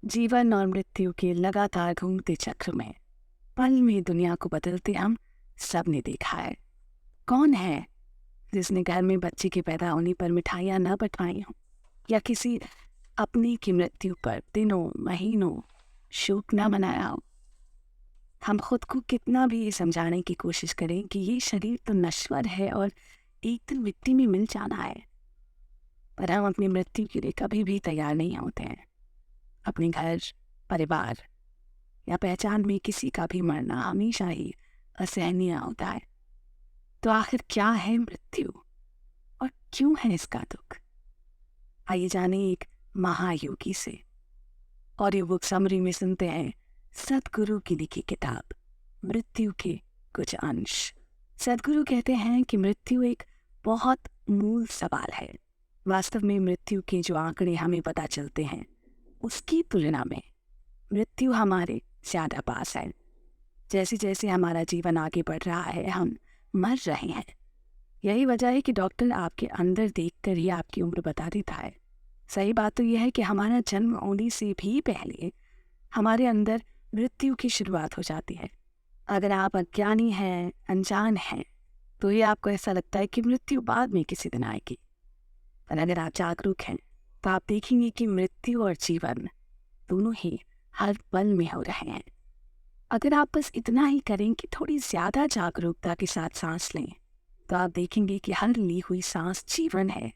जीवन और मृत्यु के लगातार घूमते चक्र में पल में दुनिया को बदलते हम सब ने देखा है। कौन है जिसने घर में बच्चे के पैदा होने पर मिठाइयाँ न बंटवाई हों, या किसी अपने की मृत्यु पर दिनों महीनों शोक न मनाया हो। हम खुद को कितना भी ये समझाने की कोशिश करें कि ये शरीर तो नश्वर है और एक दिन मिट्टी में मिल जाना है, पर हम अपनी मृत्यु के लिए कभी भी तैयार नहीं होते हैं। अपने घर, परिवार या पहचान में किसी का भी मरना हमेशा ही असहनीय होता है। तो आखिर क्या है मृत्यु और क्यों है इसका दुख? आइए जाने एक महायोगी से। ऑडियो बुक समरी में सुनते हैं सदगुरु की लिखी किताब मृत्यु के कुछ अंश। सदगुरु कहते हैं कि मृत्यु एक बहुत मूल सवाल है। वास्तव में मृत्यु के जो आंकड़े हमें पता चलते हैं उसकी तुलना में मृत्यु हमारे ज़्यादा पास है। जैसे जैसे हमारा जीवन आगे बढ़ रहा है हम मर रहे हैं। यही वजह है कि डॉक्टर आपके अंदर देखकर ही आपकी उम्र बता देता है। सही बात तो यह है कि हमारा जन्म होने से भी पहले हमारे अंदर मृत्यु की शुरुआत हो जाती है। अगर आप अज्ञानी हैं, अनजान हैं, तो ये आपको ऐसा लगता है कि मृत्यु बाद में किसी दिन आएगी। पर अगर आप जागरूक हैं तो आप देखेंगे कि मृत्यु और जीवन दोनों ही हर पल में हो रहे हैं। अगर आप बस इतना ही करें कि थोड़ी ज़्यादा जागरूकता के साथ सांस लें, तो आप देखेंगे कि हर ली हुई सांस जीवन है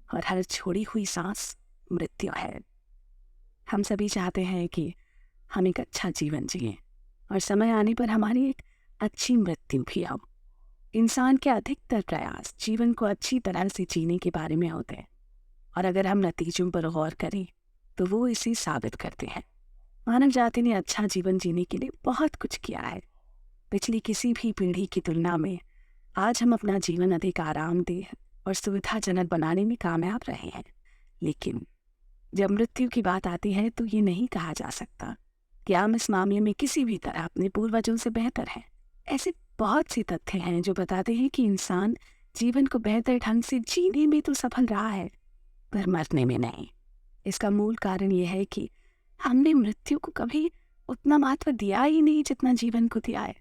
और हर छोड़ी हुई सांस मृत्यु है। हम सभी चाहते हैं कि हम एक अच्छा जीवन जिएं और समय आने पर हमारी एक अच्छी मृत्यु भी हो। इंसान के अधिकतर प्रयास जीवन को अच्छी तरह से जीने के बारे में होते हैं, और अगर हम नतीजों पर गौर करें तो वो इसे साबित करते हैं। मानव जाति ने अच्छा जीवन जीने के लिए बहुत कुछ किया है। पिछली किसी भी पीढ़ी की तुलना में आज हम अपना जीवन अधिक आरामदेह और सुविधाजनक बनाने में कामयाब रहे हैं। लेकिन जब मृत्यु की बात आती है तो ये नहीं कहा जा सकता कि हम इस मामले में किसी भी तरह अपने पूर्वजों से बेहतर हैं। ऐसे बहुत से तथ्य हैं जो बताते हैं कि इंसान जीवन को बेहतर ढंग से जीने में तो सफल रहा है, पर मरने में नहीं। इसका मूल कारण यह है कि हमने मृत्यु को कभी उतना महत्व दिया ही नहीं जितना जीवन को दिया है।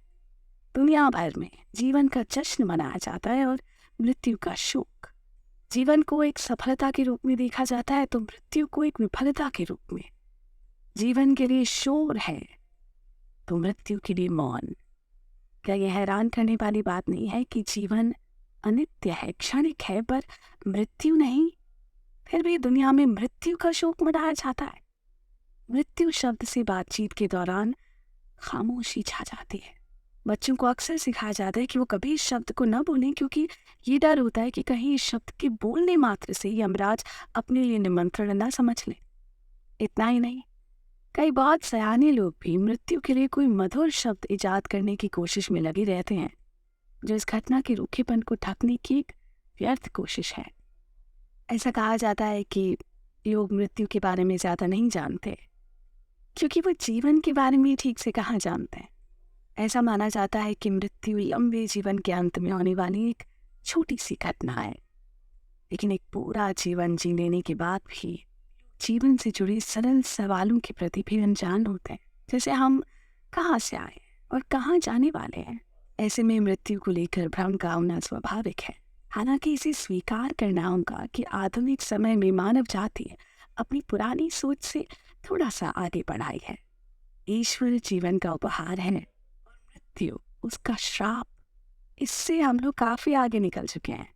दुनिया भर में जीवन का जश्न मनाया जाता है और मृत्यु का शोक। जीवन को एक सफलता के रूप में देखा जाता है तो मृत्यु को एक विफलता के रूप में। जीवन के लिए शोर है तो मृत्यु के लिए मौन। क्या यह हैरान करने वाली बात नहीं है कि जीवन अनित्य है, क्षणिक है, पर मृत्यु नहीं? फिर भी दुनिया में मृत्यु का शोक मनाया जाता है। मृत्यु शब्द से बातचीत के दौरान खामोशी छा जाती है। बच्चों को अक्सर सिखाया जाता है कि वो कभी इस शब्द को न बोलें, क्योंकि ये डर होता है कि कहीं इस शब्द के बोलने मात्र से ही यमराज अपने लिए निमंत्रण न समझ ले। इतना ही नहीं, कई बहुत सयाने लोग भी मृत्यु के लिए कोई मधुर शब्द इजाद करने की कोशिश में लगे रहते हैं, जो इस घटना के रूखेपन को ढकने की एक व्यर्थ कोशिश है। ऐसा कहा जाता है कि लोग मृत्यु के बारे में ज़्यादा नहीं जानते, क्योंकि वो जीवन के बारे में ठीक से कहाँ जानते हैं। ऐसा माना जाता है कि मृत्यु लंबे जीवन के अंत में होने वाली एक छोटी सी घटना है, लेकिन एक पूरा जीवन जी लेने के बाद भी जीवन से जुड़े सरल सवालों के प्रति भी अनजान होते हैं, जैसे हम कहाँ से आए और कहाँ जाने वाले हैं। ऐसे में मृत्यु को लेकर भ्रम का होना स्वाभाविक है। हालांकि इसे स्वीकार करना होगा कि आधुनिक समय में मानव जाति अपनी पुरानी सोच से थोड़ा सा आगे बढ़ाई है। ईश्वर जीवन का उपहार है, मृत्यु उसका श्राप। इससे हम लोग काफी आगे निकल चुके हैं।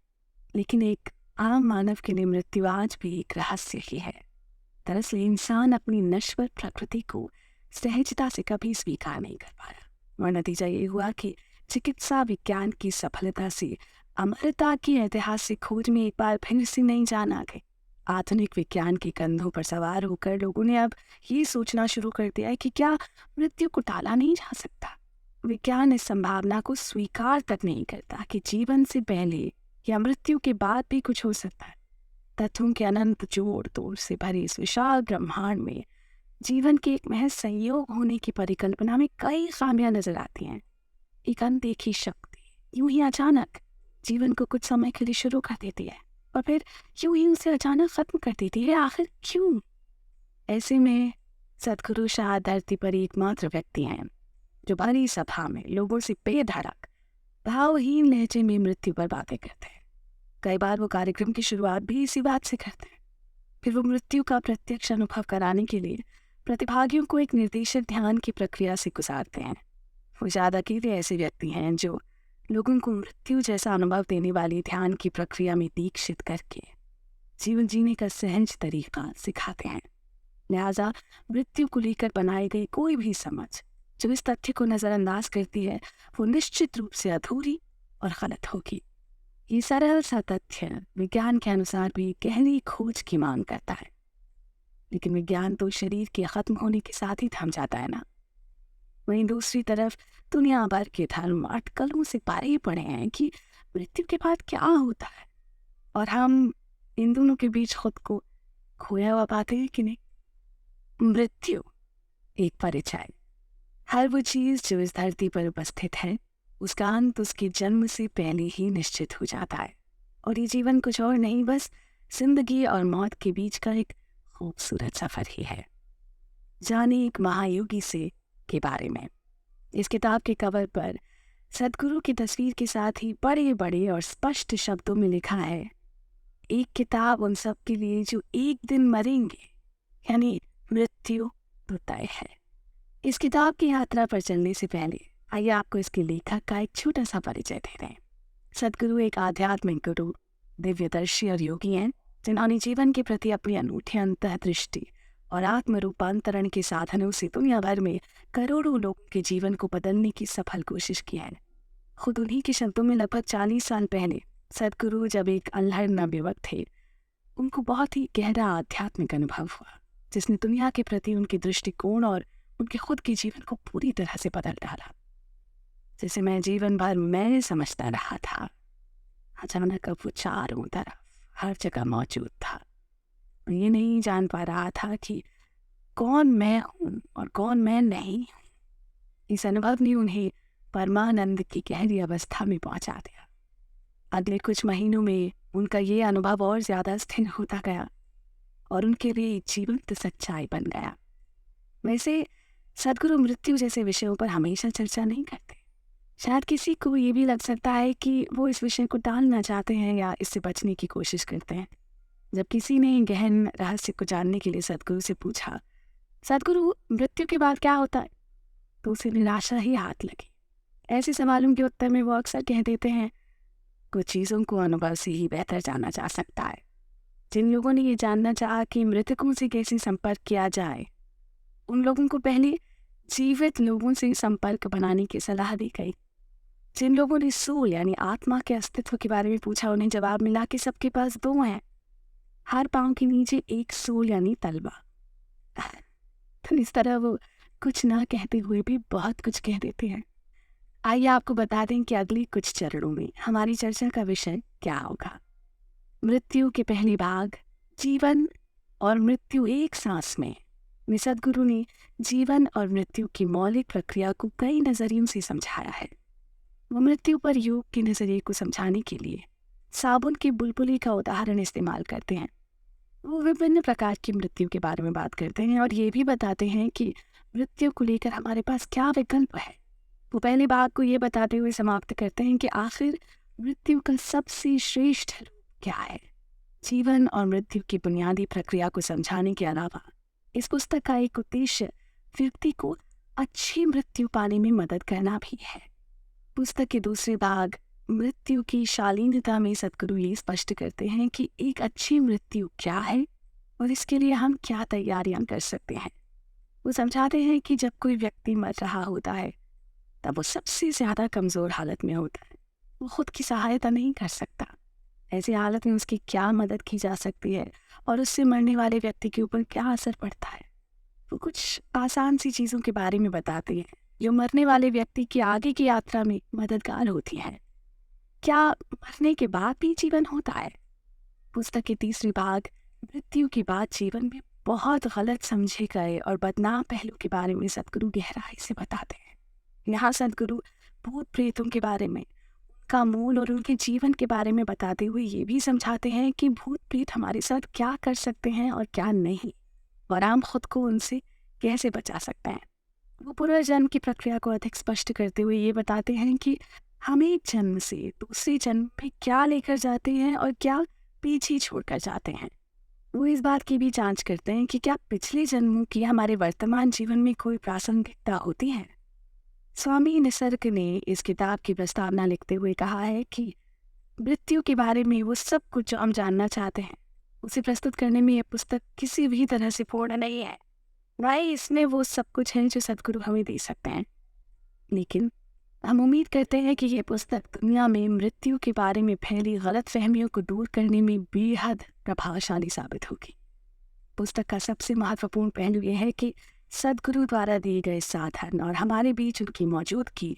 लेकिन एक आम मानव के लिए मृत्यु आज भी एक रहस्य ही है। दरअसल इंसान अपनी नश्वर प्रकृति को सहजता से कभी स्वीकार नहीं कर पाया, और नतीजा ये हुआ कि चिकित्सा विज्ञान की सफलता से अमरता की ऐतिहासिक खोज में एक बार फिर से नई जान आ गई। आधुनिक विज्ञान के कंधों पर सवार होकर लोगों ने अब ये सोचना शुरू कर दिया है कि क्या मृत्यु को टाला नहीं जा सकता। विज्ञान इस संभावना को स्वीकार तक नहीं करता कि जीवन से पहले या मृत्यु के बाद भी कुछ हो सकता है। तत्वों के अनंत जोड़ तोड़ से भरे इस विशाल ब्रह्मांड में जीवन के एक महज संयोग होने की परिकल्पना में कई खामियां नजर आती हैं। एक अनदेखी शक्ति यूं ही अचानक जीवन को कुछ समय के लिए शुरू कर देती है और फिर यूं ही उसे अचानक खत्म कर देती है। आखिर क्यों? ऐसे में सदगुरु शाह धरती पर एकमात्र व्यक्ति हैं जो भरी सभा में लोगों से बेधड़क भावहीन लहजे में मृत्यु पर बातें करते हैं। कई बार वो कार्यक्रम की शुरुआत भी इसी बात से करते हैं। फिर वो मृत्यु का प्रत्यक्ष अनुभव कराने के लिए प्रतिभागियों को एक निर्देशित ध्यान की प्रक्रिया से गुजारते हैं। वो ज़्यादा अकेले ऐसे व्यक्ति हैं जो लोगों को मृत्यु जैसा अनुभव देने वाली ध्यान की प्रक्रिया में दीक्षित करके जीवन जीने का सहज तरीका सिखाते हैं। लिहाजा मृत्यु को लेकर बनाई गई कोई भी समझ जो इस तथ्य को नज़रअंदाज करती है वो निश्चित रूप से अधूरी और गलत होगी। ये सरल सा तथ्य विज्ञान के अनुसार भी गहरी खोज की मांग करता है, लेकिन विज्ञान तो शरीर के खत्म होने के साथ ही थम जाता है ना। वहीं दूसरी तरफ दुनिया भर के धर्म अटकलों से पारे पड़े हैं कि मृत्यु के बाद क्या होता है, और हम इन दोनों के बीच खुद को खोया हुआ पाते हैं कि नहीं। मृत्यु एक परिचय। हर वो चीज़ जो इस धरती पर उपस्थित है उसका अंत उसके जन्म से पहले ही निश्चित हो जाता है, और ये जीवन कुछ और नहीं, बस जिंदगी और मौत के बीच का एक खूबसूरत सफ़र ही है। जाने एक महायोगी से के बारे में। इस किताब के कवर पर सदगुरु की तस्वीर के साथ ही बड़े बड़े और स्पष्ट शब्दों में लिखा है, एक किताब उन सब के लिए जो एक दिन मरेंगे, यानी मृत्यु तो तय है। इस किताब की यात्रा पर चलने से पहले आइए आपको इसके लेखक का एक छोटा सा परिचय दे दें। सदगुरु एक आध्यात्मिक गुरु, दिव्यदर्शी और योगी हैं जिन्होंने जीवन के प्रति अपनी अनूठी अंतर्दृष्टि और आत्म रूपांतरण के साधनों से दुनिया भर में करोड़ों लोगों के जीवन को बदलने की सफल कोशिश की है। खुद उन्हीं के शब्दों में लगभग 40 साल पहले सदगुरु जब एक अल्हड़ नवयुवक थे, उनको बहुत ही गहरा आध्यात्मिक अनुभव हुआ जिसने दुनिया के प्रति उनके दृष्टिकोण और उनके खुद के जीवन को पूरी तरह से बदल डाला। जैसे मैं जीवन भर मैं समझता रहा था, अचानक अब वो चारों तरफ हर जगह मौजूद था। मैं ये नहीं जान पा रहा था कि कौन मैं हूँ और कौन मैं नहीं हूँ। इस अनुभव ने उन्हें परमानंद की गहरी अवस्था में पहुंचा दिया। अगले कुछ महीनों में उनका ये अनुभव और ज़्यादा स्थिर होता गया और उनके लिए जीवंत सच्चाई बन गया। वैसे सदगुरु मृत्यु जैसे विषयों पर हमेशा चर्चा नहीं करते। शायद किसी को ये भी लग सकता है कि वो इस विषय को टालना चाहते हैं या इससे बचने की कोशिश करते हैं। जब किसी ने गहन रहस्य को जानने के लिए सदगुरु से पूछा, सदगुरु मृत्यु के बाद क्या होता है, तो उसे निराशा ही हाथ लगी। ऐसे सवालों के उत्तर में वो अक्सर कह देते हैं, कुछ चीज़ों को अनुभव से ही बेहतर जाना जा सकता है। जिन लोगों ने ये जानना चाहा कि मृतकों से कैसे संपर्क किया जाए, उन लोगों को पहले जीवित लोगों से संपर्क बनाने की सलाह दी गई। जिन लोगों ने सोल यानी आत्मा के अस्तित्व के बारे में पूछा, उन्हें जवाब मिला कि सबके पास दो हैं, हर पांव के नीचे एक सोल यानी तलवा। तो इस तरह वो कुछ ना कहते हुए भी बहुत कुछ कह देते हैं। आइए आपको बता दें कि अगले कुछ चरणों में हमारी चर्चा का विषय क्या होगा। मृत्यु के पहले भाग, जीवन और मृत्यु एक सांस में सदगुरु ने जीवन और मृत्यु की मौलिक प्रक्रिया को कई नजरियों से समझाया है। वो मृत्यु पर योग के नजरिए को समझाने के लिए साबुन की बुलबुली का उदाहरण इस्तेमाल करते हैं। वो विभिन्न प्रकार की मृत्यु के बारे में बात करते हैं और ये भी बताते हैं कि मृत्यु को लेकर हमारे पास क्या विकल्प है। वो पहले भाग को ये बताते हुए समाप्त करते हैं कि आखिर मृत्यु का सबसे श्रेष्ठ रूप क्या है। जीवन और मृत्यु की बुनियादी प्रक्रिया को समझाने के अलावा इस पुस्तक का एक उद्देश्य व्यक्ति को अच्छी मृत्यु पाने में मदद करना भी है। पुस्तक के दूसरे भाग मृत्यु की शालीनता में सदगुरु ये स्पष्ट करते हैं कि एक अच्छी मृत्यु क्या है और इसके लिए हम क्या तैयारियां कर सकते हैं। वो समझाते हैं कि जब कोई व्यक्ति मर रहा होता है तब वो सबसे ज़्यादा कमज़ोर हालत में होता है। वो खुद की सहायता नहीं कर सकता। ऐसी हालत में उसकी क्या मदद की जा सकती है और उससे मरने वाले व्यक्ति के ऊपर क्या असर पड़ता है। वो कुछ आसान सी चीज़ों के बारे में बताते हैं जो मरने वाले व्यक्ति की आगे की यात्रा में मददगार होती हैं। क्या मरने के बाद भी जीवन होता है? पुस्तक के तीसरे भाग मृत्यु के बाद जीवन में बहुत गलत समझे गए और बदनाम पहलू के बारे में सदगुरु गहराई से बताते हैं। यहाँ सदगुरु भूत प्रेतों के बारे में, उनका मूल और उनके जीवन के बारे में बताते हुए ये भी समझाते हैं कि भूत प्रेत हमारे साथ क्या कर सकते हैं और क्या नहीं, और हम खुद को उनसे कैसे बचा सकते हैं। वो पुनर्जन्म की प्रक्रिया को अधिक स्पष्ट करते हुए ये बताते हैं कि हम एक जन्म से दूसरे जन्म में क्या लेकर जाते हैं और क्या पीछे छोड़कर जाते हैं। वो इस बात की भी जांच करते हैं कि क्या पिछले जन्मों की हमारे वर्तमान जीवन में कोई प्रासंगिकता होती है। स्वामी निसर्ग ने इस किताब की प्रस्तावना लिखते हुए कहा है कि मृत्यु के बारे में वो सब कुछ जो हम जानना चाहते हैं उसे प्रस्तुत करने में यह पुस्तक किसी भी तरह से पूर्ण नहीं है। न ही इसमें वो सब कुछ है जो सद्गुरु हमें दे सकते हैं, लेकिन हम उम्मीद करते हैं कि यह पुस्तक दुनिया में मृत्यु के बारे में फैली गलतफहमियों को दूर करने में बेहद प्रभावशाली साबित होगी। पुस्तक का सबसे महत्वपूर्ण पहलू यह है कि सद्गुरु द्वारा दिए गए साधन और हमारे बीच उनकी मौजूदगी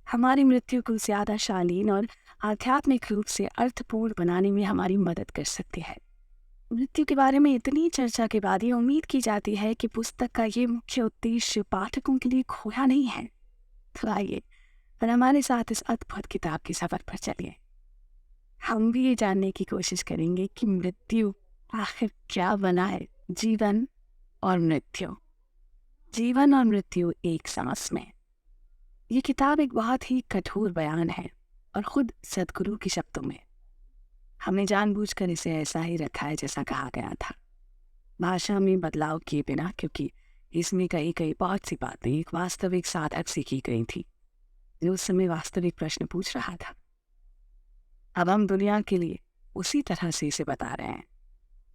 हमारी मृत्यु को ज़्यादा शालीन और आध्यात्मिक रूप से अर्थपूर्ण बनाने में हमारी मदद कर सकती है। मृत्यु के बारे में इतनी चर्चा के बाद ये उम्मीद की जाती है कि पुस्तक का ये मुख्य उद्देश्य पाठकों के लिए खोया नहीं है। तो आइए और हमारे साथ इस अद्भुत किताब के सफर पर चलिए। हम भी ये जानने की कोशिश करेंगे कि मृत्यु आखिर क्या बना है। जीवन और मृत्यु, जीवन और मृत्यु एक सांस में। ये किताब एक बहुत ही कठोर बयान है और खुद सद्गुरु के शब्दों में। हमने जानबूझकर इसे ऐसा ही रखा है जैसा कहा गया था, भाषा में बदलाव किए बिना, क्योंकि इसमें कई कई बहुत सी बातें एक वास्तविक साधक से की गई थी जो उस समय वास्तविक प्रश्न पूछ रहा था। अब हम दुनिया के लिए उसी तरह से इसे बता रहे हैं,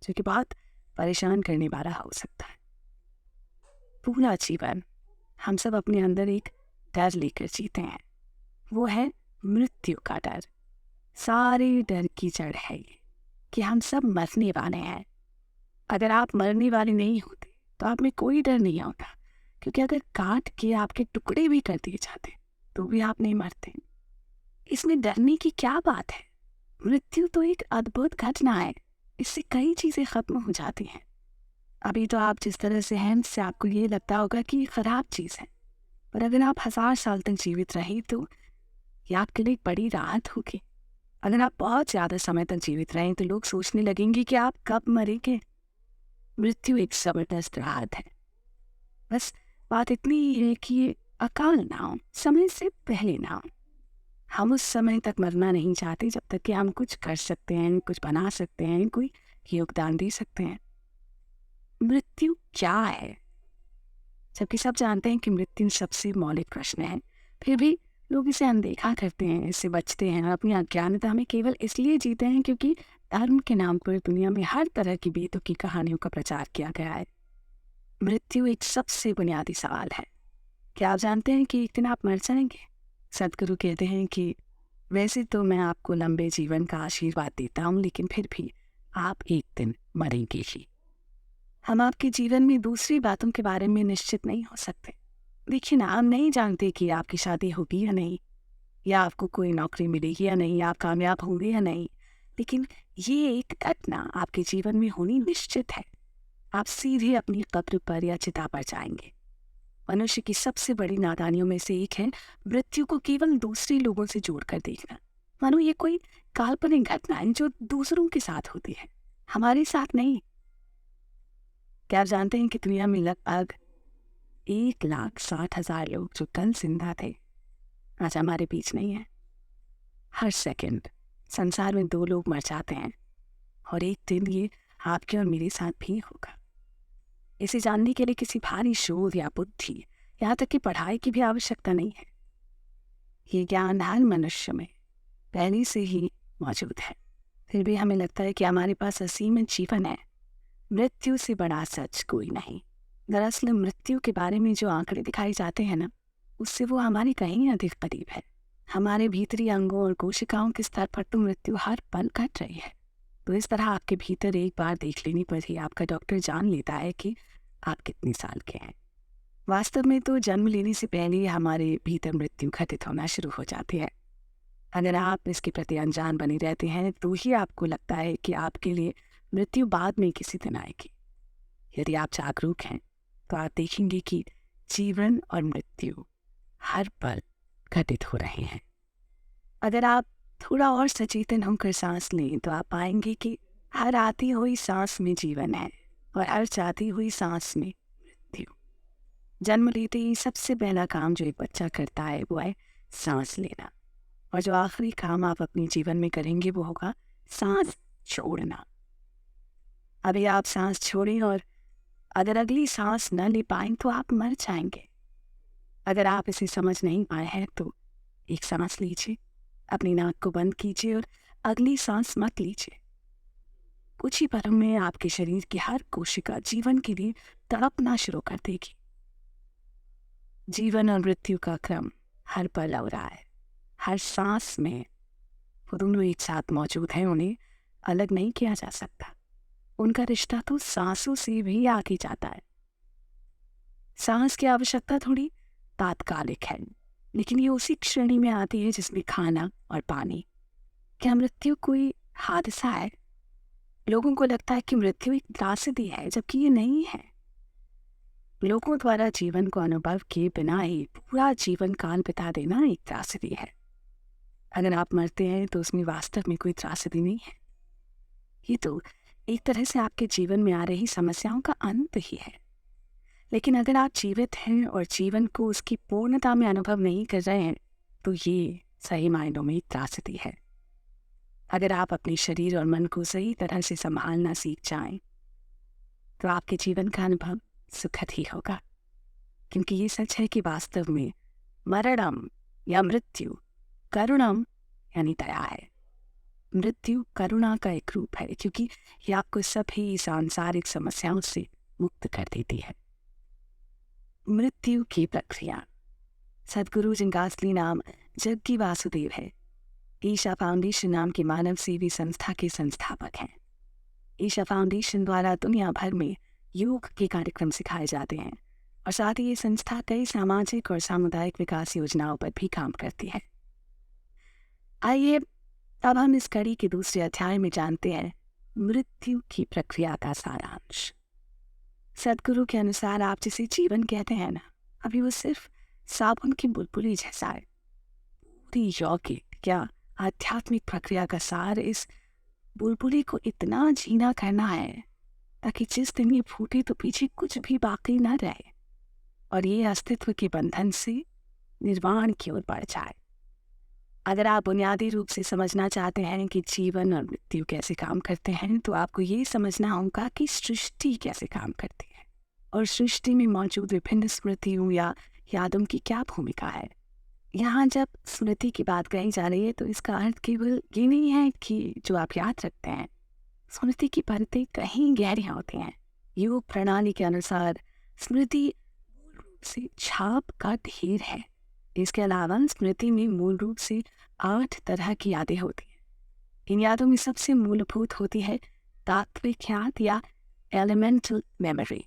जो कि बहुत परेशान करने वाला हो सकता है। पूरा जीवन हम सब अपने अंदर एक डर लेकर जीते हैं, वो है मृत्यु का डर। सारे डर की जड़ है ये कि हम सब मरने वाले हैं। अगर आप मरने वाले नहीं होते तो आप में कोई डर नहीं होता, क्योंकि अगर काट के आपके टुकड़े भी कर दिए जाते तो भी आप नहीं मरते। इसमें डरने की क्या बात है? मृत्यु तो एक अद्भुत घटना है, इससे कई चीज़ें खत्म हो जाती हैं। अभी तो आप जिस तरह से हैं इससे आपको ये लगता होगा कि ये खराब चीज़ है, पर अगर आप 1000 साल तक जीवित रहे तो ये आपके लिए बड़ी राहत होगी। अगर आप बहुत ज़्यादा समय तक जीवित रहें तो लोग सोचने लगेंगे कि आप कब मरेंगे। मृत्यु एक ज़बरदस्त राहत है। बस बात इतनी ही है कि ये अकाल ना हो, समय से पहले ना हो। हम उस समय तक मरना नहीं चाहते जब तक कि हम कुछ कर सकते हैं, कुछ बना सकते हैं, कोई योगदान दे सकते हैं। मृत्यु क्या है? जबकि सब जानते हैं कि मृत्यु सबसे मौलिक प्रश्न है, फिर भी लोग इसे अनदेखा करते हैं, इससे बचते हैं। अपनी अज्ञानता में केवल इसलिए जीते हैं क्योंकि धर्म के नाम पर दुनिया में हर तरह की बेतुकी कहानियों का प्रचार किया गया है। मृत्यु एक सबसे बुनियादी सवाल है। क्या आप जानते हैं कि एक दिन आप मर जाएंगे? सद्गुरु कहते हैं कि वैसे तो मैं आपको लंबे जीवन का आशीर्वाद देता हूँ, लेकिन फिर भी आप एक दिन मरेंगे ही। हम आपके जीवन में दूसरी बातों के बारे में निश्चित नहीं हो सकते। देखिए ना, हम नहीं जानते कि आपकी शादी होगी या नहीं, या आपको कोई नौकरी मिलेगी या नहीं, आप कामयाब होंगे या नहीं, लेकिन ये एक घटना आपके जीवन में होनी निश्चित है। आप सीधे अपनी कब्र पर या चिता पर जाएंगे। मनुष्य की सबसे बड़ी नादानियों में से एक है मृत्यु को केवल दूसरे लोगों से जोड़कर देखना, मानो ये कोई काल्पनिक घटना है जो दूसरों के साथ होती है, हमारे साथ नहीं। क्या आप जानते हैं कि दुनिया में लगभग 1,60,000 लोग जो कल जिंदा थे आज हमारे बीच नहीं है। हर सेकंड संसार में 2 लोग मर जाते हैं और एक दिन ये आपके और मेरे साथ भी होगा। इसे जानने के लिए किसी भारी शोध या बुद्धि, यहाँ तक कि पढ़ाई की भी आवश्यकता नहीं है। ये ज्ञान हर मनुष्य में पहले से ही मौजूद है। फिर भी हमें लगता है कि हमारे पास असीमित जीवन है। मृत्यु से बड़ा सच कोई नहीं। दरअसल मृत्यु के बारे में जो आंकड़े दिखाए जाते हैं ना, उससे वो हमारे कहीं अधिक करीब है। हमारे भीतरी अंगों और कोशिकाओं के स्तर पर तो मृत्यु हर पल घट रही है। तो इस तरह आपके भीतर एक बार देख लेने पर ही आपका डॉक्टर जान लेता है कि आप कितने साल के हैं। वास्तव में तो जन्म लेने से पहले ही हमारे भीतर मृत्यु घटित होना शुरू हो जाती है। अगर आप इसके प्रति अनजान बने रहते हैं तो ही आपको लगता है कि आपके लिए मृत्यु बाद में किसी दिन आएगी। यदि आप जागरूक हैं तो आप देखेंगे कि जीवन और मृत्यु हर पल घटित हो रहे हैं। अगर आप थोड़ा और सचेतन होकर सांस लें तो आप पाएंगे कि हर आती हुई सांस में जीवन है और हर जाती हुई सांस में मृत्यु। जन्म लेते ही सबसे पहला काम जो एक बच्चा करता है वो है सांस लेना, और जो आखिरी काम आप अपने जीवन में करेंगे वो होगा सांस छोड़ना। अभी आप सांस छोड़ें और अगर अगली सांस न ले पाएं तो आप मर जाएंगे। अगर आप इसे समझ नहीं पाए हैं तो एक सांस लीजिए, अपनी नाक को बंद कीजिए और अगली सांस मत लीजिए। कुछ ही पलों में आपके शरीर की हर कोशिका जीवन के लिए तड़पना शुरू कर देगी। जीवन और मृत्यु का क्रम हर पल हो रहा है, हर सांस में वो दोनों एक साथ मौजूद हैं, उन्हें अलग नहीं किया जा सकता। उनका रिश्ता तो सांसों से भी आगे जाता है। सांस की आवश्यकता थोड़ी तात्कालिक है, लेकिन ये उसी श्रेणी में आती है जिसमें खाना और पानी। क्या मृत्यु कोई हादसा है? लोगों को लगता है कि मृत्यु एक त्रासदी है, जबकि ये नहीं है। लोगों द्वारा जीवन को अनुभव किए बिना ही पूरा जीवन काल बिता देना एक त्रासदी है। अगर आप मरते हैं तो उसमें वास्तव में कोई त्रासदी नहीं है। ये तो एक तरह से आपके जीवन में आ रही समस्याओं का अंत ही है। लेकिन अगर आप जीवित हैं और जीवन को उसकी पूर्णता में अनुभव नहीं कर रहे हैं तो ये सही मायनों में एक त्रासदी है। अगर आप अपने शरीर और मन को सही तरह से संभालना सीख जाएं तो आपके जीवन का अनुभव सुखद ही होगा, क्योंकि ये सच है कि वास्तव में मरणम या मृत्यु करुणम यानी दया है। मृत्यु करुणा का एक रूप है, क्योंकि ये आपको सभी सांसारिक समस्याओं से मुक्त कर देती है। मृत्यु की प्रक्रिया। सदगुरु जिनका असली नाम जग्गी वासुदेव है, ईशा फाउंडेशन नाम की मानव सेवी संस्था के संस्थापक हैं। ईशा फाउंडेशन द्वारा दुनिया भर में योग के कार्यक्रम सिखाए जाते हैं और साथ ही ये संस्था कई सामाजिक और सामुदायिक विकास योजनाओं पर भी काम करती है। आइए अब हम इस कड़ी के दूसरे अध्याय में जानते हैं मृत्यु की प्रक्रिया का सारांश। सदगुरु के अनुसार आप जिसे जीवन कहते हैं ना, अभी वो सिर्फ साबुन की बुलबुली जैसा है। पूरी यौगिक या आध्यात्मिक प्रक्रिया का सार इस बुलबुली को इतना जीना करना है ताकि जिस दिन ये फूटे तो पीछे कुछ भी बाकी न रहे और ये अस्तित्व के बंधन से निर्वाण की ओर बढ़ जाए। अगर आप बुनियादी रूप से समझना चाहते हैं कि जीवन और मृत्यु कैसे काम करते हैं तो आपको ये समझना होगा कि सृष्टि कैसे काम करती है और सृष्टि में मौजूद विभिन्न स्मृतियों या यादों की क्या भूमिका है। यहाँ जब स्मृति की बात कही जा रही है तो इसका अर्थ केवल ये नहीं है कि जो आप याद रखते हैं। स्मृति की परतें कहीं गहरियाँ होती हैं। योग प्रणाली के अनुसार स्मृति मूल रूप से छाप का ढेर है। इसके अलावा स्मृति में मूल रूप से 8 तरह की यादें होती हैं। इन यादों में सबसे मूलभूत होती है तात्विक याद या एलिमेंटल मेमोरी।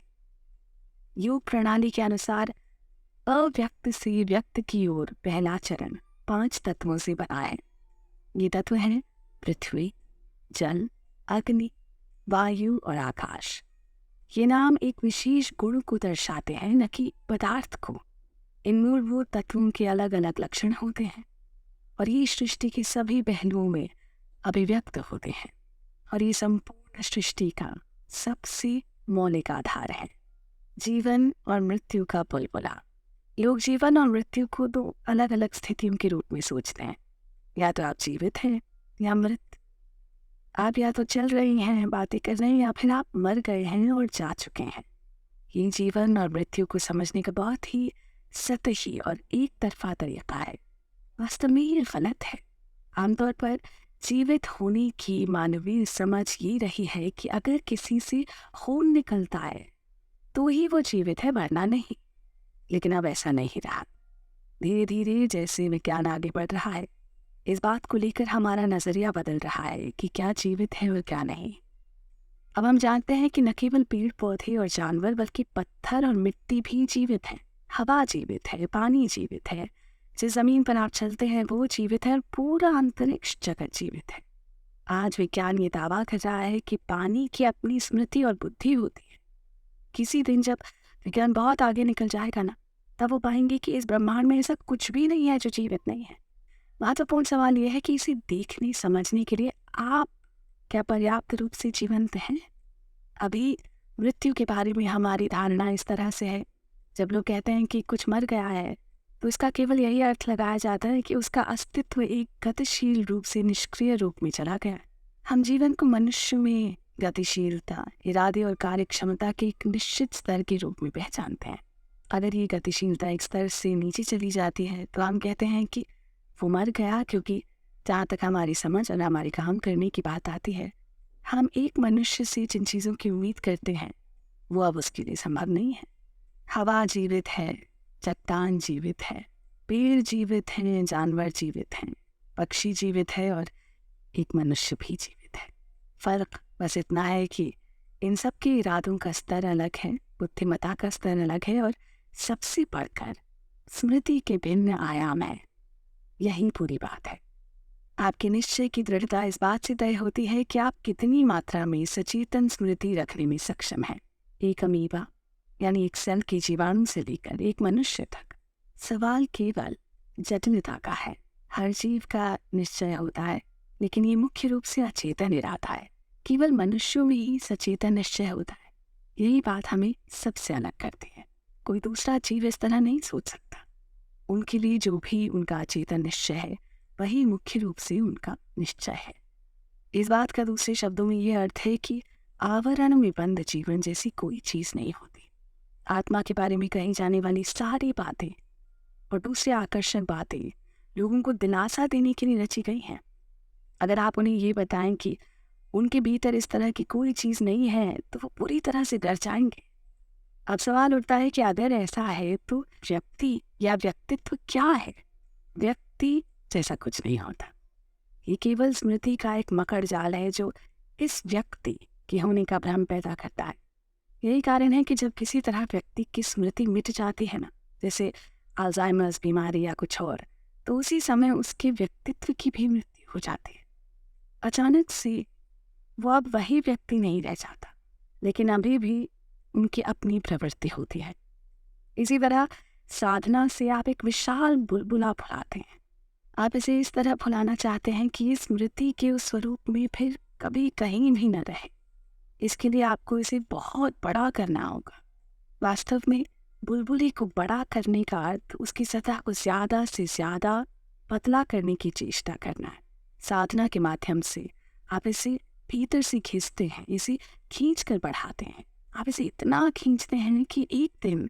योग प्रणाली के अनुसार अव्यक्त से व्यक्त की ओर पहला चरण 5 तत्वों से बना है। ये तत्व हैं पृथ्वी, जल, अग्नि, वायु और आकाश। ये नाम एक विशेष गुण को दर्शाते हैं, न कि पदार्थ को। इन मूलभूत तत्वों के अलग अलग लक्षण होते हैं और ये सृष्टि के सभी पहलुओं में अभिव्यक्त होते हैं और ये संपूर्ण सृष्टि का सबसे मौलिक आधार है। जीवन और मृत्यु का बुलबुला। लोग जीवन और मृत्यु को 2 अलग अलग स्थितियों के रूप में सोचते हैं। या तो आप जीवित हैं या मृत। आप या तो चल रही हैं, बातें कर रहे हैं, या फिर आप मर गए हैं और जा चुके हैं। ये जीवन और मृत्यु को समझने का बहुत ही सतही और एक तरफा तरीका है। वास्तव में ये गलत है। आमतौर पर जीवित होने की मानवीय समझ ये रही है कि अगर किसी से खून निकलता है तो ही वो जीवित है, वरना नहीं। लेकिन अब ऐसा नहीं रहा। धीरे धीरे जैसे विज्ञान आगे बढ़ रहा है, इस बात को लेकर हमारा नजरिया बदल रहा है कि क्या जीवित है और क्या नहीं। अब हम जानते हैं कि न केवल पेड़ पौधे और जानवर बल्कि पत्थर और मिट्टी भी जीवित हैं। हवा जीवित है, पानी जीवित है, जिस जमीन पर आप चलते हैं वो जीवित है और पूरा अंतरिक्ष जगत जीवित है। आज विज्ञान ये दावा कर रहा है कि पानी की अपनी स्मृति और बुद्धि होती है। किसी दिन जब विज्ञान बहुत आगे निकल जाएगा ना, तब वो पाएंगे कि इस ब्रह्मांड में ऐसा कुछ भी नहीं है जो जीवित नहीं है। महत्वपूर्ण सवाल यह है कि इसे देखने समझने के लिए आप क्या पर्याप्त रूप से जीवंत हैं? अभी मृत्यु के बारे में हमारी धारणा इस तरह से है जब लोग कहते हैं कि कुछ मर गया है तो इसका केवल यही अर्थ लगाया जाता है कि उसका अस्तित्व एक गतिशील रूप से निष्क्रिय रूप में चला गया। हम जीवन को मनुष्य में गतिशीलता, इरादे और कार्यक्षमता के एक निश्चित स्तर के रूप में पहचानते हैं। अगर ये गतिशीलता एक स्तर से नीचे चली जाती है तो हम कहते हैं कि वो मर गया, क्योंकि जहाँ तक हमारी समझ और हमारी काम करने की बात आती है, हम एक मनुष्य से जिन चीज़ों की उम्मीद करते हैं वो अब उसके लिए संभव नहीं है। हवा जीवित है, चट्टान जीवित है, पेड़ जीवित हैं, जानवर जीवित हैं, पक्षी जीवित है और एक मनुष्य भी जीवित है। फर्क बस इतना है कि इन सब के इरादों का स्तर अलग है, बुद्धिमत्ता का स्तर अलग है और सबसे बढ़कर स्मृति के भिन्न आयाम है। यही पूरी बात है। आपके निश्चय की दृढ़ता इस बात से तय होती है कि आप कितनी मात्रा में सचेतन स्मृति रखने में सक्षम हैं। एक अमीबा यानी एक सेल के जीवाणु से लेकर एक मनुष्य तक सवाल केवल जटिलता का है। हर जीव का निश्चय होता है, लेकिन ये मुख्य रूप से अचेतन इरादा है। केवल मनुष्यों में ही सचेतन निश्चय होता है। यही बात हमें सबसे अलग करती है। कोई दूसरा जीव इस तरह नहीं सोच सकता। उनके लिए जो भी उनका अचेतन निश्चय है वही मुख्य रूप से उनका निश्चय है। इस बात का दूसरे शब्दों में ये अर्थ है कि आवरण में बंद जीवन जैसी कोई चीज़ नहीं होती। आत्मा के बारे में कही जाने वाली सारी बातें और दूसरी आकर्षक बातें लोगों को दिलासा देने के लिए रची गई हैं। अगर आप उन्हें ये बताएं कि उनके भीतर इस तरह की कोई चीज़ नहीं है तो वो पूरी तरह से डर जाएंगे। अब सवाल उठता है कि अगर ऐसा है तो व्यक्ति या व्यक्तित्व क्या है? व्यक्ति जैसा कुछ नहीं होता। ये केवल स्मृति का एक मकड़ जाल है जो इस व्यक्ति के होने का भ्रम पैदा करता है। यही कारण है कि जब किसी तरह व्यक्ति की स्मृति मिट जाती है ना, जैसे अल्जाइमर्स बीमारी या कुछ और, तो उसी समय उसके व्यक्तित्व की भी मृत्यु हो जाती है। अचानक से वो अब वही व्यक्ति नहीं रह जाता, लेकिन अभी भी उनकी अपनी प्रवृत्ति होती है। इसी तरह साधना से आप एक विशाल बुलबुला फुलाते हैं। आप इसे इस तरह फुलाना चाहते हैं कि इस स्मृति के उस स्वरूप में फिर कभी कहीं भी न रहे। इसके लिए आपको इसे बहुत बड़ा करना होगा। वास्तव में बुलबुले को बड़ा करने का अर्थ उसकी सतह को ज़्यादा से ज़्यादा पतला करने की चेष्टा करना है। साधना के माध्यम से आप इसे भीतर से खींचते हैं, इसे खींच कर बढ़ाते हैं। आप इसे इतना खींचते हैं कि एक दिन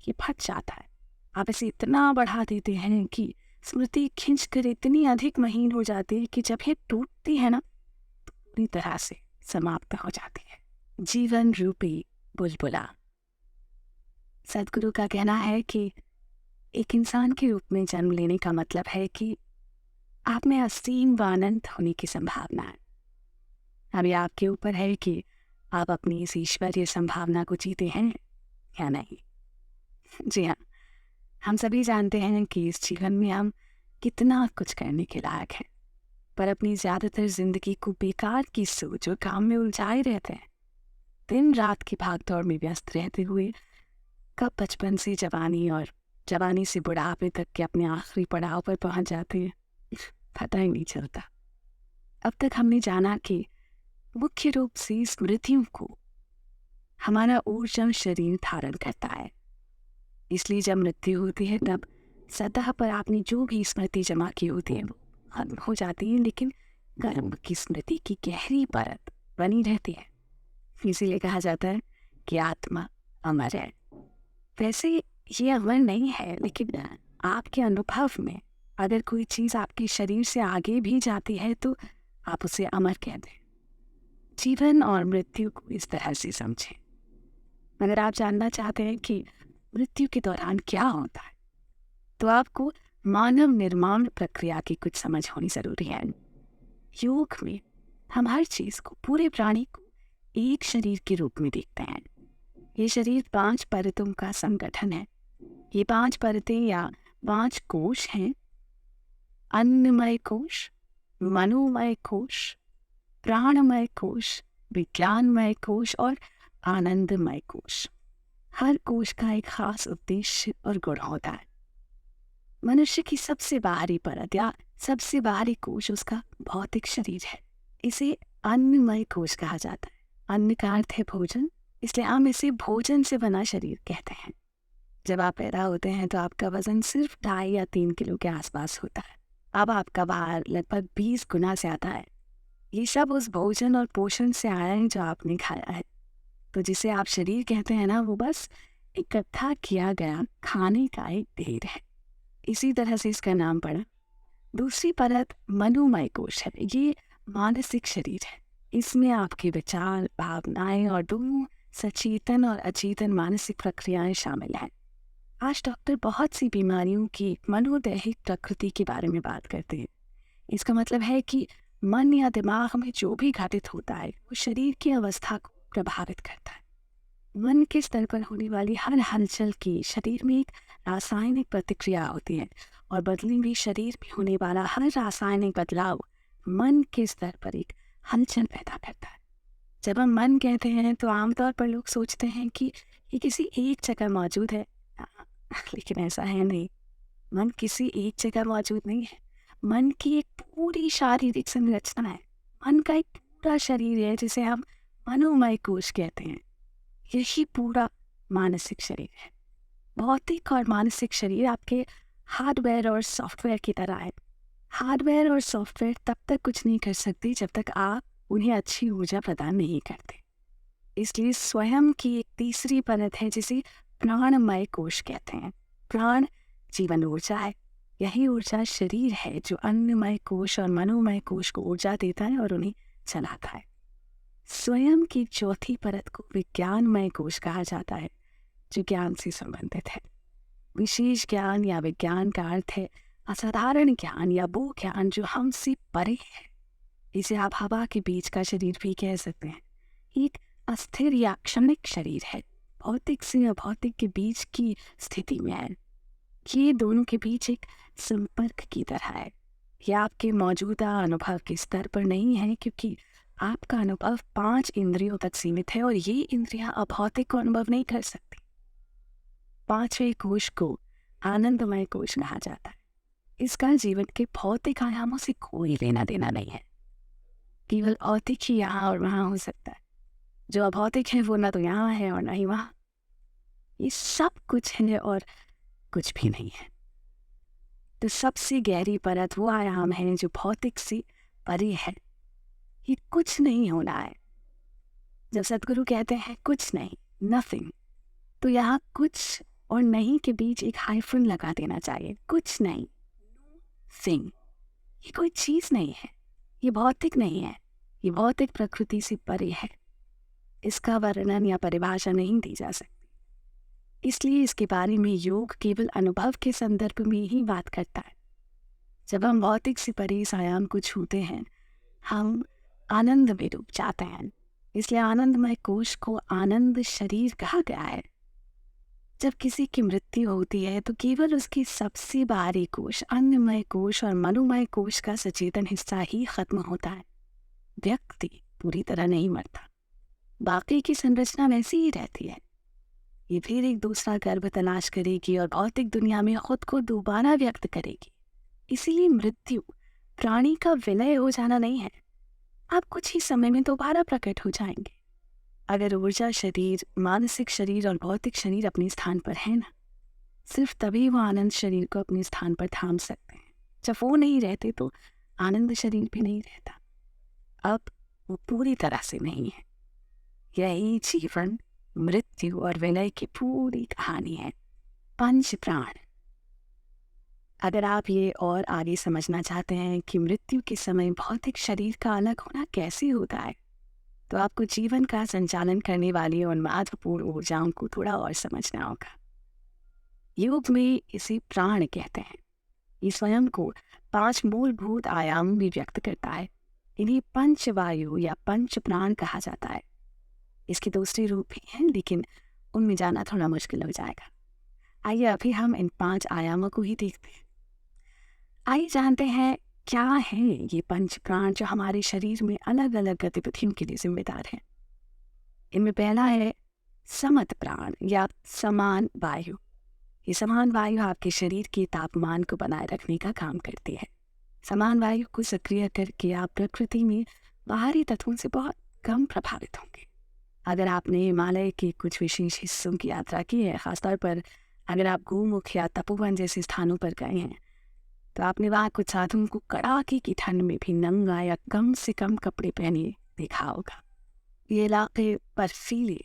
ये फट जाता है। आप इसे इतना बढ़ा देते हैं कि स्मृति खींचकर इतनी अधिक महीन हो जाती है कि जब ये टूटती है ना तो पूरी तरह से समाप्त हो जाती है। जीवन रूपी बुलबुला। सदगुरु का कहना है कि एक इंसान के रूप में जन्म लेने का मतलब है कि आप में असीम व अनंत होने की संभावना है। अभी आपके ऊपर है कि आप अपनी इस ईश्वरीय संभावना को जीते हैं या नहीं। जी हाँ, हम सभी जानते हैं कि इस जीवन में हम कितना कुछ करने के लायक हैं, पर अपनी ज़्यादातर जिंदगी को बेकार की सोच और काम में उलझाए रहते हैं। दिन रात की भागदौड़ में व्यस्त रहते हुए कब बचपन से जवानी और जवानी से बुढ़ापे तक के अपने आखिरी पड़ाव पर पहुंच जाते हैं, पता ही नहीं चलता। अब तक हमने जाना कि मुख्य रूप से स्मृतियों को हमारा ऊर्जा शरीर धारण करता है। इसलिए जब मृत्यु होती है तब सतह पर आपने जो भी स्मृति जमा की होती है वो खत्म हो जाती है, लेकिन कर्म की स्मृति की गहरी परत बनी रहती है। इसीलिए कहा जाता है कि आत्मा अमर है। वैसे ये अमर नहीं है, लेकिन आपके अनुभव में अगर कोई चीज़ आपके शरीर से आगे भी जाती है तो आप उसे अमर कह दें। जीवन और मृत्यु को इस तरह से समझें। अगर आप जानना चाहते हैं कि मृत्यु के दौरान क्या होता है तो आपको मानव निर्माण प्रक्रिया की कुछ समझ होनी जरूरी है। योग में हम हर चीज़ को, पूरे प्राणी को एक शरीर के रूप में देखते हैं। ये शरीर 5 परतों का संगठन है। ये 5 परतें या 5 कोश हैं: अन्नमय कोश, मनोमय कोश, प्राणमय कोश, विज्ञानमय कोश और आनंदमय कोश। हर कोश का एक खास उद्देश्य और गुण होता है। मनुष्य की सबसे बाहरी परत या सबसे बाहरी कोश उसका भौतिक शरीर है। इसे अन्नमय कोश कहा जाता है। अन्न का अर्थ है भोजन, इसलिए हम इसे भोजन से बना शरीर कहते हैं। जब आप पैदा होते हैं तो आपका वज़न सिर्फ 2.5 या 3 किलो के आसपास होता है। अब आपका भार लगभग 20 गुना ज़्यादा है। ये सब उस भोजन और पोषण से आया है जो आपने खाया है। तो जिसे आप शरीर कहते हैं ना, वो बस इकट्ठा किया गया खाने का एक ढेर है। इसी तरह से इसका नाम पड़ा। दूसरी परत मनोमय कोश है। ये मानसिक शरीर है। इसमें आपके विचार, भावनाएं और दोनों सचेतन और अचेतन मानसिक प्रक्रियाएं शामिल हैं। आज डॉक्टर बहुत सी बीमारियों की मनोदैहिक प्रकृति के बारे में बात करते हैं। इसका मतलब है कि मन या दिमाग में जो भी घटित होता है वो शरीर की अवस्था को प्रभावित करता है। मन के स्तर पर होने वाली हर हलचल की शरीर में एक रासायनिक प्रतिक्रिया होती है और बदले में शरीर में होने वाला हर रासायनिक बदलाव मन के स्तर पर एक हलचल पैदा करता है। जब हम मन कहते हैं तो आमतौर पर लोग सोचते हैं कि ये किसी एक जगह मौजूद है, लेकिन ऐसा है नहीं। मन किसी एक जगह मौजूद नहीं है। मन की एक पूरी शारीरिक संरचना है। मन का एक पूरा शरीर है जिसे हम मनोमय कोश कहते हैं। यही पूरा मानसिक शरीर है। भौतिक और मानसिक शरीर आपके हार्डवेयर और सॉफ्टवेयर की तरह है। हार्डवेयर और सॉफ्टवेयर तब तक कुछ नहीं कर सकते जब तक आप उन्हें अच्छी ऊर्जा प्रदान नहीं करते। इसलिए स्वयं की एक तीसरी परत है जिसे प्राणमय कोश कहते हैं। प्राण जीवन ऊर्जा है। यही ऊर्जा शरीर है जो अन्नमय कोश और मनोमय कोश को ऊर्जा देता है और उन्हें चलाता है। स्वयं की चौथी परत को विज्ञानमय कोश कहा जाता है, जो ज्ञान से संबंधित है। विशेष ज्ञान या विज्ञान का अर्थ है असाधारण ज्ञान या वो ज्ञान जो हमसे परे है। इसे आप हवा के बीच का शरीर भी कह सकते हैं। एक अस्थिर या क्षणिक शरीर है, भौतिक से अभौतिक के बीच की स्थिति में है। ये दोनों के बीच एक संपर्क की तरह है। यह आपके मौजूदा अनुभव के स्तर पर नहीं है, क्योंकि आपका अनुभव 5 इंद्रियों तक सीमित है और ये इंद्रियां अभौतिक को अनुभव नहीं कर सकती। 5वें कोश को आनंदमय कोश कहा जाता है। इसका जीवन के भौतिक आयामों से कोई लेना देना नहीं है। केवल भौतिक ही यहाँ और वहाँ हो सकता है। जो अभौतिक है वो ना तो यहाँ है और ना ही वहाँ। ये सब कुछ है और कुछ भी नहीं है। तो सबसे गहरी परत वो आयाम है जो भौतिक से परे है। ये कुछ नहीं होना है। जब सदगुरु कहते हैं कुछ नहीं, नथिंग, तो यहाँ कुछ और नहीं के बीच एक हाइफन लगा देना चाहिए। कुछ नहीं, थिंग। ये कोई चीज नहीं है। ये भौतिक नहीं है। ये भौतिक प्रकृति से परे है। इसका वर्णन या परिभाषा नहीं दी जा सकती। इसलिए इसके बारे में योग केवल अनुभव के संदर्भ में ही बात करता है। जब हम भौतिक से परे इस आयाम को छूते हैं, हम आनंद में डूब जाते हैं। इसलिए आनंदमय कोश को आनंद शरीर कहा गया है। जब किसी की मृत्यु होती है तो केवल उसकी सबसे बाहरी कोश, अन्नमय कोश और मनोमय कोश का सचेतन हिस्सा ही खत्म होता है। व्यक्ति पूरी तरह नहीं मरता। बाकी की संरचना वैसी ही रहती है। ये फिर एक दूसरा गर्भ तलाश करेगी और भौतिक दुनिया में खुद को दोबारा व्यक्त करेगी। इसीलिए मृत्यु प्राणी का विलय हो जाना नहीं है। आप कुछ ही समय में दोबारा प्रकट हो जाएंगे। अगर ऊर्जा शरीर, मानसिक शरीर और भौतिक शरीर अपने स्थान पर है ना, सिर्फ तभी वो आनंद शरीर को अपने स्थान पर थाम सकते हैं। जब वो नहीं रहते तो आनंद शरीर भी नहीं रहता। अब वो पूरी तरह से नहीं है। यही जीवन, मृत्यु और विलय की पूरी कहानी है। 5 प्राण। अगर आप ये और आगे समझना चाहते हैं कि मृत्यु के समय भौतिक शरीर का अलग होना कैसे होता है, तो आपको जीवन का संचालन करने वाली उन महत्वपूर्ण ऊर्जाओं को थोड़ा और समझना होगा। योग में इसे प्राण कहते हैं। ये स्वयं को 5 मूलभूत आयामों में व्यक्त करता है। इन्हें पंचवायु या पंच प्राण कहा जाता है। इसके दूसरे रूप भी हैं, लेकिन उनमें जाना थोड़ा मुश्किल हो जाएगा। आइए अभी हम इन 5 आयामों को ही देखते हैं। आइए जानते हैं क्या है ये पंच प्राण जो हमारे शरीर में अलग अलग गतिविधियों के लिए जिम्मेदार हैं। इनमें पहला है समत प्राण या समान वायु। ये समान वायु आपके शरीर के तापमान को बनाए रखने का काम करती है। समान वायु को सक्रिय करके आप प्रकृति में बाहरी तत्वों से बहुत कम प्रभावित होंगे। अगर आपने हिमालय के कुछ विशेष हिस्सों की यात्रा की है, खासतौर पर अगर आप गोमुख या तपोवन जैसे स्थानों पर गए हैं तो आपने वहाँ कुछ साधुओं को कड़ाके की ठंड में भी नंगा या कम से कम कपड़े पहने देखा होगा। ये इलाके बर्फीले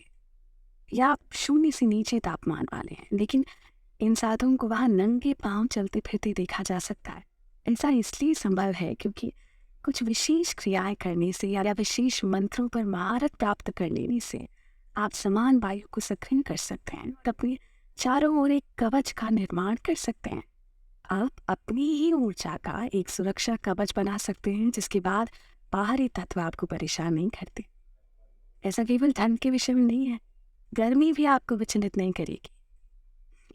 या शून्य से नीचे तापमान वाले हैं, लेकिन इन साधुओं को वहाँ नंगे पांव चलते फिरते देखा जा सकता है। ऐसा इसलिए संभव है क्योंकि कुछ विशेष क्रियाएं करने से या विशेष मंत्रों पर महारत प्राप्त कर लेने से आप समान वायु को सक्रिय कर सकते हैं और अपने चारों ओर एक कवच का निर्माण कर सकते हैं। आप अपनी ही ऊर्जा का एक सुरक्षा कवच बना सकते हैं जिसके बाद बाहरी तत्व आपको परेशान नहीं करते। ऐसा केवल ठंड के विषय में नहीं है, गर्मी भी आपको विचलित नहीं करेगी।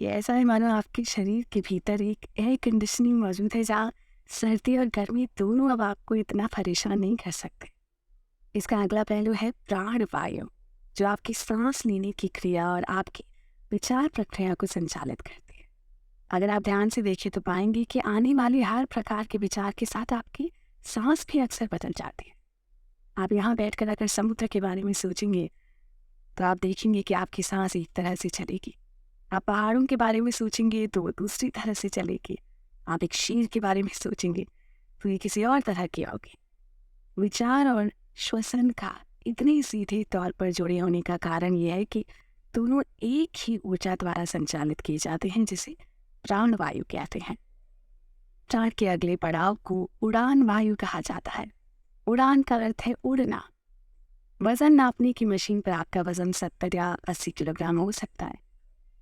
ये ऐसा है मानो आपके शरीर के भीतर एक एयर कंडीशनिंग मौजूद है जहाँ सर्दी और गर्मी दोनों अब आपको इतना परेशान नहीं कर सकते। इसका अगला पहलू है प्राण वायु, जो आपकी सांस लेने की क्रिया और आपकी विचार प्रक्रिया को संचालित करती है। अगर आप ध्यान से देखें तो पाएंगे कि आने वाले हर प्रकार के विचार के साथ आपकी सांस भी अक्सर बदल जाती है। आप यहाँ बैठकर अगर समुद्र के बारे में सोचेंगे तो आप देखेंगे कि आपकी सांस एक तरह से चलेगी। आप पहाड़ों के बारे में सोचेंगे तो वो दूसरी तरह से चलेगी। आप एक शेर के बारे में सोचेंगे तो ये किसी और तरह की होगी। विचार और श्वसन का इतने सीधे तौर पर जुड़े होने का कारण यह है कि दोनों एक ही ऊर्जा द्वारा संचालित किए जाते हैं, जिसे प्राण वायु कहते हैं। प्राण के अगले पड़ाव को उड़ान वायु कहा जाता है। उड़ान का अर्थ है उड़ना। वजन नापने की मशीन पर आपका वजन 70 या 80 किलोग्राम हो सकता है,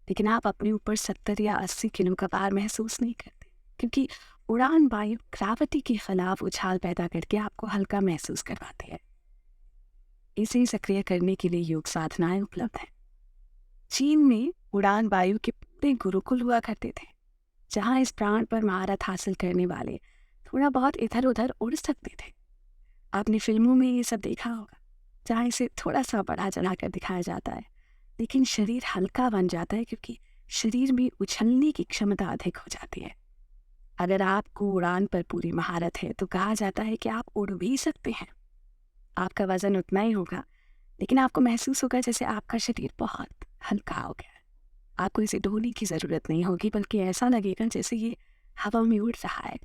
लेकिन आप अपने ऊपर 70 या 80 किलो का भार महसूस नहीं करते, क्योंकि उड़ान वायु ग्रेविटी के खिलाफ उछाल पैदा करके आपको हल्का महसूस करवाती है। इसे सक्रिय करने के लिए योग साधनाएं उपलब्ध हैं। चीन में उड़ान वायु के पूरे गुरुकुल हुआ करते थे, जहां इस प्राण पर महारत हासिल करने वाले थोड़ा बहुत इधर उधर उड़ सकते थे। आपने फिल्मों में ये सब देखा होगा, जहाँ इसे थोड़ा सा बढ़ा चढ़ा कर दिखाया जाता है, लेकिन शरीर हल्का बन जाता है क्योंकि शरीर में उछलने की क्षमता अधिक हो जाती है। अगर आपको उड़ान पर पूरी महारत है तो कहा जाता है कि आप उड़ भी सकते हैं। आपका वजन उतना ही होगा, लेकिन आपको महसूस होगा जैसे आपका शरीर बहुत हल्का हो गया है। आपको इसे ढोने की ज़रूरत नहीं होगी, बल्कि ऐसा लगेगा जैसे ये हवा में उड़ रहा है।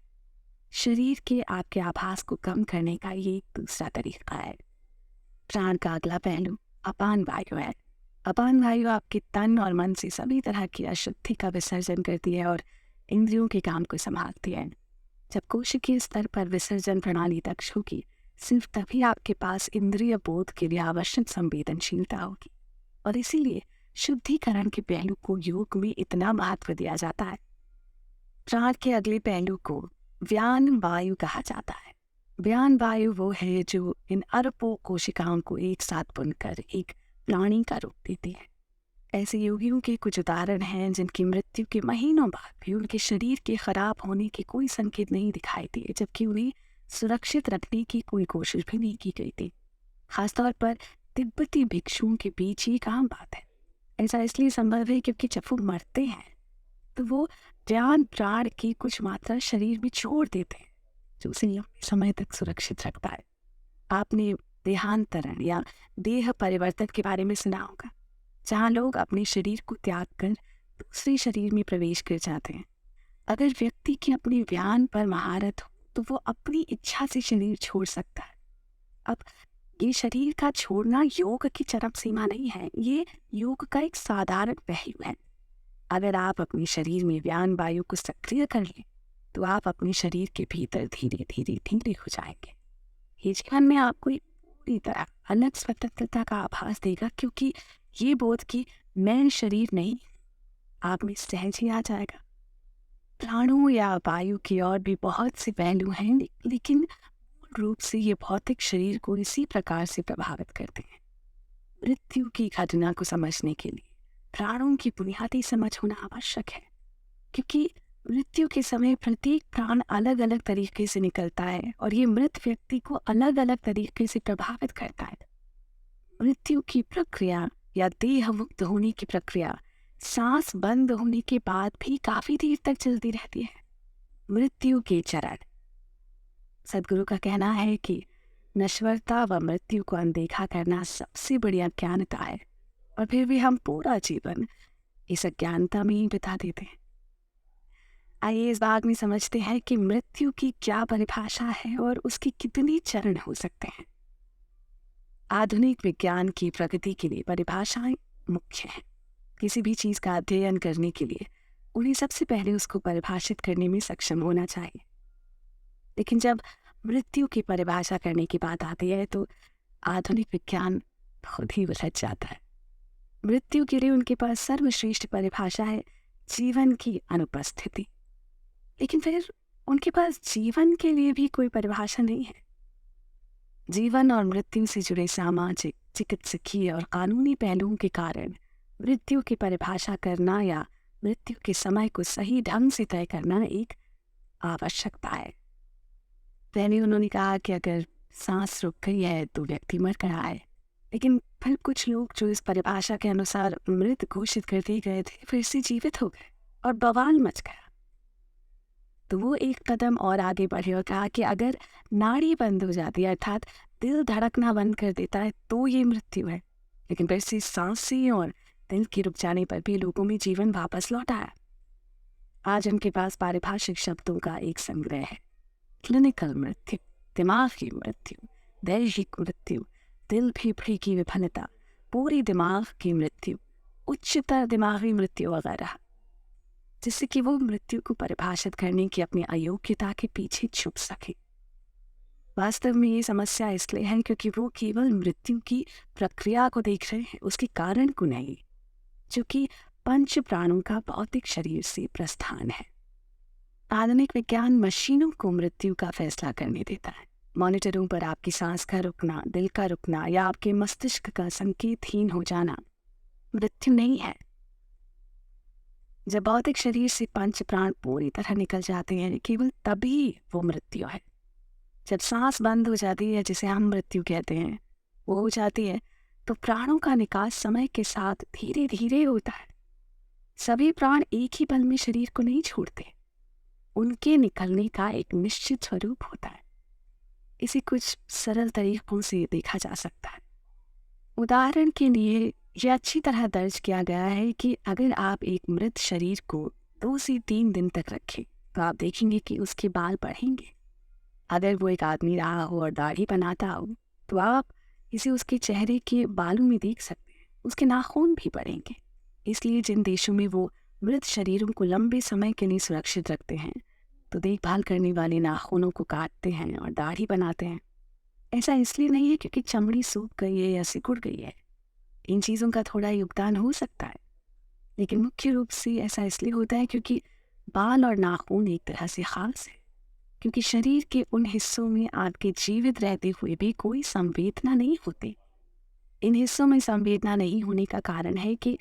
शरीर के आपके आभास को कम करने का ये एक दूसरा तरीका है। प्राण का अगला पहलू अपान वायु है। अपान वायु आपके तन और मन से सभी तरह की अशुद्धि का विसर्जन करती है और इंद्रियों के काम को संभालती है। जब कोशिकीय स्तर पर विसर्जन प्रणाली दक्ष होगी, सिर्फ तभी आपके पास इंद्रिय बोध के लिए आवश्यक संवेदनशीलता होगी, और इसीलिए शुद्धिकरण के पहलू को योग में इतना महत्व दिया जाता है। प्राण के अगले पहलू को व्यान वायु कहा जाता है। व्यान वायु वो है जो इन अरबों कोशिकाओं को एक साथ बुनकर एक प्राणी का रूप देती है। ऐसे योगियों के कुछ उदाहरण हैं जिनकी मृत्यु के महीनों बाद भी उनके शरीर के खराब होने के कोई संकेत नहीं दिखाई दिए, जबकि उन्हें सुरक्षित रखने की कोई कोशिश भी नहीं की गई थी। खासतौर पर तिब्बती भिक्षुओं के बीच ये आम बात है। ऐसा इसलिए संभव है क्योंकि जब वो मरते हैं तो वो ज्ञान प्राण की कुछ मात्रा शरीर में छोड़ देते हैं, जो उसे लंबे समय तक सुरक्षित रखता है। आपने देहांतरण या देह परिवर्तन के बारे में सुना होगा, जहाँ लोग अपने शरीर को त्याग कर दूसरे शरीर में प्रवेश कर जाते हैं। अगर व्यक्ति की अपनी व्यान पर महारत हो तो वो अपनी इच्छा से शरीर छोड़ सकता है। अब ये शरीर का छोड़ना योग की चरम सीमा नहीं है, ये योग का एक साधारण पहलू है। अगर आप अपने शरीर में व्यान वायु को सक्रिय कर लें तो आप अपने शरीर के भीतर धीरे धीरे धीरे हो जाएंगे। ये जीवन में आपको एक पूरी तरह अलग स्वतंत्रता का आभास देगा, क्योंकि ये बोध कि मैं शरीर नहीं, आप में सहज ही आ जाएगा। प्राणों या वायु की और भी बहुत से पहलू हैं, लेकिन मूल रूप से ये भौतिक शरीर को इसी प्रकार से प्रभावित करते हैं। मृत्यु की घटना को समझने के लिए प्राणों की बुनियादी समझ होना आवश्यक है, क्योंकि मृत्यु के समय प्रत्येक प्राण अलग अलग तरीके से निकलता है और ये मृत व्यक्ति को अलग अलग तरीके से प्रभावित करता है। मृत्यु की प्रक्रिया या देह मुक्त होने की प्रक्रिया सांस बंद होने के बाद भी काफी देर तक चलती रहती है। मृत्यु के चरण। सदगुरु का कहना है कि नश्वरता व मृत्यु को अनदेखा करना सबसे बड़ी अज्ञानता है, और फिर भी हम पूरा जीवन इस अज्ञानता में ही बिता देते हैं। आइए इस भाग में समझते हैं कि मृत्यु की क्या परिभाषा है और उसकी कितनी चरण हो सकते हैं। आधुनिक विज्ञान की प्रगति के लिए परिभाषाएं मुख्य हैं। किसी भी चीज का अध्ययन करने के लिए उन्हें सबसे पहले उसको परिभाषित करने में सक्षम होना चाहिए। लेकिन जब मृत्यु की परिभाषा करने की बात आती है तो आधुनिक विज्ञान खुद ही उलझ जाता है। मृत्यु के लिए उनके पास सर्वश्रेष्ठ परिभाषा है जीवन की अनुपस्थिति। लेकिन फिर उनके पास जीवन के लिए भी कोई परिभाषा नहीं है। जीवन और मृत्यु से जुड़े सामाजिक, चिकित्सकीय और कानूनी पहलुओं के कारण मृत्यु की परिभाषा करना या मृत्यु के समय को सही ढंग से तय करना एक आवश्यकता है। पहले उन्होंने कहा कि अगर सांस रुक गई है तो व्यक्ति मर गया है। लेकिन फिर कुछ लोग जो इस परिभाषा के अनुसार मृत घोषित कर दिए गए थे फिर से जीवित हो गए और बवाल मच गया। तो वो एक कदम और आगे बढ़े और कहा कि अगर नाड़ी बंद हो जाती है अर्थात दिल धड़कना बंद कर देता है तो ये मृत्यु है। लेकिन फिर से सांसें और दिल के रुक जाने पर भी लोगों में जीवन वापस लौट आया। आज उनके पास पारिभाषिक शब्दों का एक संग्रह है। क्लिनिकल मृत्यु, दिमागी मृत्यु, दैहिक मृत्यु, दिल फेफड़े की विफलता, पूरी दिमाग की मृत्यु, उच्चतर दिमागी मृत्यु वगैरह, जिससे कि वो मृत्यु को परिभाषित करने की अपनी अयोग्यता के पीछे छुप सके। वास्तव में ये समस्या इसलिए है क्योंकि वो केवल मृत्यु की प्रक्रिया को देख रहे हैं, उसके कारण को नहीं, जो कि पंच प्राणों का भौतिक शरीर से प्रस्थान है। आधुनिक विज्ञान मशीनों को मृत्यु का फैसला करने देता है। मॉनिटरों पर आपकी सांस का रुकना, दिल का रुकना या आपके मस्तिष्क का संकेतहीन हो जाना मृत्यु नहीं है। जब भौतिक शरीर से पंच प्राण पूरी तरह निकल जाते हैं केवल तभी वो मृत्यु है। जब सांस बंद हो जाती है, जिसे हम मृत्यु कहते हैं, वो हो जाती है तो प्राणों का निकास समय के साथ धीरे धीरे होता है। सभी प्राण एक ही पल में शरीर को नहीं छोड़ते, उनके निकलने का एक निश्चित स्वरूप होता है। इसे कुछ सरल तरीकों से देखा जा सकता है। उदाहरण के लिए यह अच्छी तरह दर्ज किया गया है कि अगर आप एक मृत शरीर को 2 से 3 दिन तक रखें तो आप देखेंगे कि उसके बाल बढ़ेंगे। अगर वो एक आदमी रहा हो और दाढ़ी बनाता हो तो आप इसे उसके चेहरे के बालों में देख सकते हैं, उसके नाखून भी बढ़ेंगे। इसलिए जिन देशों में वो मृत शरीरों को लंबे समय के लिए सुरक्षित रखते हैं तो देखभाल करने वाले नाखूनों को काटते हैं और दाढ़ी बनाते हैं। ऐसा इसलिए नहीं है क्योंकि चमड़ी सूख गई है या सिकुड़ गई है, इन चीज़ों का थोड़ा योगदान हो सकता है, लेकिन मुख्य रूप से ऐसा इसलिए होता है क्योंकि बाल और नाखून एक तरह से खास है, क्योंकि शरीर के उन हिस्सों में आपके जीवित रहते हुए भी कोई संवेदना नहीं होती। इन हिस्सों में संवेदना नहीं होने का कारण है कि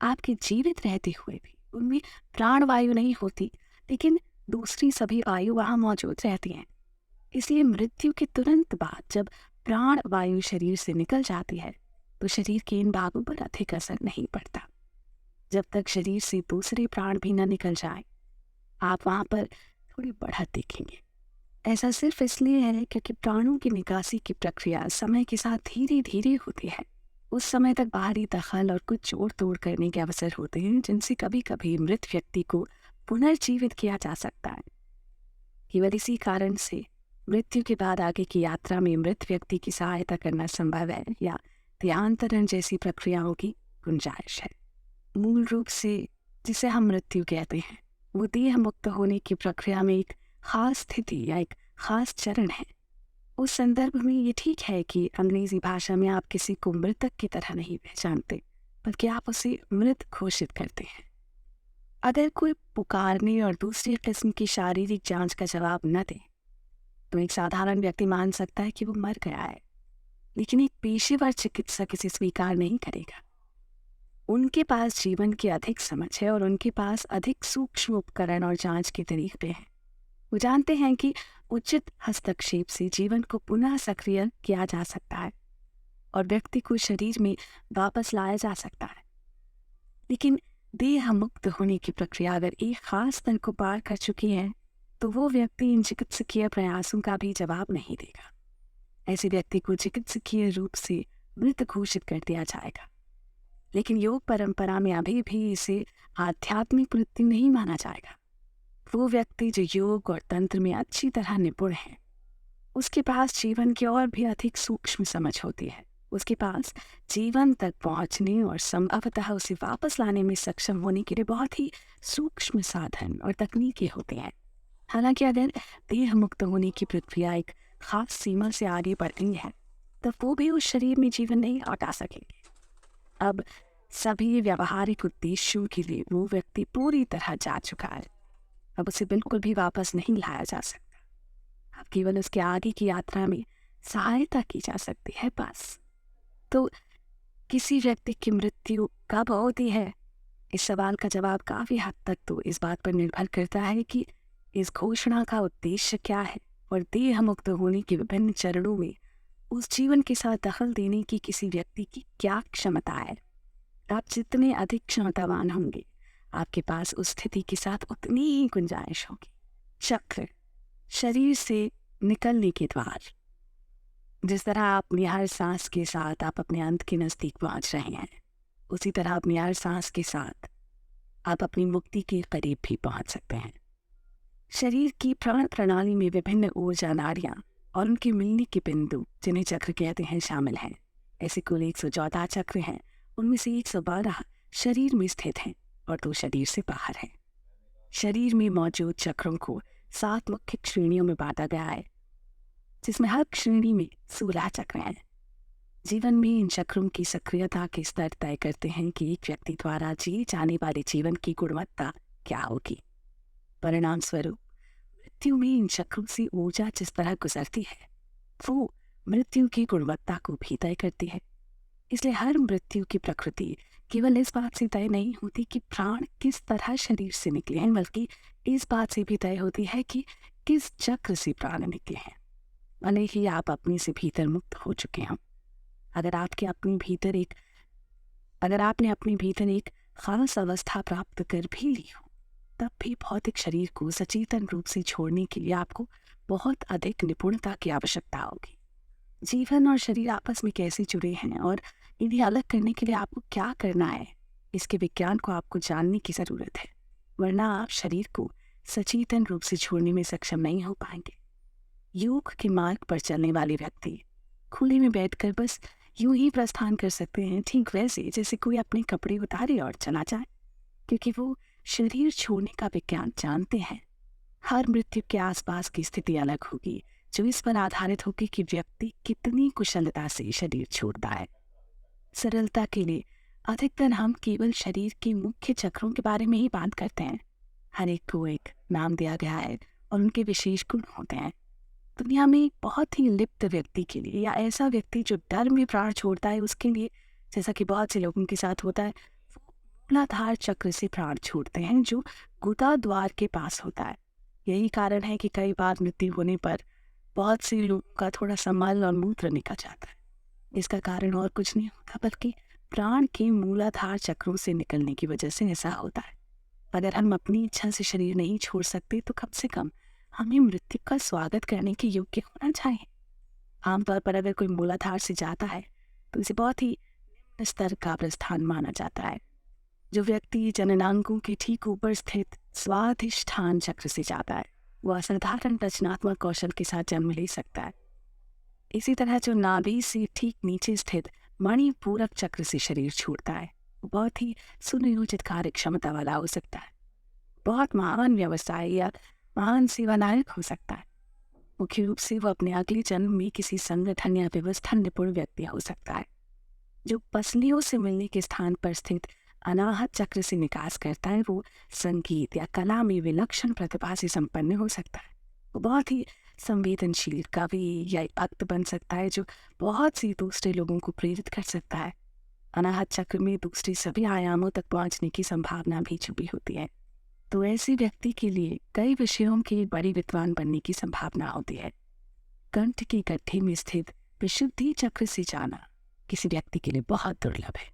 आपके जीवित रहते हुए भी उनमें प्राणवायु नहीं होती, लेकिन दूसरी सभी वायु वहाँ मौजूद रहती हैं। इसलिए मृत्यु के तुरंत बाद जब प्राण वायु शरीर से निकल जाती है तो शरीर के इन भागों पर अधिक असर नहीं पड़ता। जब तक शरीर से दूसरे प्राण भी न निकल जाए आप वहाँ पर थोड़ी बढ़त देखेंगे। ऐसा सिर्फ इसलिए है क्योंकि प्राणों की निकासी की प्रक्रिया समय के साथ धीरे धीरे होती है। उस समय तक बाहरी दखल और कुछ जोड़ तोड़ करने के अवसर होते हैं जिनसे कभी कभी मृत व्यक्ति को पुनर्जीवित किया जा सकता है। केवल इसी कारण से मृत्यु के बाद आगे की यात्रा में मृत व्यक्ति की सहायता करना संभव है या देहांतरण जैसी प्रक्रियाओं की गुंजाइश है। मूल रूप से जिसे हम मृत्यु कहते हैं वो देह मुक्त होने की प्रक्रिया में एक खास स्थिति या एक खास चरण है। उस संदर्भ में ये ठीक है कि अंग्रेजी भाषा में आप किसी को मृतक की तरह नहीं पहचानते बल्कि आप उसे मृत घोषित करते हैं। अगर कोई पुकारने और दूसरी किस्म की शारीरिक जांच का जवाब न दे तो एक साधारण व्यक्ति मान सकता है कि वो मर गया है, लेकिन एक पेशेवर चिकित्सक इसे स्वीकार नहीं करेगा। उनके पास जीवन की अधिक समझ है और उनके पास अधिक सूक्ष्म उपकरण और जांच के तरीके हैं। वो जानते हैं कि उचित हस्तक्षेप से जीवन को पुनः सक्रिय किया जा सकता है और व्यक्ति को शरीर में वापस लाया जा सकता है। लेकिन देह मुक्त होने की प्रक्रिया अगर एक खास स्तर को पार कर चुकी है तो वो व्यक्ति इन चिकित्सकीय प्रयासों का भी जवाब नहीं देगा। ऐसे व्यक्ति को चिकित्सकीय रूप से मृत घोषित कर दिया जाएगा। लेकिन योग परंपरा में अभी भी इसे आध्यात्मिक वृत्ति नहीं माना जाएगा। वो व्यक्ति जो योग और तंत्र में अच्छी तरह निपुण है, उसके पास जीवन की और भी अधिक सूक्ष्म समझ होती है। उसके पास जीवन तक पहुंचने और संभवतः उसे वापस लाने में सक्षम होने के लिए बहुत ही सूक्ष्म साधन और तकनीकें होती हैं। हालांकि अगर देह मुक्त होने की प्रक्रिया एक खास सीमा से आगे बढ़ गई है, तब वो भी उस शरीर में जीवन नहीं लौटा सकेंगे। अब सभी व्यावहारिक उद्देश्यों के लिए वो व्यक्ति पूरी तरह जा चुका है। अब उसे बिल्कुल भी वापस नहीं लाया जा सकता। अब केवल उसके आगे की यात्रा में सहायता की जा सकती है बस। तो किसी व्यक्ति की मृत्यु कब होती है, इस सवाल का जवाब काफी हद तक तो इस बात पर निर्भर करता है कि इस घोषणा का उद्देश्य क्या है और देह मुक्त होने के विभिन्न चरणों में उस जीवन के साथ दखल देने की किसी व्यक्ति की क्या क्षमता है। आप जितने अधिक क्षमतावान होंगे, आपके पास उस स्थिति के साथ उतनी ही गुंजाइश होगी। चक्र, शरीर से निकलने के द्वार। जिस तरह अपनी हर सांस के साथ आप अपने अंत के नजदीक पहुंच रहे हैं, उसी तरह अपनी हर सांस के साथ आप अपनी मुक्ति के करीब भी पहुंच सकते हैं। शरीर की प्राण प्रणाली में विभिन्न ऊर्जा नाड़ियां और उनके मिलने के बिंदु, जिन्हें चक्र कहते हैं, शामिल हैं। ऐसे कुल 114 चक्र हैं। उनमें से 112 शरीर में स्थित हैं और 2 शरीर से बाहर हैं। शरीर में मौजूद चक्रों को 7 मुख्य श्रेणियों में बांटा गया है, जिसमें हर श्रेणी में 16 चक्र हैं। जीवन में इन चक्रों की सक्रियता के स्तर तय करते हैं कि एक व्यक्ति द्वारा जिए जाने वाले जीवन की गुणवत्ता क्या होगी। परिणाम स्वरूप मृत्यु में इन चक्रों से ऊर्जा जिस तरह गुजरती है, वो मृत्यु की गुणवत्ता को भी तय करती है। इसलिए हर मृत्यु की प्रकृति केवल इस बात से तय नहीं होती कि प्राण किस तरह शरीर से निकले हैं, बल्कि इस बात से भी तय होती है कि किस चक्र से प्राण निकले हैं। भले ही आप अपने से भीतर मुक्त हो चुके हों, अगर आपने अपने भीतर एक खास अवस्था प्राप्त कर भी ली हो, तब भी भौतिक शरीर को सचेतन रूप से छोड़ने के लिए आपको बहुत अधिक निपुणता की आवश्यकता होगी। जीवन और शरीर आपस में कैसे जुड़े हैं और इन्हें अलग करने के लिए आपको क्या करना है, इसके विज्ञान को आपको जानने की ज़रूरत है, वरना आप शरीर को सचेतन रूप से छोड़ने में सक्षम नहीं हो पाएंगे। योग के मार्ग पर चलने वाले व्यक्ति खुले में बैठकर बस यूं ही प्रस्थान कर सकते हैं, ठीक वैसे जैसे कोई अपने कपड़े उतारे और चला जाए, क्योंकि वो शरीर छोड़ने का विज्ञान जानते हैं। हर मृत्यु के आसपास की स्थिति अलग होगी, जो इस पर आधारित होगी कि व्यक्ति कितनी कुशलता से शरीर छोड़ता है। सरलता के लिए अधिकतर हम केवल शरीर के मुख्य चक्रों के बारे में ही बात करते हैं। हर एक को एक नाम दिया गया है और उनके विशेष गुण होते हैं। दुनिया में एक बहुत ही लिप्त व्यक्ति के लिए, या ऐसा व्यक्ति जो डर में प्राण छोड़ता है, उसके लिए, जैसा कि बहुत से लोगों के साथ होता है, वो मूलाधार चक्र से प्राण छोड़ते हैं, जो गुदा द्वार के पास होता है। यही कारण है कि कई बार मृत्यु होने पर बहुत से लोगों का थोड़ा सा मल और मूत्र निकल जाता है। इसका कारण और कुछ नहीं होता, बल्कि प्राण के मूलाधार चक्रों से निकलने की वजह से ऐसा होता है। अगर हम अपनी इच्छा से शरीर नहीं छोड़ सकते, तो कम से कम हमें मृत्यु का स्वागत करने के योग्य होना चाहिए। आमतौर पर अगर कोई मूलाधार से जाता है, तो इसे बहुत ही निम्न स्तर का प्रस्थान माना जाता है। जो व्यक्ति जननांगों के ठीक ऊपर स्थित स्वाधिष्ठान चक्र से जाता है, वह असाधारण रचनात्मक कौशल के साथ जन्म ले सकता है। इसी तरह जो नाभि से ठीक नीचे स्थित मणिपूरक चक्र से शरीर छूटता है, वो बहुत ही सुनियोजित कार्य क्षमता वाला हो सकता है, बहुत महान व्यवसाय या महान सेवानायक हो सकता है। मुख्य रूप से वो अपने अगले जन्म में किसी संगठन या व्यवस्था निपुण व्यक्ति हो सकता है। जो पसलियों से मिलने के स्थान पर स्थित अनाहत चक्र से निकास करता है, वो संगीत या कला में विलक्षण प्रतिभा से संपन्न हो सकता है। वो बहुत ही संवेदनशील कवि या भक्त बन सकता है, जो बहुत सी दूसरे लोगों को प्रेरित कर सकता है। अनाहत चक्र में दूसरे सभी आयामों तक पहुंचने की संभावना भी छुपी होती है। तो ऐसे व्यक्ति के लिए कई विषयों के बड़े विद्वान बनने की संभावना होती है। कंठ के गड्ढे में स्थित विशुद्धि चक्र से जाना किसी व्यक्ति के लिए बहुत दुर्लभ है,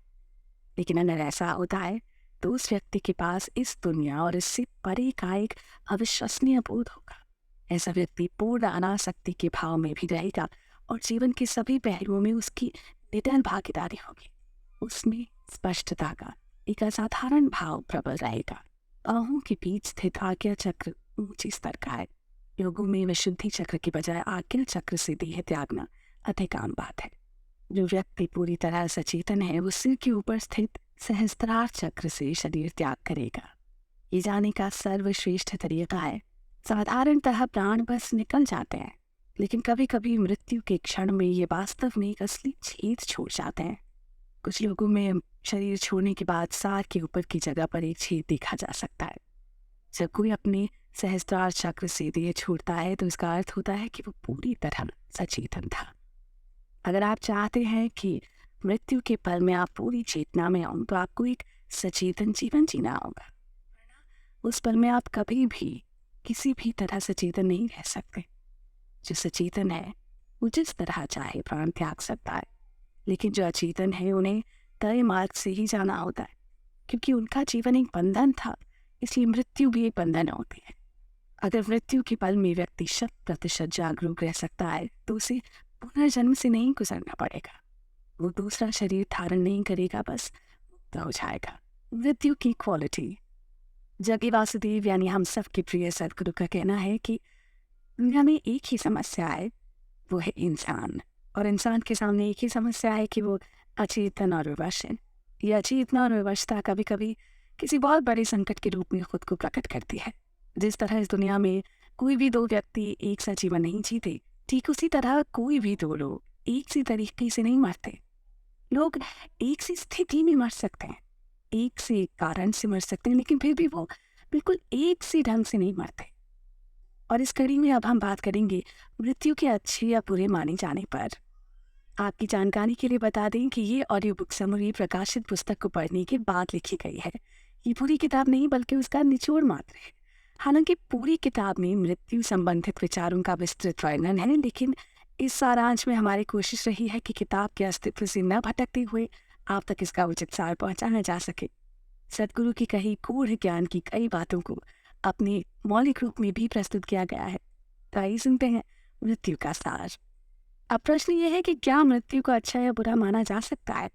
लेकिन अगर ऐसा होता है तो उस व्यक्ति के पास इस दुनिया और इससे परे का एक अविश्वसनीय बोध होगा। ऐसा व्यक्ति पूर्ण अनासक्ति के भाव में भी रहेगा और जीवन के सभी पहलुओं में उसकी निडर भागीदारी होगी। उसमें स्पष्टता का एक असाधारण भाव प्रबल रहेगा। बाहों के बीच स्थित आज्ञा चक्र ऊंची स्तर का है। योगों में विशुद्धि चक्र की बजाय आज्ञा चक्र से देह त्यागना अधिक आम बात है। जो व्यक्ति पूरी तरह सचेतन है वो सिर के ऊपर स्थित सहस्त्रार चक्र से शरीर त्याग करेगा। ये जाने का सर्वश्रेष्ठ तरीका है। साधारणतः प्राण बस निकल जाते हैं, लेकिन कभी कभी मृत्यु के क्षण में ये वास्तव में एक असली छेद छोड़ जाते हैं। कुछ लोगों में शरीर छोड़ने के बाद सार के ऊपर की जगह पर एक छेद देखा जा सकता है। जब कोई अपने सहस्त्रार चक्र से देह छोड़ता है तो इसका अर्थ होता है कि वो पूरी तरह सचेतन था। अगर आप चाहते हैं कि मृत्यु के पल में आप पूरी चेतना में हों तो आपको एक सचेतन जीवन जीना होगा। उस पल में आप कभी भी किसी भी तरह सचेतन नहीं रह सकते। जो सचेतन है वो जिस तरह चाहे प्राण त्याग सकता है, लेकिन जो अचेतन है उन्हें तय मार्ग से ही जाना होता है, क्योंकि उनका जीवन एक बंधन था, इसलिए मृत्यु भी एक बंधन होती है। अगर मृत्यु के पल में व्यक्ति 100% जागरूक रह सकता है तो उसे पुनर्जन्म से नहीं गुजरना पड़ेगा। वो दूसरा शरीर धारण नहीं करेगा, बस मुक्त हो जाएगा। मृत्यु की क्वालिटी। जगी वासुदेव यानी हम सब के प्रिय सदगुरु का कहना है कि दुनिया में एक ही समस्या है, वो है इंसान। और इंसान के सामने एक ही समस्या है कि वो अचेतन और विवश है। ये अचेतना और विवशता कभी कभी किसी बहुत बड़े संकट के रूप में खुद को प्रकट करती है। जिस तरह इस दुनिया में कोई भी दो व्यक्ति एक सा जीवन नहीं जीते, ठीक उसी तरह कोई भी दो लोग एक सी तरीके से नहीं मरते। लोग एक सी स्थिति में मर सकते हैं, एक से कारण से मर सकते हैं, लेकिन फिर भी वो बिल्कुल एक से ढंग से नहीं मरते। और इस कड़ी में अब हम बात करेंगे मृत्यु के अच्छे या बुरे माने जाने पर। आपकी जानकारी के लिए बता दें कि ये ऑडियो बुक समरी प्रकाशित पुस्तक को पढ़ने के बाद लिखी गई है। ये पूरी किताब नहीं बल्कि उसका निचोड़ मात्र है। हालांकि पूरी किताब में मृत्यु संबंधित विचारों का विस्तृत वर्णन है, लेकिन इस सारांश में हमारी कोशिश रही है कि किताब के अस्तित्व से न भटकते हुए आप तक इसका उचित सार पहुंचाया जा सके। सदगुरु की कही गूढ़ ज्ञान की कई बातों को अपने मौलिक रूप में भी प्रस्तुत किया गया है। तो आइए सुनते हैं मृत्यु का सार। अब प्रश्न ये है कि क्या मृत्यु को अच्छा या बुरा माना जा सकता है?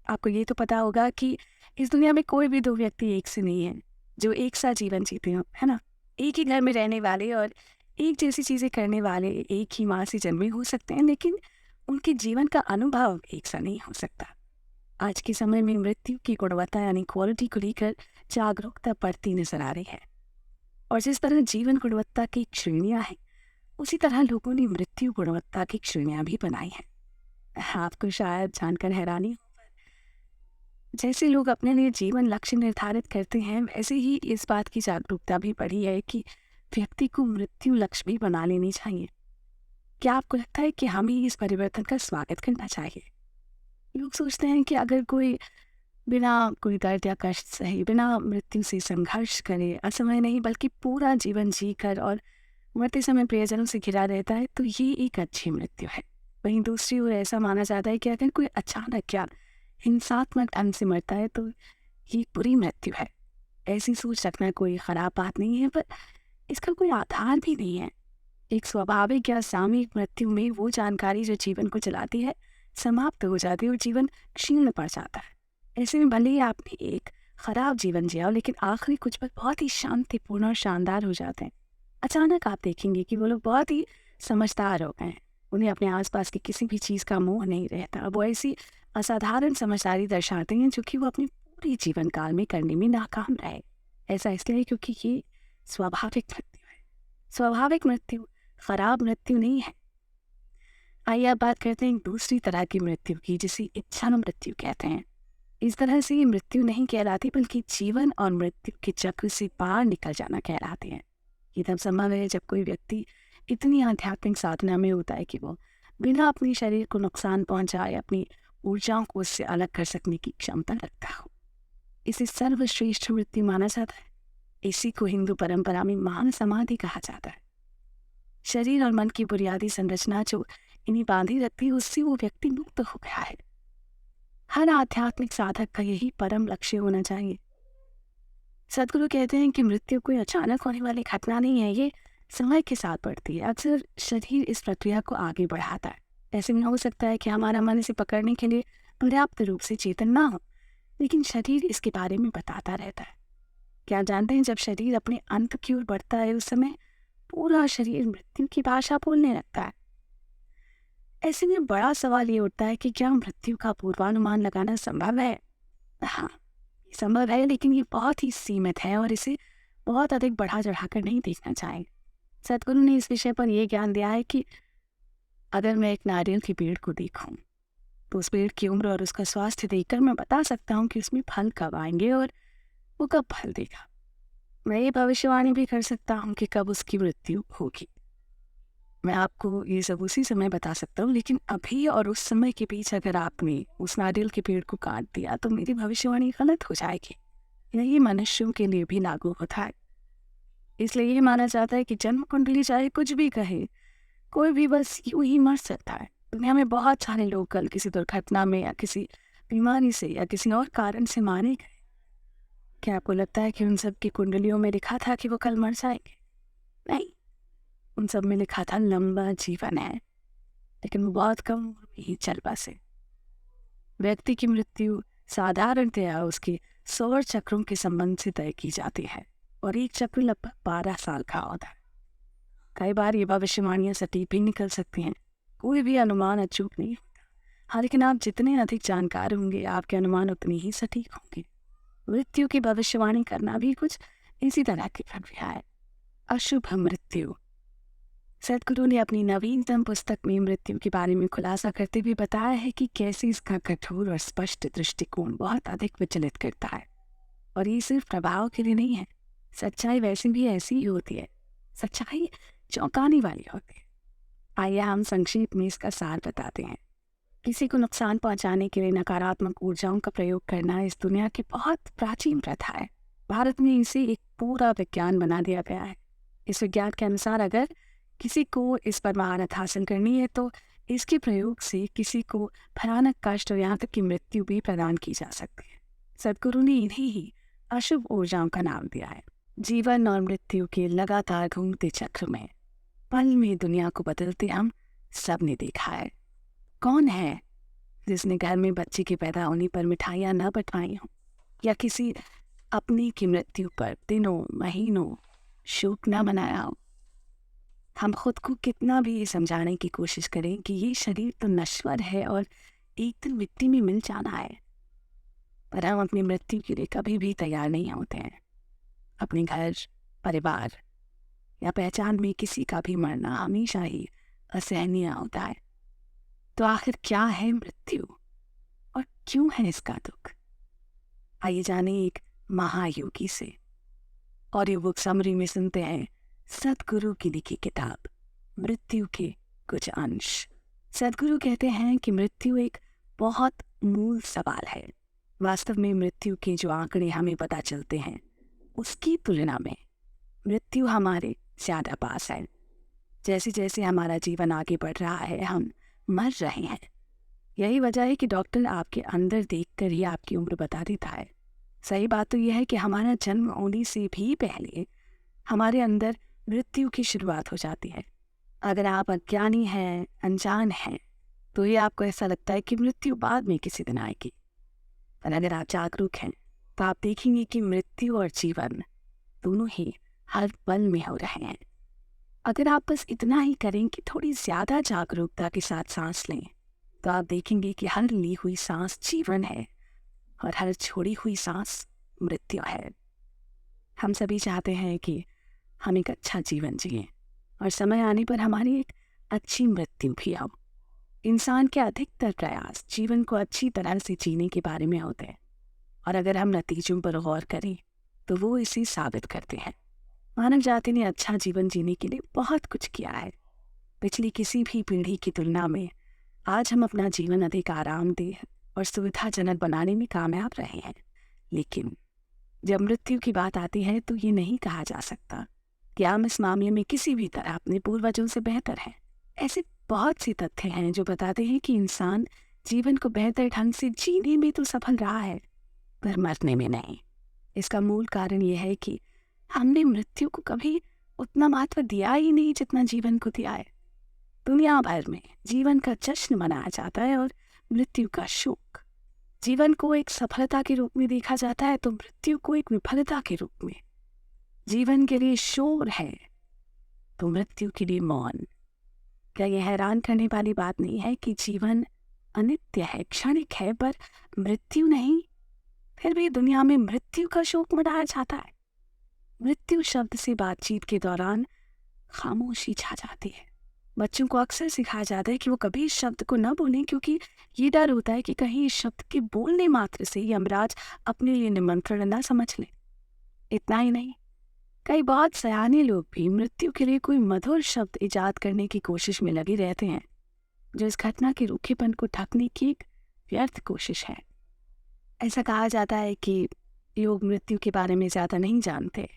आपको ये तो पता होगा कि इस दुनिया में कोई भी दो व्यक्ति एक से नहीं है जो एक सा जीवन जीते हो, है ना? एक ही घर में रहने वाले और एक जैसी चीज़ें करने वाले एक ही माँ से जन्मे हो सकते हैं, लेकिन उनके जीवन का अनुभव एक सा नहीं हो सकता। आज के समय में मृत्यु की गुणवत्ता यानी क्वालिटी को लेकर जागरूकता बढ़ती नजर आ रही है। और जिस तरह जीवन गुणवत्ता की श्रेणियां हैं, उसी तरह लोगों ने मृत्यु गुणवत्ता की श्रेणियां भी बनाई हैं। आपको शायद जानकर हैरानी हो, जैसे लोग अपने लिए जीवन लक्ष्य निर्धारित करते हैं, वैसे ही इस बात की जागरूकता भी बढ़ी है कि व्यक्ति को मृत्यु लक्ष्य भी बना लेनी चाहिए। क्या आपको लगता है कि हमें इस परिवर्तन का स्वागत करना चाहिए? लोग सोचते हैं कि अगर कोई बिना कोई दर्द या कष्ट सहे, बिना मृत्यु से संघर्ष करे, असमय नहीं बल्कि पूरा जीवन जीकर और मरते समय प्रियजनों से घिरा रहता है, तो ये एक अच्छी मृत्यु है। वहीं दूसरी ओर ऐसा माना जाता है कि अगर कोई अचानक या हिंसात्मक ढंग से मरता है तो ये बुरी मृत्यु है। ऐसी सोच रखना कोई ख़राब बात नहीं है, पर इसका कोई आधार भी नहीं है। एक स्वाभाविक या सामयिक मृत्यु में वो जानकारी जो जीवन को चलाती है समाप्त हो जाती है और जीवन क्षीण पड़ जाता है। ऐसे में भले ही आपने एक खराब जीवन जिया, लेकिन आखिरी कुछ पल बहुत ही शांतिपूर्ण और शानदार हो जाते हैं। अचानक आप देखेंगे कि वो लोग बहुत ही समझदार हो गए हैं, उन्हें अपने आसपास की किसी भी चीज़ का मोह नहीं रहता। वो ऐसी असाधारण समझदारी दर्शाते हैं जो कि वो अपने पूरे जीवन काल में करने में नाकाम रहे। ऐसा इसलिए क्योंकि ये स्वाभाविक मृत्यु है। स्वाभाविक मृत्यु खराब मृत्यु नहीं है। आइए अब बात करते हैं एक दूसरी तरह की मृत्यु की, जिसे इच्छा मृत्यु कहते हैं। इस तरह से ये मृत्यु नहीं कहलाती, बल्कि जीवन और मृत्यु के चक्र से बाहर निकल जाना कहलाते हैं। ये तब संभव है जब कोई व्यक्ति इतनी आध्यात्मिक साधना में होता है कि वो बिना अपने शरीर को नुकसान पहुंचाए अपनी ऊर्जाओं को उससे अलग कर सकने की क्षमता रखता हो। इसे सर्वश्रेष्ठ मृत्यु माना जाता है। इसी को हिंदू परंपरा में महान समाधि कहा जाता है। शरीर और मन की बुनियादी संरचना जो इन्हें बांधे रखती है, उससे वो व्यक्ति मुक्त हो गया है। हर आध्यात्मिक साधक का यही परम लक्ष्य होना चाहिए। सदगुरु कहते हैं कि मृत्यु कोई अचानक होने वाली घटना नहीं है, ये समय के साथ बढ़ती है। अक्सर शरीर इस प्रक्रिया को आगे बढ़ाता है। ऐसे में हो सकता है कि हमारा मन इसे पकड़ने के लिए पर्याप्त रूप से चेतन ना हो, लेकिन शरीर इसके बारे में बताता रहता है। क्या जानते हैं, जब शरीर अपने अंत की ओर बढ़ता है उस समय पूरा शरीर मृत्यु की भाषा बोलने लगता है। ऐसे में बड़ा सवाल ये उठता है कि क्या मृत्यु का पूर्वानुमान लगाना संभव है? हाँ, ये संभव है, लेकिन ये बहुत ही सीमित है और इसे बहुत अधिक बढ़ा चढ़ाकर नहीं देखना चाहिए। सदगुरु ने इस विषय पर यह ज्ञान दिया है कि अगर मैं एक नारियल के पेड़ को देखूं, तो उस पेड़ की उम्र और उसका स्वास्थ्य देखकर मैं बता सकता हूँ कि उसमें फल कब आएंगे और वो कब फल देगा। मैं ये भविष्यवाणी भी कर सकता हूँ कि कब उसकी मृत्यु होगी। मैं आपको ये सब उसी समय बता सकता हूँ, लेकिन अभी और उस समय के बीच अगर आपने उस नारियल के पेड़ को काट दिया तो मेरी भविष्यवाणी गलत हो जाएगी। यही मनुष्यों के लिए भी लागू होता है। इसलिए ये माना जाता है कि जन्म कुंडली चाहे कुछ भी कहे, कोई भी बस यूं ही मर सकता है। दुनिया में बहुत सारे लोग कल किसी दुर्घटना में या किसी बीमारी से या किसी और कारण से मारे गए। क्या आपको लगता है कि उन सब की कुंडलियों में लिखा था कि वो कल मर जाएंगे? नहीं, उन सब में लिखा था लंबा जीवन है, लेकिन वो बहुत कम उम्र में ही चल बसे। व्यक्ति की मृत्यु साधारणतया उसके सौर चक्रों के संबंध से तय की जाती है और एक चक्र लगभग 12 साल का होता है। कई बार ये भविष्यवाणियां सटीक भी निकल सकती हैं, कोई भी अनुमान अचूक नहीं होता। हाँ, लेकिन आप जितने अधिक जानकार होंगे आपके अनुमान उतने ही सटीक होंगे। मृत्यु की भविष्यवाणी करना भी कुछ इसी तरह की प्रक्रिया है। अशुभ मृत्यु। सदगुरु ने अपनी नवीनतम पुस्तक में मृत्यु के बारे में खुलासा करते हुए बताया है कि कैसे इसका कठोर और स्पष्ट दृष्टिकोण बहुत अधिक विचलित करता है। और ये सिर्फ प्रभाव के लिए नहीं है, सच्चाई वैसे भी ऐसी ही होती है। सच्चाई चौंकाने वाली होती है। आइए हम संक्षेप में इसका सार बताते हैं। किसी को नुकसान पहुंचाने के लिए नकारात्मक ऊर्जाओं का प्रयोग करना इस दुनिया की बहुत प्राचीन प्रथा है। भारत में इसे एक पूरा विज्ञान बना दिया गया है। इस विज्ञान के अनुसार अगर किसी को इस पर महारत हासिल करनी है तो इसके प्रयोग से किसी को भयानक कष्ट और यहाँ तक की मृत्यु भी प्रदान की जा सकती है। सदगुरु ने इन्हीं ही अशुभ ऊर्जाओं का नाम दिया है। जीवन और मृत्यु के लगातार घूमते चक्र में पल में दुनिया को बदलते हम सब ने देखा है। कौन है जिसने घर में बच्चे के पैदा होने पर मिठाइयाँ न बंटवाई हों या किसी अपने की मृत्यु पर दिनों महीनों शोक न मनाया हो? हम खुद को कितना भी ये समझाने की कोशिश करें कि ये शरीर तो नश्वर है और एक दिन मिट्टी में मिल जाना है, पर हम अपनी मृत्यु के लिए कभी भी तैयार नहीं होते हैं। अपने घर, परिवार या पहचान में किसी का भी मरना हमेशा ही असहनीय होता है। तो आखिर क्या है मृत्यु और क्यों है इसका दुख? आइए जाने एक महायोगी से। ऑडियो बुक समरी में सुनते हैं सदगुरु की लिखी किताब मृत्यु के कुछ अंश। सदगुरु कहते हैं कि मृत्यु एक बहुत मूल सवाल है। वास्तव में मृत्यु के जो आंकड़े हमें पता चलते हैं उसकी तुलना में मृत्यु हमारे ज़्यादा पास है। जैसे जैसे हमारा जीवन आगे बढ़ रहा है हम मर रहे हैं। यही वजह है कि डॉक्टर आपके अंदर देखकर ही आपकी उम्र बता देता है। सही बात तो यह है कि हमारा जन्म होने से भी पहले हमारे अंदर मृत्यु की शुरुआत हो जाती है। अगर आप अज्ञानी हैं, अनजान हैं, तो ये आपको ऐसा लगता है कि मृत्यु बाद में किसी दिन आएगी। पर अगर आप जागरूक हैं तो आप देखेंगे कि मृत्यु और जीवन दोनों ही हर पल में हो रहे हैं। अगर आप बस इतना ही करें कि थोड़ी ज़्यादा जागरूकता के साथ सांस लें, तो आप देखेंगे कि हर ली हुई सांस जीवन है और हर छोड़ी हुई सांस मृत्यु है। हम सभी चाहते हैं कि हम एक अच्छा जीवन जिएं और समय आने पर हमारी एक अच्छी मृत्यु भी हो। इंसान के अधिकतर प्रयास जीवन को अच्छी तरह से जीने के बारे में होते हैं और अगर हम नतीजों पर गौर करें तो वो इसे साबित करते हैं। मानव जाति ने अच्छा जीवन जीने के लिए बहुत कुछ किया है। पिछली किसी भी पीढ़ी की तुलना में आज हम अपना जीवन अधिक आरामदेह और सुविधाजनक बनाने में कामयाब रहे हैं। लेकिन जब मृत्यु की बात आती है तो ये नहीं कहा जा सकता कि हम इस मामले में किसी भी तरह अपने पूर्वजों से बेहतर हैं। ऐसे बहुत सी तथ्य हैं जो बताते हैं कि इंसान जीवन को बेहतर ढंग से जीने में तो सफल रहा है, पर मरने में नहीं। इसका मूल कारण यह है कि हमने मृत्यु को कभी उतना महत्व दिया ही नहीं जितना जीवन को दिया है। दुनिया भर में जीवन का जश्न मनाया जाता है और मृत्यु का शोक। जीवन को एक सफलता के रूप में देखा जाता है तो मृत्यु को एक विफलता के रूप में। जीवन के लिए शोर है तो मृत्यु के लिए मौन। क्या यह हैरान करने वाली बात नहीं है कि जीवन अनित्य है, क्षणिक है, पर मृत्यु नहीं? फिर भी दुनिया में मृत्यु का शोक मनाया जाता है। मृत्यु शब्द से बातचीत के दौरान खामोशी छा जाती है। बच्चों को अक्सर सिखाया जाता है कि वो कभी इस शब्द को न बोलें, क्योंकि ये डर होता है कि कहीं इस शब्द के बोलने मात्र से यमराज अपने लिए निमंत्रण न समझ ले। इतना ही नहीं, कई बहुत सयाने लोग भी मृत्यु के लिए कोई मधुर शब्द इजाद करने की कोशिश में लगे रहते हैं, जो इस घटना के रूखेपन को ढकने की एक व्यर्थ कोशिश है। ऐसा कहा जाता है कि लोग मृत्यु के बारे में ज़्यादा नहीं जानते,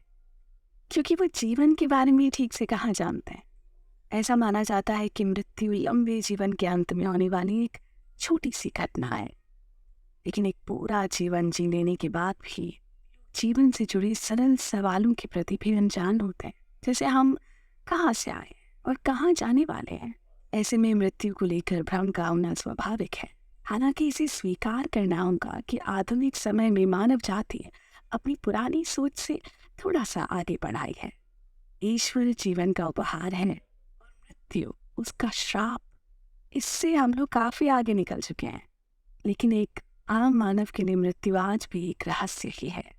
क्योंकि वो जीवन के बारे में ठीक से कहाँ जानते हैं। ऐसा माना जाता है कि मृत्यु लंबे जीवन के अंत में होने वाली एक छोटी सी घटना है, लेकिन एक पूरा जीवन जी लेने के बाद भी जीवन से जुड़े सरल सवालों के प्रति भी अनजान होते हैं, जैसे हम कहाँ से आए और कहाँ जाने वाले हैं। ऐसे में मृत्यु को लेकर भ्रम का होना स्वाभाविक है। हालांकि इसे स्वीकार करना होगा कि आधुनिक समय में मानव जाति अपनी पुरानी सोच से थोड़ा सा आगे बढ़ाई है। ईश्वर जीवन का उपहार है और मृत्यु उसका श्राप। इससे हम लोग काफी आगे निकल चुके हैं, लेकिन एक आम मानव के लिए मृत्यु आज भी एक रहस्य ही है।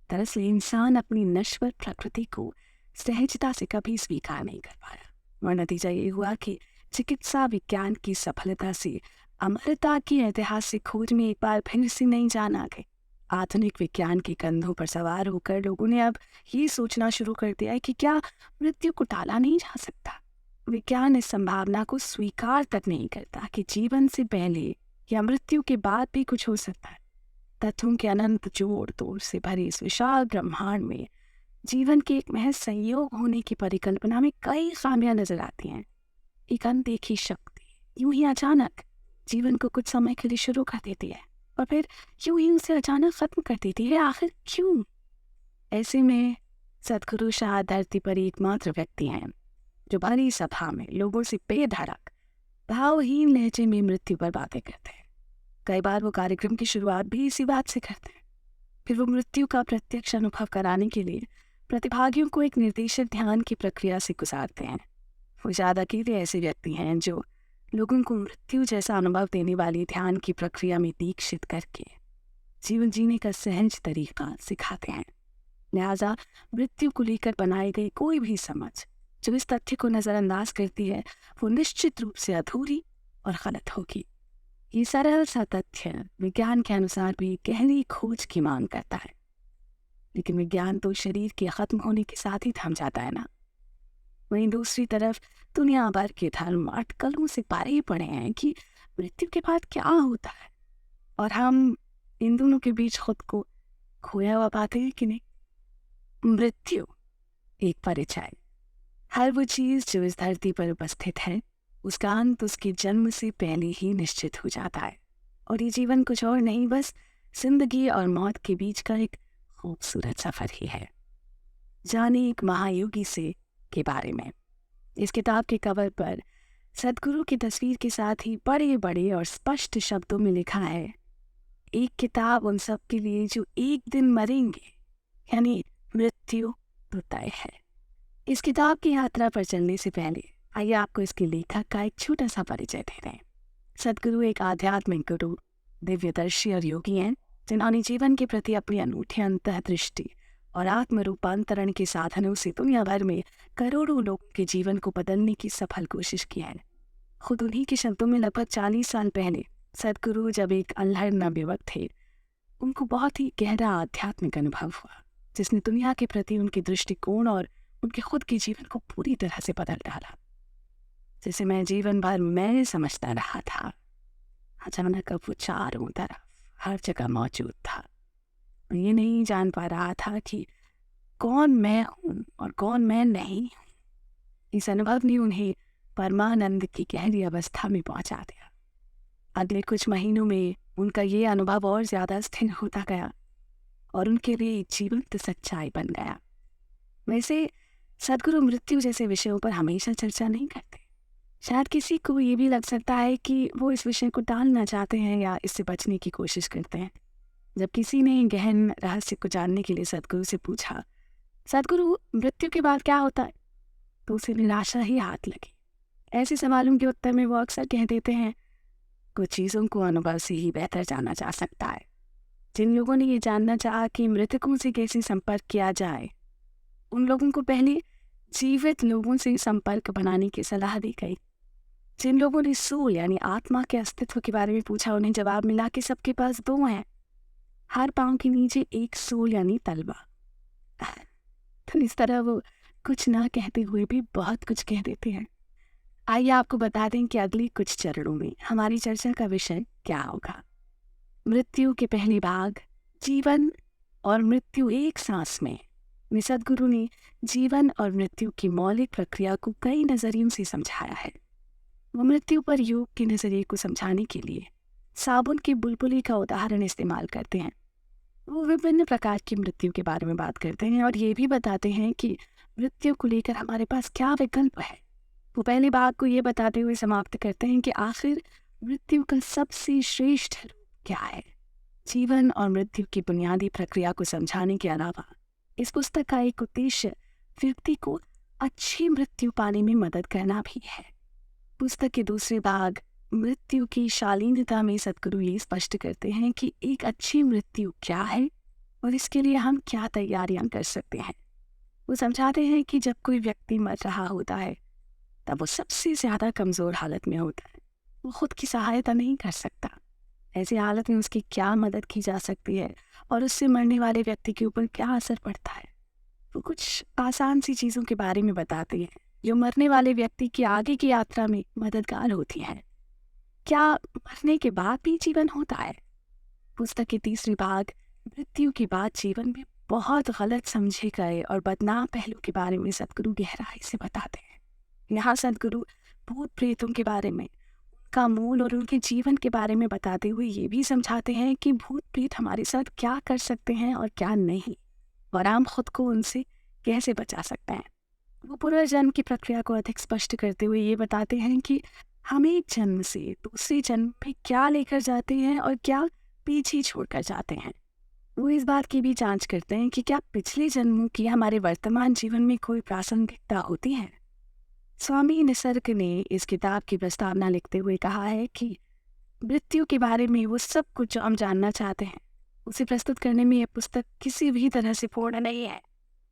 दरअसल इंसान अपनी नश्वर प्रकृति को सहजता से कभी स्वीकार नहीं कर पाया, और नतीजा ये हुआ कि चिकित्सा विज्ञान की सफलता से अमरता की ऐतिहासिक खोज में एक बार फिर से नई जान आ गई। आधुनिक विज्ञान के कंधों पर सवार होकर लोगों ने अब ये सोचना शुरू कर दिया है कि क्या मृत्यु को टाला नहीं जा सकता। विज्ञान इस संभावना को स्वीकार तक नहीं करता कि जीवन से पहले या मृत्यु के बाद भी कुछ हो सकता है। तथ्यों के अनंत जोड़ तोड़ से भरे इस विशाल ब्रह्मांड में जीवन के एक महज संयोग होने की परिकल्पना में कई खामियां नजर आती हैं। एक अनदेखी शक्ति यूं ही अचानक जीवन को कुछ समय के लिए शुरू कर देती है और फिर यूं ही उसे अचानक खत्म कर देती है। आखिर क्यों? ऐसे में सदगुरु शाह धरती पर एकमात्र व्यक्ति हैं जो बड़ी सभा में लोगों से बेधड़क भावहीन लहजे में मृत्यु पर बातें करते हैं। कई बार वो कार्यक्रम की शुरुआत भी इसी बात से करते हैं। फिर वो मृत्यु का प्रत्यक्ष अनुभव कराने के लिए प्रतिभागियों को एक निर्देशित ध्यान की प्रक्रिया से गुजारते हैं। वो ज़्यादा अकेले ऐसे व्यक्ति हैं जो लोगों को मृत्यु जैसा अनुभव देने वाली ध्यान की प्रक्रिया में दीक्षित करके जीवन जीने का सहज तरीका सिखाते हैं। लिहाजा मृत्यु को लेकर बनाई गई कोई भी समझ जो इस तथ्य को नज़रअंदाज करती है, वो निश्चित रूप से अधूरी और गलत होगी। ये सरल सा तथ्य विज्ञान के अनुसार भी गहरी खोज की मांग करता है, लेकिन विज्ञान तो शरीर के खत्म होने के साथ ही थम जाता है ना। वहीं दूसरी तरफ दुनिया भर के धर्म अटकलों से परे पड़े हैं कि मृत्यु के बाद क्या होता है, और हम इन दोनों के बीच खुद को खोया हुआ पाते हैं कि नहीं। मृत्यु एक परिचय। हर वो चीज जो इस धरती पर उपस्थित है उसका अंत उसके जन्म से पहले ही निश्चित हो जाता है, और ये जीवन कुछ और नहीं, बस जिंदगी और मौत के बीच का एक खूबसूरत सफर ही है। जाने एक महायोगी से के बारे में। इस किताब के कवर पर सदगुरु की तस्वीर के साथ ही बड़े बड़े और स्पष्ट शब्दों में लिखा है, एक किताब उन सब के लिए जो एक दिन मरेंगे, यानी मृत्यु तो तय है। इस किताब की यात्रा पर चलने से पहले आइए आपको इसके लेखक का एक छोटा सा परिचय दे रहे हैं। सदगुरु एक आध्यात्मिक गुरु, दिव्यदर्शी और योगी हैं जिन्होंने जीवन के प्रति अपनी अनूठी अंतर्दृष्टि और आत्म रूपांतरण के साधनों से दुनिया भर में करोड़ों लोगों के जीवन को बदलने की सफल कोशिश की है। खुद उन्हीं के शब्दों में लगभग 40 साल पहले सदगुरु जब एक अल्हड़ नवयुवक थे, उनको बहुत ही गहरा आध्यात्मिक अनुभव हुआ जिसने दुनिया के प्रति उनके दृष्टिकोण और उनके खुद के जीवन को पूरी तरह से बदल डाला। जिसे मैं जीवन भर मैं समझता रहा था, अचानक अब वो चारों तरफ हर जगह मौजूद था। ये नहीं जान पा रहा था कि कौन मैं हूँ और कौन मैं नहीं हूँ। इस अनुभव ने उन्हें परमानंद की गहरी अवस्था में पहुंचा दिया। अगले कुछ महीनों में उनका ये अनुभव और ज्यादा स्थिर होता गया और उनके लिए जीवंत सच्चाई बन गया। वैसे सदगुरु मृत्यु जैसे विषयों पर हमेशा चर्चा नहीं करते। शायद किसी को ये भी लग सकता है कि वो इस विषय को टालना चाहते हैं या इससे बचने की कोशिश करते हैं। जब किसी ने गहन रहस्य को जानने के लिए सदगुरु से पूछा, सदगुरु मृत्यु के बाद क्या होता है, तो उसे निराशा ही हाथ लगी। ऐसे सवालों के उत्तर में वो अक्सर कह देते हैं, कुछ चीज़ों को अनुभव से ही बेहतर जाना जा सकता है। जिन लोगों ने ये जानना चाहा कि मृतकों से कैसे संपर्क किया जाए, उन लोगों को पहले जीवित लोगों से संपर्क बनाने की सलाह दी गई। जिन लोगों ने सोल यानी आत्मा के अस्तित्व के बारे में पूछा, उन्हें जवाब मिला कि सबके पास दो हैं, हर पाँव के नीचे एक सोल यानी तलवा। तो इस तरह वो कुछ ना कहते हुए भी बहुत कुछ कह देते हैं। आइए आपको बता दें कि अगले कुछ चरणों में हमारी चर्चा का विषय क्या होगा। मृत्यु के पहले भाग, जीवन और मृत्यु एक सांस में सदगुरु ने जीवन और मृत्यु की मौलिक प्रक्रिया को कई नजरियों से समझाया है। वो मृत्यु पर योग के नजरिए को समझाने के लिए साबुन की बुलबुली का उदाहरण इस्तेमाल करते हैं। वो विभिन्न प्रकार की मृत्यु के बारे में बात करते हैं और ये भी बताते हैं कि मृत्यु को लेकर हमारे पास क्या विकल्प है। वो पहले भाग को ये बताते हुए समाप्त करते हैं कि आखिर मृत्यु का सबसे श्रेष्ठ रूप क्या है। जीवन और मृत्यु की बुनियादी प्रक्रिया को समझाने के अलावा इस पुस्तक का एक उद्देश्य व्यक्ति को अच्छी मृत्यु पाने में मदद करना भी है। पुस्तक के दूसरे भाग मृत्यु की शालीनता में सदगुरु ये स्पष्ट करते हैं कि एक अच्छी मृत्यु क्या है और इसके लिए हम क्या तैयारियां कर सकते हैं। वो समझाते हैं कि जब कोई व्यक्ति मर रहा होता है तब वो सबसे ज़्यादा कमज़ोर हालत में होता है। वो खुद की सहायता नहीं कर सकता। ऐसी हालत में उसकी क्या मदद की जा सकती है और उससे मरने वाले व्यक्ति के ऊपर क्या असर पड़ता है। वो कुछ आसान सी चीज़ों के बारे में बताते हैं जो मरने वाले व्यक्ति की आगे की यात्रा में मददगार होती हैं। क्या मरने के बाद भी जीवन होता है? पुस्तक के तीसरे भाग मृत्यु के बाद जीवन में बहुत गलत समझे गए और बदनाम पहलू के बारे में सदगुरु गहराई से बताते हैं। यहाँ सदगुरु भूत प्रेतों के बारे में, उनका मूल और उनके जीवन के बारे में बताते हुए ये भी समझाते हैं कि भूत प्रेत हमारे साथ क्या कर सकते हैं और क्या नहीं, और हम खुद को उनसे कैसे बचा सकते हैं। वो पुनर्जन्म की प्रक्रिया को अधिक स्पष्ट करते हुए ये बताते हैं कि हम एक जन्म से दूसरे जन्म में क्या लेकर जाते हैं और क्या पीछे छोड़कर जाते हैं। वो इस बात की भी जांच करते हैं कि क्या पिछले जन्मों की हमारे वर्तमान जीवन में कोई प्रासंगिकता होती है। स्वामी निसर्ग ने इस किताब की प्रस्तावना लिखते हुए कहा है कि मृत्यु के बारे में वो सब कुछ जो हम जानना चाहते हैं उसे प्रस्तुत करने में यह पुस्तक किसी भी तरह से पूर्ण नहीं है।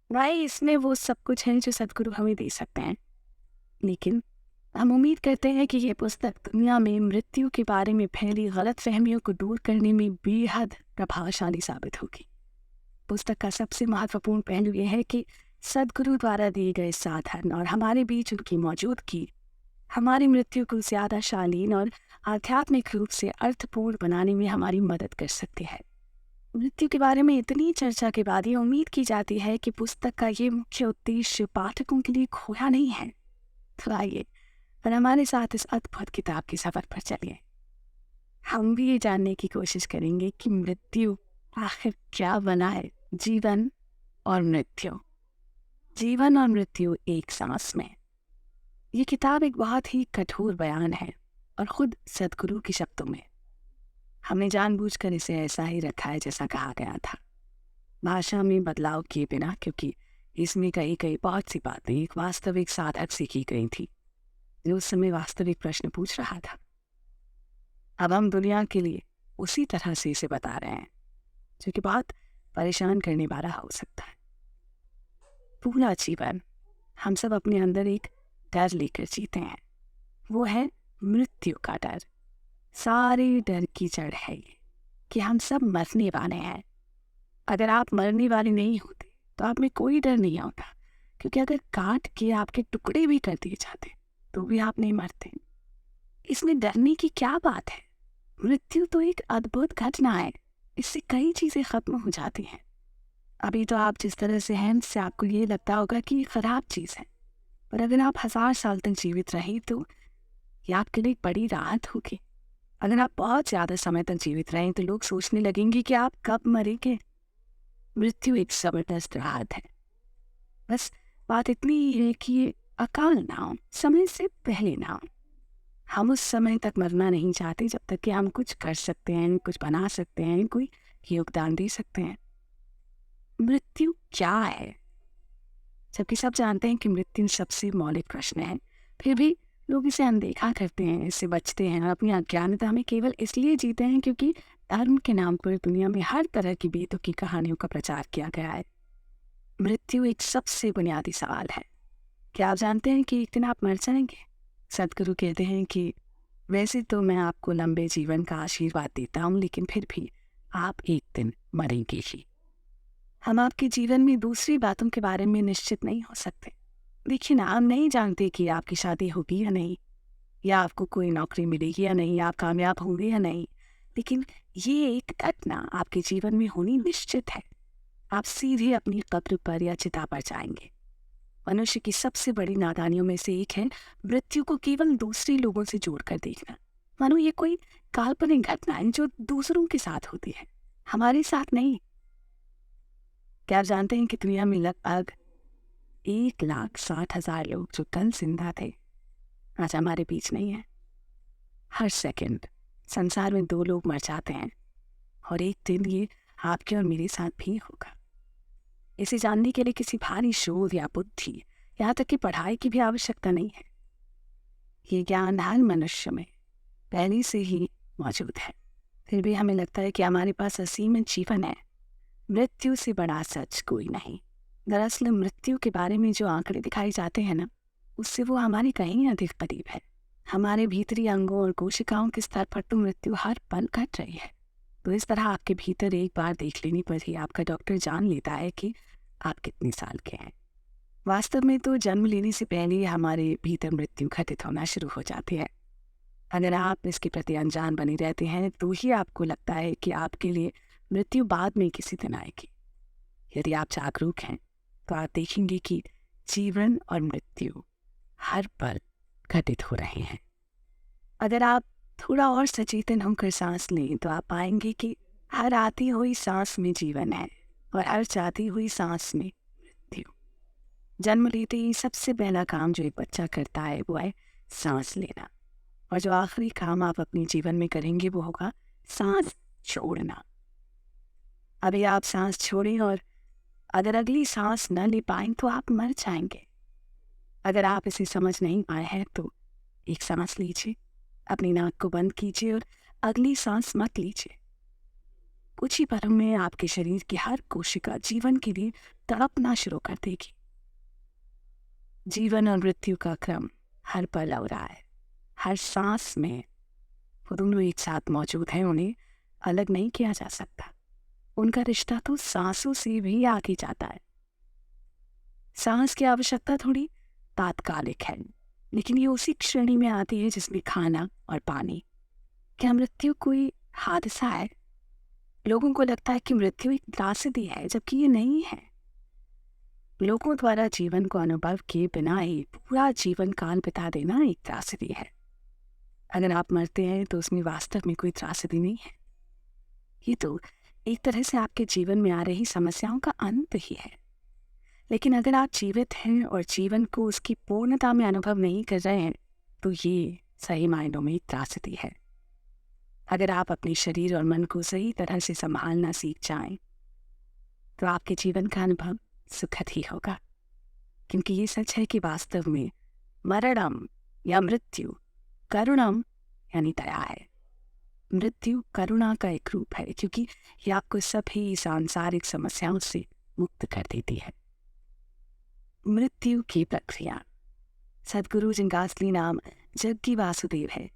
भाई इसमें वो सब कुछ है जो सदगुरु हमें दे सकते हैं, लेकिन हम उम्मीद करते हैं कि यह पुस्तक दुनिया में मृत्यु के बारे में फैली गलत फहमियों को दूर करने में बेहद प्रभावशाली साबित होगी। पुस्तक का सबसे महत्वपूर्ण पहलू यह है कि सदगुरु द्वारा दिए गए साधन और हमारे बीच उनकी मौजूदगी हमारी मृत्यु को ज़्यादा शालीन और आध्यात्मिक रूप से अर्थपूर्ण बनाने में हमारी मदद कर सकती है। मृत्यु के बारे में इतनी चर्चा के बाद ये उम्मीद की जाती है कि पुस्तक का ये मुख्य उद्देश्य पाठकों के लिए खोया नहीं है। तो आइए और हमारे साथ इस अद्भुत किताब के सफ़र पर चलिए। हम भी ये जानने की कोशिश करेंगे कि मृत्यु आखिर क्या बना है। जीवन और मृत्यु, जीवन और मृत्यु एक सांस में। ये किताब एक बहुत ही कठोर बयान है और खुद सदगुरु के शब्दों में। हमने जानबूझकर इसे ऐसा ही रखा है जैसा कहा गया था, भाषा में बदलाव किए बिना, क्योंकि इसमें कई कई बहुत सी बातें एक वास्तविक साधक से की गई थी जो उस समय वास्तविक प्रश्न पूछ रहा था। अब हम दुनिया के लिए उसी तरह से इसे बता रहे हैं जो कि बहुत परेशान करने वाला हो सकता है। पूरा जीवन हम सब अपने अंदर एक डर लेकर जीते हैं, वो है मृत्यु का डर। सारे डर की जड़ है ये कि हम सब मरने वाले हैं। अगर आप मरने वाले नहीं होते तो आप में कोई डर नहीं होता, क्योंकि अगर काट के आपके टुकड़े भी कर दिए जाते तो भी आप नहीं मरते। इसमें डरने की क्या बात है? मृत्यु तो एक अद्भुत घटना है, इससे कई चीज़ें खत्म हो जाती हैं। अभी तो आप जिस तरह से हैं इससे आपको ये लगता होगा कि ये ख़राब चीज़ है, पर अगर आप 1000 साल तक जीवित रहे तो ये आपके लिए एक बड़ी राहत होगी। अगर आप बहुत ज़्यादा समय तक जीवित रहें तो लोग सोचने लगेंगे कि आप कब मरेंगे। मृत्यु एक ज़बरदस्त राहत है। बस बात इतनी ही है कि ये अकाल ना हो, समय से पहले ना हो। हम उस समय तक मरना नहीं चाहते जब तक कि हम कुछ कर सकते हैं, कुछ बना सकते हैं, कोई योगदान दे सकते हैं। मृत्यु क्या है? जबकि सब जानते हैं कि मृत्यु सबसे मौलिक प्रश्न है, फिर भी लोग इसे अनदेखा करते हैं, इससे बचते हैं और अपनी अज्ञानता में केवल इसलिए जीते हैं क्योंकि धर्म के नाम पर दुनिया में हर तरह की बेतुकी कहानियों का प्रचार किया गया है। मृत्यु एक सबसे बुनियादी सवाल है। क्या आप जानते हैं कि एक दिन आप मर जाएंगे? सदगुरु कहते हैं कि वैसे तो मैं आपको लंबे जीवन का आशीर्वाद देता हूँ, लेकिन फिर भी आप एक दिन मरेंगे ही। हम आपके जीवन में दूसरी बातों के बारे में निश्चित नहीं हो सकते। देखिए ना, हम नहीं जानते कि आपकी शादी होगी या नहीं, या आपको कोई नौकरी मिलेगी या नहीं, आप कामयाब होंगे या नहीं, लेकिन ये एक घटना आपके जीवन में होनी निश्चित है। आप सीधे अपनी कब्र पर या चिता पर जाएंगे। मनुष्य की सबसे बड़ी नादानियों में से एक है मृत्यु को केवल दूसरे लोगों से जोड़कर देखना, मानो ये कोई काल्पनिक घटना है जो दूसरों के साथ होती है, हमारे साथ नहीं। क्या आप जानते हैं कि दुनिया में लगभग 1,60,000 लोग जो कल जिंदा थे आज हमारे बीच नहीं है। हर सेकंड संसार में 2 लोग मर जाते हैं और एक दिन ये आपके और मेरे साथ भी होगा। इसे जानने के लिए किसी भारी शोध या बुद्धि, यहाँ तक कि पढ़ाई की भी आवश्यकता नहीं है। ये ज्ञान हर मनुष्य में पहले से ही मौजूद है, फिर भी हमें लगता है कि हमारे पास असीमित जीवन है। मृत्यु से बड़ा सच कोई नहीं। दरअसल मृत्यु के बारे में जो आंकड़े दिखाए जाते हैं ना, उससे वो हमारे कहीं अधिक करीब है। हमारे भीतरी अंगों और कोशिकाओं के स्तर पर तो मृत्यु हर पल घट रही है। तो इस तरह आपके भीतर एक बार देख लेने पर ही आपका डॉक्टर जान लेता है कि आप कितने साल के हैं। वास्तव में तो जन्म लेने से पहले ही हमारे भीतर मृत्यु घटित होना शुरू हो जाती है। अगर आप इसके प्रति अनजान बने रहते हैं तो ही आपको लगता है कि आपके लिए मृत्यु बाद में किसी दिन आएगी। यदि आप जागरूक हैं तो आप देखेंगे कि जीवन और मृत्यु हर पल घटित हो रहे हैं। अगर आप थोड़ा और सचेतन होकर सांस लें तो आप पाएंगे कि हर आती हुई सांस में जीवन है और हर जाती हुई सांस में मृत्यु। जन्म लेते ही सबसे पहला काम जो एक बच्चा करता है वो है सांस लेना, और जो आखिरी काम आप अपने जीवन में करेंगे वो होगा सांस छोड़ना। अभी आप सांस छोड़ें और अगर अगली सांस न ले पाएं तो आप मर जाएंगे। अगर आप इसे समझ नहीं पाए हैं तो एक सांस लीजिए, अपनी नाक को बंद कीजिए और अगली सांस मत लीजिए। कुछ ही पलों में आपके शरीर की हर कोशिका जीवन के लिए तड़पना शुरू कर देगी। जीवन और मृत्यु का क्रम हर पल हो रहा है, हर सांस में वो दोनों एक साथ मौजूद हैं, उन्हें अलग नहीं किया जा सकता। उनका रिश्ता तो सांसों से भी आगे जाता है। सांस की आवश्यकता थोड़ी तात्कालिक है, लेकिन ये उसी श्रेणी में आती है जिसमें खाना और पानी। क्या मृत्यु कोई हादसा है? लोगों को लगता है कि मृत्यु एक त्रासदी है, जबकि ये नहीं है। लोगों द्वारा जीवन को अनुभव किए बिना ही पूरा जीवन काल बिता देना एक त्रासदी है। अगर आप मरते हैं तो उसमें वास्तव में कोई त्रासदी नहीं है। ये तो एक तरह से आपके जीवन में आ रही समस्याओं का अंत ही है। लेकिन अगर आप जीवित हैं और जीवन को उसकी पूर्णता में अनुभव नहीं कर रहे हैं तो ये सही मायनों में त्रासदी है। अगर आप अपने शरीर और मन को सही तरह से संभालना सीख जाएं तो आपके जीवन का अनुभव सुखद ही होगा, क्योंकि ये सच है कि वास्तव में मरणम या मृत्यु करुणम यानी दया है। मृत्यु करुणा का एक रूप है, क्योंकि ये आपको सभी सांसारिक समस्याओं से मुक्त कर देती है। मृत्यु की प्रक्रिया। सदगुरु जिनका असली नाम जग्गी वासुदेव है,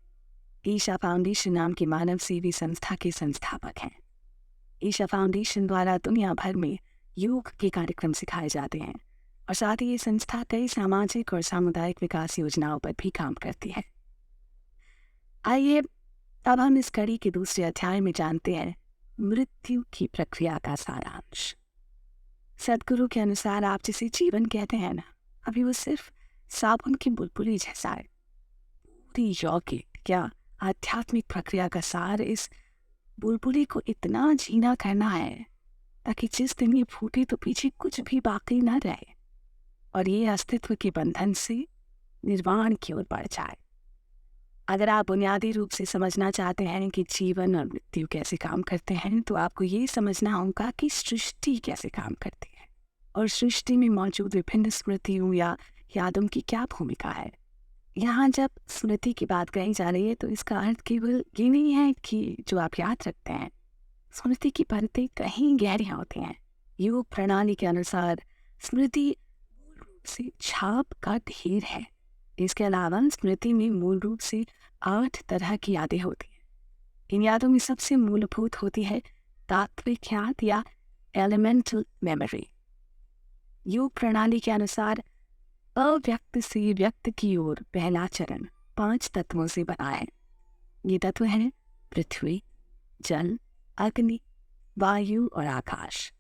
ईशा फाउंडेशन नाम की मानव सेवी संस्था के संस्थापक हैं। ईशा फाउंडेशन द्वारा दुनिया भर में योग के कार्यक्रम सिखाए जाते हैं और साथ ही ये संस्था कई सामाजिक और सामुदायिक विकास योजनाओं पर भी काम करती है। आइए अब हम इस कड़ी के दूसरे अध्याय में जानते हैं मृत्यु की प्रक्रिया का सारांश। सदगुरु के अनुसार आप जिसे जीवन कहते हैं ना, अभी वो सिर्फ साबुन की बुलबुली जैसा है। पूरी यौगिक या आध्यात्मिक प्रक्रिया का सार इस बुलबुली को इतना जीना करना है ताकि जिस दिन ये फूटे तो पीछे कुछ भी बाकी न रहे और ये अस्तित्व के बंधन से निर्वाण की ओर बढ़ जाए। अगर आप बुनियादी रूप से समझना चाहते हैं कि जीवन और मृत्यु कैसे काम करते हैं, तो आपको ये समझना होगा कि सृष्टि कैसे काम करती है और सृष्टि में मौजूद विभिन्न स्मृतियों या यादों की क्या भूमिका है। यहाँ जब स्मृति की बात कही जा रही है, तो इसका अर्थ केवल ये नहीं है कि जो आप याद रखते हैं। स्मृति की परतें कहीं गहरियाँ होती हैं। योग प्रणाली के अनुसार स्मृति मूल रूप से छाप का ढेर है। इसके अलावा स्मृति में मूल रूप से 8 तरह की यादें होती हैं। इन यादों में सबसे मूलभूत होती है तात्विक याद या एलिमेंटल मेमोरी। योग प्रणाली के अनुसार अव्यक्त से व्यक्त की ओर पहला चरण 5 तत्वों से बना है। ये तत्व हैं पृथ्वी, जल, अग्नि, वायु और आकाश।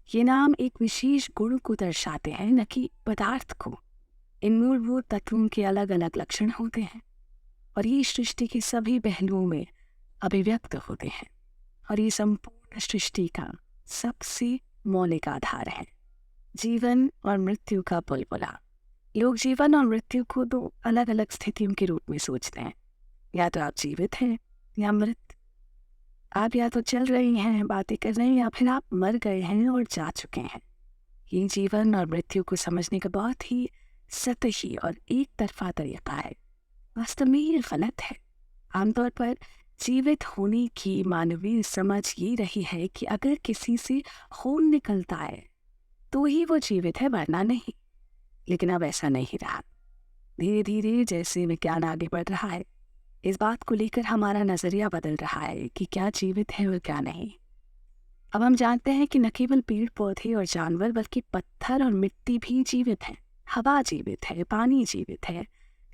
ये नाम एक विशेष गुण को दर्शाते हैं, न कि पदार्थ को। इन मूलभूत तत्वों के अलग अलग लक्षण होते हैं और ये सृष्टि के सभी पहलुओं में अभिव्यक्त होते हैं और ये संपूर्ण सृष्टि का सबसे मौलिक आधार है। जीवन और मृत्यु का बुलबुला। लोग जीवन और मृत्यु को 2 अलग अलग स्थितियों के रूप में सोचते हैं। या तो आप जीवित हैं या मृत। आप या तो चल रही हैं, बातें कर रहे हैं, या फिर आप मर गए हैं और जा चुके हैं। ये जीवन और मृत्यु को समझने का बहुत ही सतही और एक तरफा तरीका है। वास्तव में ये गलत है। आमतौर पर जीवित होने की मानवीय समझ ये रही है कि अगर किसी से खून निकलता है तो ही वो जीवित है, वरना नहीं। लेकिन अब ऐसा नहीं रहा। धीरे धीरे जैसे विज्ञान आगे बढ़ रहा है, इस बात को लेकर हमारा नजरिया बदल रहा है कि क्या जीवित है और क्या नहीं। अब हम जानते हैं कि न केवल पेड़ पौधे और जानवर, बल्कि पत्थर और मिट्टी भी जीवित है। हवा जीवित है, पानी जीवित है,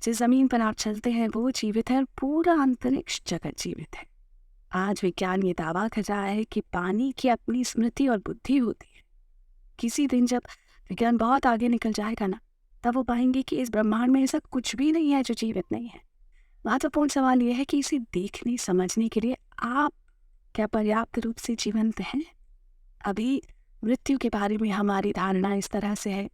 जिस जमीन पर आप चलते हैं वो जीवित है और पूरा अंतरिक्ष जगत जीवित है। आज विज्ञान ये दावा कर रहा है कि पानी की अपनी स्मृति और बुद्धि होती है। किसी दिन जब विज्ञान बहुत आगे निकल जाएगा ना, तब वो पाएंगे कि इस ब्रह्मांड में ऐसा कुछ भी नहीं है जो जीवित नहीं है। महत्वपूर्ण सवाल यह है कि इसे देखने समझने के लिए आप क्या पर्याप्त रूप से जीवंत हैं? अभी मृत्यु के बारे में हमारी धारणा इस तरह से है,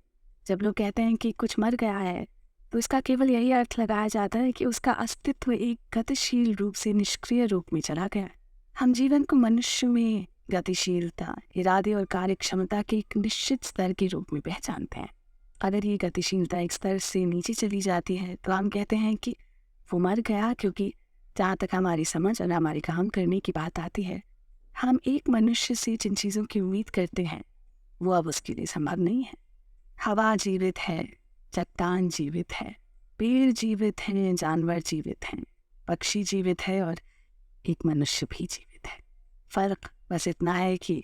जब लोग कहते हैं कि कुछ मर गया है, तो इसका केवल यही अर्थ लगाया जाता है कि उसका अस्तित्व एक गतिशील रूप से निष्क्रिय रूप में चला गया। हम जीवन को मनुष्य में गतिशीलता, इरादे और कार्यक्षमता के एक निश्चित स्तर के रूप में पहचानते हैं। अगर ये गतिशीलता एक स्तर से नीचे चली जाती है तो हम कहते हैं कि वो मर गया, क्योंकि जहाँ तक हमारी समझ और हमारे काम करने की बात आती है, हम एक मनुष्य से जिन चीज़ों की उम्मीद करते हैं वो अब उसके लिए संभव नहीं है। हवा जीवित है, चट्टान जीवित है, पेड़ जीवित हैं, जानवर जीवित हैं, पक्षी जीवित है और एक मनुष्य भी जीवित है। फर्क बस इतना है कि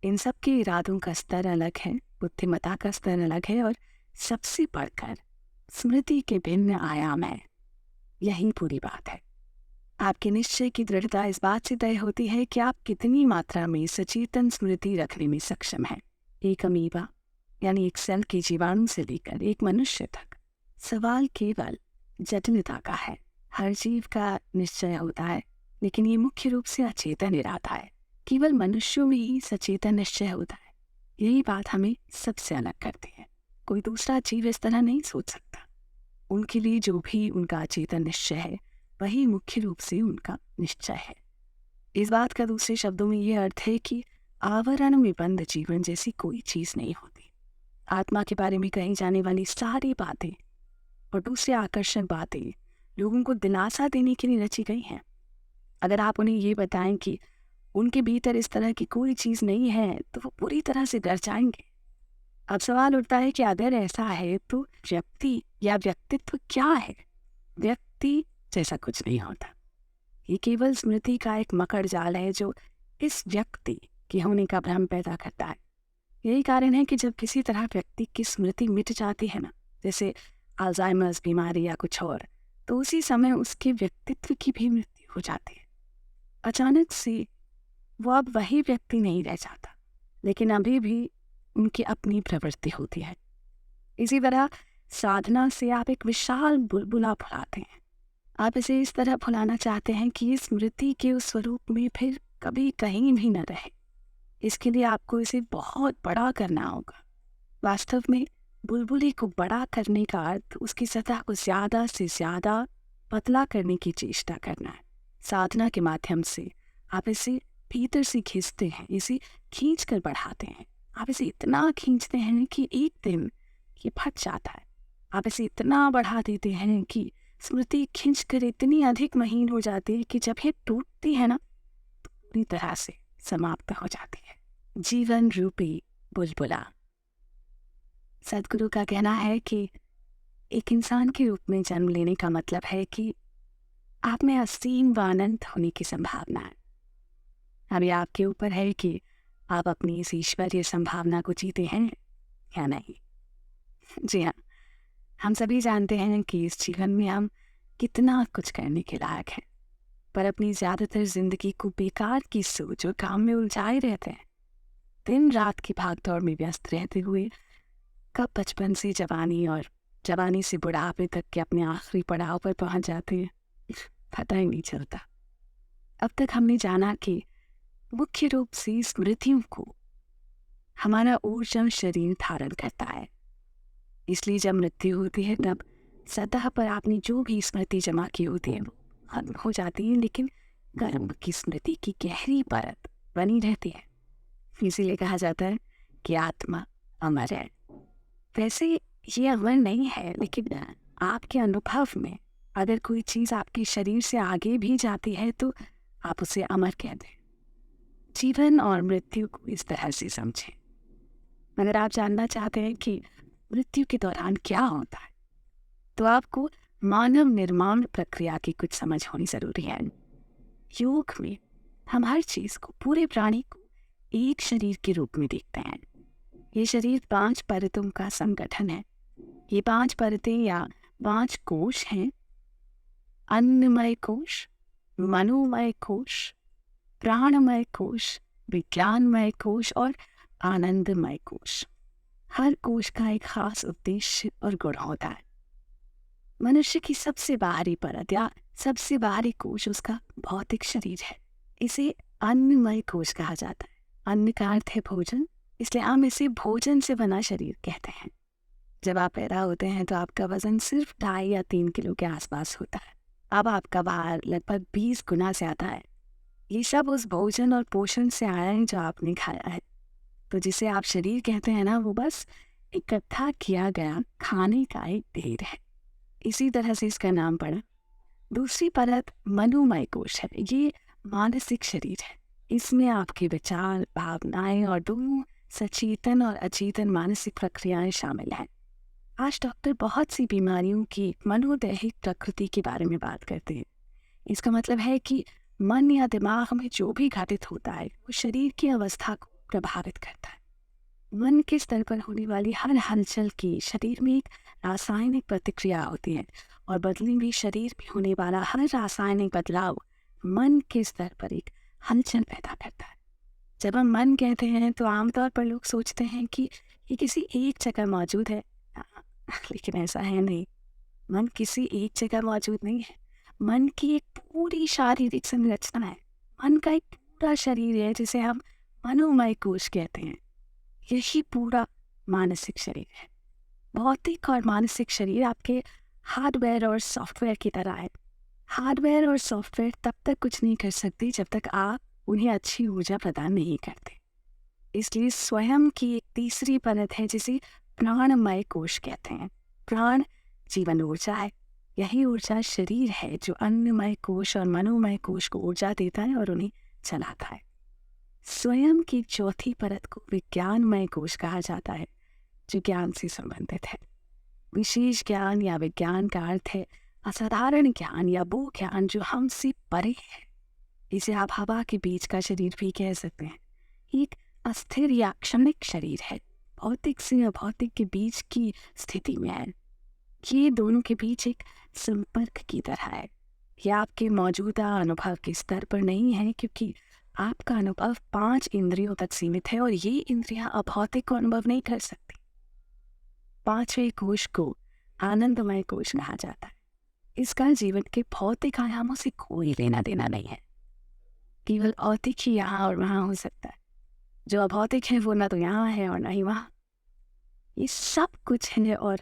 इन सब के इरादों का स्तर अलग है, बुद्धिमत्ता का स्तर अलग है और सबसे बढ़कर स्मृति के भिन्न आयाम है। यही पूरी बात है। आपके निश्चय की दृढ़ता इस बात से तय होती है कि आप कितनी मात्रा में सचेतन स्मृति रखने में सक्षम हैं। एक अमीबा यानी एक सेल के जीवाणु से लेकर एक मनुष्य तक, सवाल केवल जटिलता का है। हर जीव का निश्चय होता है, लेकिन ये मुख्य रूप से अचेतन इरादा है। केवल मनुष्यों में ही सचेतन निश्चय होता है। यही बात हमें सबसे अलग करती है। कोई दूसरा जीव इस तरह नहीं सोच सकता। उनके लिए जो भी उनका अचेतन निश्चय है, वही मुख्य रूप से उनका निश्चय है। इस बात का दूसरे शब्दों में ये अर्थ है कि आवरण में बंद जीवन जैसी कोई चीज़ नहीं होती। आत्मा के बारे में कही जाने वाली सारी बातें और दूसरी आकर्षक बातें लोगों को दिलासा देने के लिए रची गई हैं। अगर आप उन्हें ये बताएं कि उनके भीतर इस तरह की कोई चीज़ नहीं है, तो वो पूरी तरह से डर जाएंगे। अब सवाल उठता है कि अगर ऐसा है तो व्यक्ति या व्यक्तित्व क्या है? व्यक्ति जैसा कुछ नहीं होता। ये केवल स्मृति का एक मकड़ जाल है जो इस व्यक्ति के होने का भ्रम पैदा करता है। यही कारण है कि जब किसी तरह व्यक्ति की स्मृति मिट जाती है ना, जैसे अल्जाइमर्स बीमारी या कुछ और, तो उसी समय उसके व्यक्तित्व की भी मृत्यु हो जाती है। अचानक से वो अब वही व्यक्ति नहीं रह जाता, लेकिन अभी भी उनकी अपनी प्रवृत्ति होती है। इसी तरह साधना से आप एक विशाल बुलबुला फुलाते हैं। आप इसे इस तरह फुलाना चाहते हैं कि इस स्मृति के उस स्वरूप में फिर कभी कहीं भी न रहे। इसके लिए आपको इसे बहुत बड़ा करना होगा। वास्तव में बुलबुले को बड़ा करने का अर्थ उसकी सतह को ज़्यादा से ज़्यादा पतला करने की चेष्टा करना है। साधना के माध्यम से आप इसे भीतर से खींचते हैं, इसे खींच कर बढ़ाते हैं। आप इसे इतना खींचते हैं कि एक दिन ये फट जाता है। आप इसे इतना बढ़ा देते हैं कि स्मृति खींच कर इतनी अधिक महीन हो जाती है कि जब ये टूटती है ना, तो पूरी तरह से समाप्त हो जाती है। जीवन रूपी बुलबुला। सदगुरु का कहना है कि एक इंसान के रूप में जन्म लेने का मतलब है कि आप में असीम व अनंत होने की संभावना है। अभी आपके ऊपर है कि आप अपनी इस ईश्वरीय संभावना को जीते हैं या नहीं। जी हाँ, हम सभी जानते हैं कि इस जीवन में हम कितना कुछ करने के लायक हैं, पर अपनी ज़्यादातर ज़िंदगी को बेकार की सोच और काम में उलझाए रहते हैं। दिन रात की भागदौड़ में व्यस्त रहते हुए कब बचपन से जवानी और जवानी से बुढ़ापे तक के अपने आखिरी पड़ाव पर पहुंच जाते हैं, पता ही नहीं चलता। अब तक हमने जाना कि मुख्य रूप से स्मृतियों को हमारा ऊर्जा शरीर धारण करता है। इसलिए जब मृत्यु होती है तब सतह पर आपने जो भी स्मृति जमा की होती है वो खत्म हो जाती है, लेकिन कर्म की स्मृति की गहरी परत बनी रहती है। इसीलिए कहा जाता है कि आत्मा अमर है। वैसे ये अमर नहीं है, लेकिन आपके अनुभव में अगर कोई चीज़ आपके शरीर से आगे भी जाती है तो आप उसे अमर कहते हैं। जीवन और मृत्यु को इस तरह से समझें। अगर आप जानना चाहते हैं कि मृत्यु के दौरान क्या होता है, तो आपको मानव निर्माण प्रक्रिया की कुछ समझ होनी जरूरी है। योग में हम हर चीज को, पूरे प्राणी को एक शरीर के रूप में देखते हैं। ये शरीर 5 परतों का संगठन है। ये 5 परतें या 5 कोश हैं: अन्नमय कोश, मनोमय कोश, प्राणमय कोश, विज्ञानमय कोश और आनंदमय कोश। हर कोश का एक खास उद्देश्य और गुण होता है। मनुष्य की सबसे बाहरी परत या सबसे बाहरी कोश उसका भौतिक शरीर है। इसे अन्नमय कोश कहा जाता है। अन्न का अर्थ है भोजन, इसलिए हम इसे भोजन से बना शरीर कहते हैं। जब आप पैदा होते हैं तो आपका वजन सिर्फ 2.5 या 3 किलो के आसपास होता है। अब आपका भार लगभग 20 गुना से आता है। ये सब उस भोजन और पोषण से आया है जो आपने खाया है। तो जिसे आप शरीर कहते हैं ना, वो बस इकट्ठा किया गया खाने का एक ढेर है। इसी तरह से इसका नाम पड़ा। दूसरी परत मनोमय कोश है। ये मानसिक शरीर है। इसमें आपके विचार, भावनाएं और दोनों सचेतन और अचेतन मानसिक प्रक्रियाएं शामिल हैं। आज डॉक्टर बहुत सी बीमारियों की मनोदैहिक प्रकृति के बारे में बात करते हैं। इसका मतलब है कि मन या दिमाग में जो भी घटित होता है वो शरीर की अवस्था को प्रभावित करता है। मन के स्तर पर होने वाली हर हलचल की शरीर में एक रासायनिक प्रतिक्रिया होती है, और बदले में शरीर में होने वाला हर रासायनिक बदलाव मन के स्तर पर एक हलचल पैदा करता है। जब हम मन कहते हैं तो आमतौर पर लोग सोचते हैं कि ये किसी एक जगह मौजूद है, लेकिन ऐसा है नहीं। मन किसी एक जगह मौजूद नहीं है। मन की एक पूरी शारीरिक संरचना है। मन का एक पूरा शरीर है जिसे हम मनोमय कोश कहते हैं। यही पूरा मानसिक शरीर है। भौतिक और मानसिक शरीर आपके हार्डवेयर और सॉफ्टवेयर की तरह है। हार्डवेयर और सॉफ्टवेयर तब तक कुछ नहीं कर सकते जब तक आप उन्हें अच्छी ऊर्जा प्रदान नहीं करते। इसलिए स्वयं की एक तीसरी परत है जिसे प्राणमय कोश कहते हैं। प्राण जीवन ऊर्जा है। यही ऊर्जा शरीर है जो अन्नमय कोश और मनोमय कोश को ऊर्जा देता है और उन्हें चलाता है। स्वयं की चौथी परत को विज्ञानमय कोश कहा जाता है, जो ज्ञान से संबंधित है। विशेष ज्ञान या विज्ञान का अर्थ है असाधारण ज्ञान या वो ज्ञान जो हमसे परे है। इसे आप हवा के बीच का शरीर भी कह सकते हैं। एक अस्थिर या क्षणिक शरीर है, भौतिक से अभौतिक के बीच की स्थिति में है। ये दोनों के बीच एक संपर्क की तरह है। यह आपके मौजूदा अनुभव के स्तर पर नहीं है, क्योंकि आपका अनुभव 5 इंद्रियों तक सीमित है और ये इंद्रियां अभौतिक को अनुभव नहीं कर सकती। 5वें कोश को आनंदमय कोश कहा जाता है। इसका जीवन के भौतिक आयामों से कोई लेना देना नहीं है। केवल भौतिक ही यहाँ और वहाँ हो सकता है। जो अभौतिक है वो ना तो यहाँ है और ना ही वहाँ। ये सब कुछ है और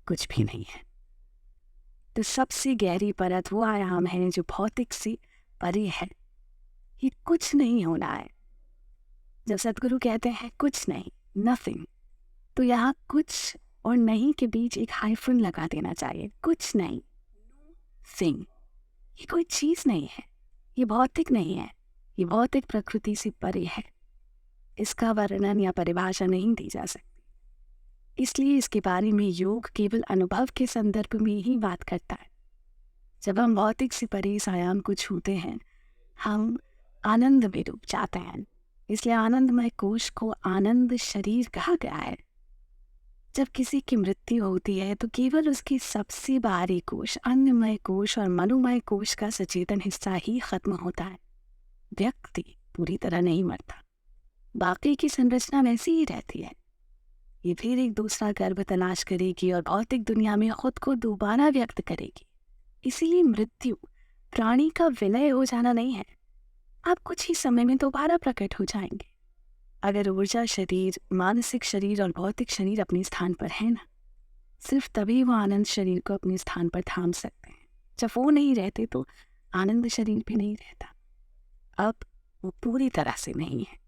कुछ भी नहीं है। तो सबसे गहरी परत वो आयाम है जो भौतिक से परे है। ये कुछ नहीं होना है। जब सदगुरु कहते हैं कुछ नहीं, नथिंग, तो यहाँ कुछ और नहीं के बीच एक हाइफन लगा देना चाहिए। कुछ नहीं, थिंग। ये कोई चीज नहीं है, ये भौतिक नहीं है, ये भौतिक प्रकृति से परे है। इसका वर्णन या परिभाषा नहीं दी जा सकती। इसलिए इसके बारे में योग केवल अनुभव के संदर्भ में ही बात करता है। जब हम भौतिक से परे इस आयाम को छूते हैं, हम आनंद में डूब जाते हैं। इसलिए आनंदमय कोश को आनंद शरीर कहा गया है। जब किसी की मृत्यु होती है तो केवल उसकी सबसे बाहरी कोश, अन्नमय कोश और मनोमय कोश का सचेतन हिस्सा ही खत्म होता है। व्यक्ति पूरी तरह नहीं मरता, बाकी की संरचना वैसी ही रहती है। ये फिर एक दूसरा गर्भ तलाश करेगी और भौतिक दुनिया में खुद को दोबारा व्यक्त करेगी। इसीलिए मृत्यु प्राणी का विलय हो जाना नहीं है। आप कुछ ही समय में दोबारा प्रकट हो जाएंगे। अगर ऊर्जा शरीर, मानसिक शरीर और भौतिक शरीर अपने स्थान पर है ना, सिर्फ तभी वो आनंद शरीर को अपने स्थान पर थाम सकते हैं। जब वो नहीं रहते तो आनंद शरीर भी नहीं रहता। अब वो पूरी तरह से नहीं है।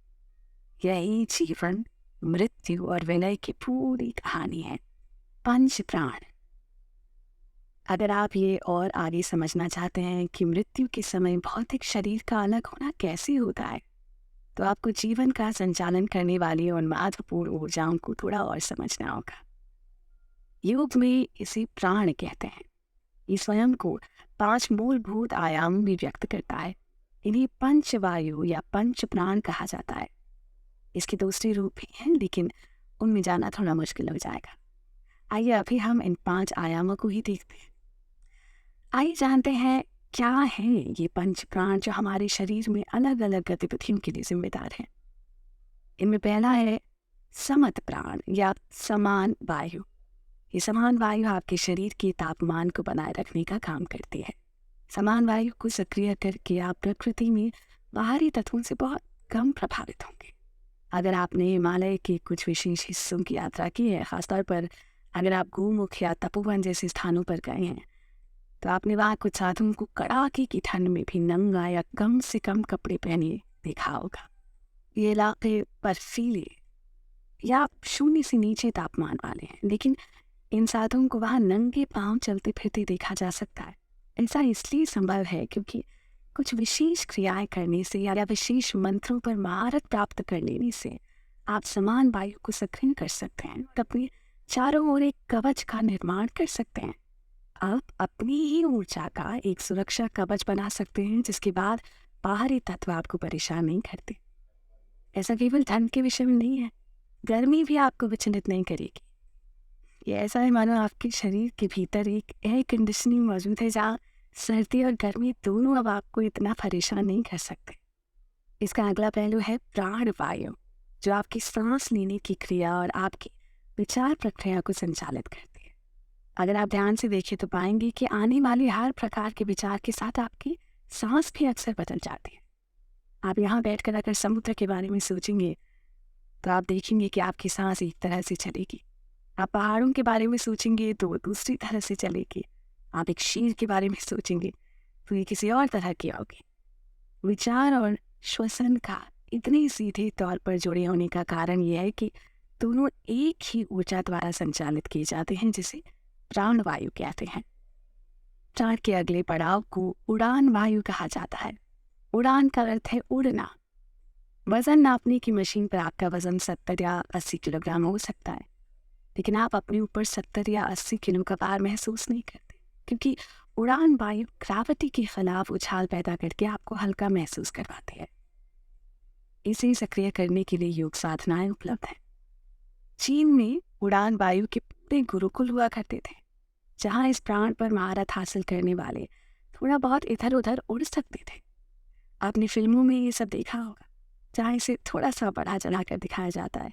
यही जीवन, मृत्यु और विलय की पूरी कहानी है। पंच प्राण। अगर आप ये और आगे समझना चाहते हैं कि मृत्यु के समय भौतिक शरीर का अलग होना कैसे होता है, तो आपको जीवन का संचालन करने वाली उन महत्वपूर्ण ऊर्जाओं को थोड़ा और समझना होगा। योग में इसे प्राण कहते हैं। ये स्वयं को 5 मूलभूत आयामों में व्यक्त करता है। इन्हें पंच वायु या पंच प्राण कहा जाता है। इसके दूसरे रूप भी हैं, लेकिन उनमें जाना थोड़ा मुश्किल हो जाएगा। आइए अभी हम इन 5 आयामों को ही देखते हैं। आइए जानते हैं क्या है ये पंच प्राण जो हमारे शरीर में अलग अलग गतिविधियों के लिए जिम्मेदार हैं। इनमें पहला है समत प्राण या समान वायु। ये समान वायु आपके शरीर के तापमान को बनाए रखने का काम करती है। समान वायु को सक्रिय करके आप प्रकृति में बाहरी तत्वों से बहुत कम प्रभावित होंगे। अगर आपने हिमालय के कुछ विशेष हिस्सों की यात्रा की है, खासतौर पर अगर आप गोमुख या तपोवन जैसे स्थानों पर गए हैं, तो आपने वहाँ कुछ साधुओं को कड़ाके की ठंड में भी नंगा या कम से कम कपड़े पहने देखा होगा। ये इलाके बर्फीले या 0 से नीचे तापमान वाले हैं, लेकिन इन साधुओं को वहाँ नंगे पांव चलते फिरते देखा जा सकता है। ऐसा इसलिए संभव है क्योंकि कुछ विशेष क्रियाएं करने से या विशेष मंत्रों पर महारत प्राप्त कर लेने से आप समान वायु को सक्रिय कर सकते हैं और अपने चारों ओर एक कवच का निर्माण कर सकते हैं। आप अपनी ही ऊर्जा का एक सुरक्षा कवच बना सकते हैं, जिसके बाद बाहरी तत्व आपको परेशान नहीं करते। ऐसा केवल ठंड के विषय में नहीं है, गर्मी भी आपको विचलित नहीं करेगी। ये ऐसा है मानो आपके शरीर के भीतर एक एयर कंडीशनिंग मौजूद है, जहाँ सर्दी और गर्मी दोनों अब आपको इतना परेशान नहीं कर सकते। इसका अगला पहलू है प्राण वायु, जो आपकी सांस लेने की क्रिया और आपकी विचार प्रक्रिया को संचालित करती है। अगर आप ध्यान से देखें तो पाएंगे कि आने वाले हर प्रकार के विचार के साथ आपकी सांस भी अक्सर बदल जाती है। आप यहाँ बैठकर अगर समुद्र के बारे में सोचेंगे तो आप देखेंगे कि आपकी सांस एक तरह से चलेगी। आप पहाड़ों के बारे में सोचेंगे तो वो दूसरी तरह से चलेगी। आप एक शेर के बारे में सोचेंगे तो ये किसी और तरह की होगी। विचार और श्वसन का इतने सीधे तौर पर जुड़े होने का कारण यह है कि दोनों एक ही ऊर्जा द्वारा संचालित किए जाते हैं, जिसे प्राण वायु कहते हैं। प्राण के अगले पड़ाव को उड़ान वायु कहा जाता है। उड़ान का अर्थ है उड़ना। वजन नापने की मशीन पर आपका वजन 70 या 80 किलोग्राम हो सकता है, लेकिन आप अपने ऊपर 70 या 80 किलो का भार महसूस नहीं करते, क्योंकि उड़ान वायु ग्रेविटी के खिलाफ उछाल पैदा करके आपको हल्का महसूस करवाती है। इसे सक्रिय करने के लिए योग साधनाएं उपलब्ध हैं। चीन में उड़ान वायु के पूरे गुरुकुल हुआ करते थे, जहां इस प्राण पर महारत हासिल करने वाले थोड़ा बहुत इधर उधर उड़ सकते थे। आपने फिल्मों में ये सब देखा होगा, जहाँ इसे थोड़ा सा बढ़ा चढ़ा कर दिखाया जाता है,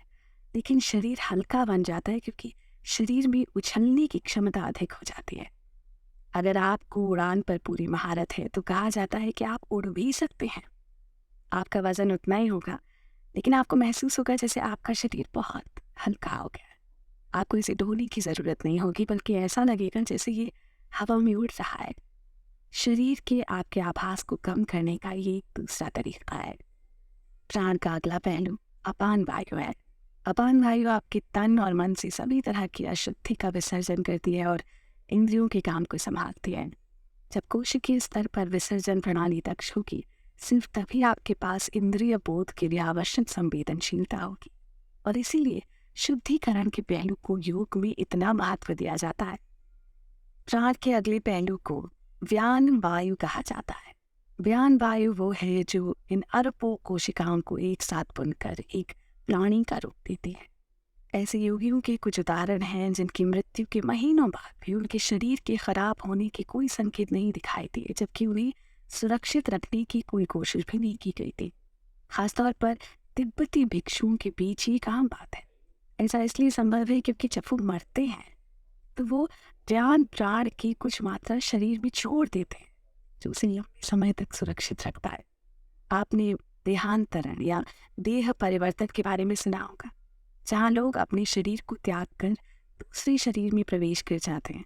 लेकिन शरीर हल्का बन जाता है क्योंकि शरीर में उछलने की क्षमता अधिक हो जाती है। अगर आपको उड़ान पर पूरी महारत है तो कहा जाता है कि आप उड़ भी सकते हैं। आपका वजन उतना ही होगा, लेकिन आपको महसूस होगा जैसे आपका शरीर बहुत हल्का हो गया है। आपको इसे ढोने की ज़रूरत नहीं होगी, बल्कि ऐसा लगेगा जैसे ये हवा में उड़ रहा है। शरीर के आपके आभास को कम करने का ये एक दूसरा तरीका है। प्राण का अगला पहलू अपान वायु है। अपान वायु आपके तन और मन से सभी तरह की अशुद्धि का विसर्जन करती है और इंद्रियों के काम को संभालती है। जब कोशिकीय स्तर पर विसर्जन प्रणाली दक्ष होगी, सिर्फ तभी आपके पास इंद्रिय बोध के लिए आवश्यक संवेदनशीलता होगी। और इसीलिए शुद्धिकरण के पहलू को योग में इतना महत्व दिया जाता है। प्राण के अगले पहलू को व्यान वायु कहा जाता है। व्यान वायु वो है जो इन अरबों कोशिकाओं को एक साथ बुनकर एक प्राणी का रूप देती है। ऐसे योगियों के कुछ उदाहरण हैं जिनकी मृत्यु के महीनों बाद भी उनके शरीर के खराब होने के कोई संकेत नहीं दिखाई दिए, जबकि उन्हें सुरक्षित रखने की कोई कोशिश भी नहीं की गई थी। खासतौर पर तिब्बती भिक्षुओं के बीच ये आम बात है। ऐसा इसलिए संभव है क्योंकि जब वो मरते हैं तो वो ज्ञान प्राण की कुछ मात्रा शरीर में छोड़ देते हैं, जो उसे लंबे समय तक सुरक्षित रखता है। आपने देहांतरण या देह परिवर्तन के बारे में सुना होगा, जहाँ लोग अपने शरीर को त्याग कर दूसरे शरीर में प्रवेश कर जाते हैं।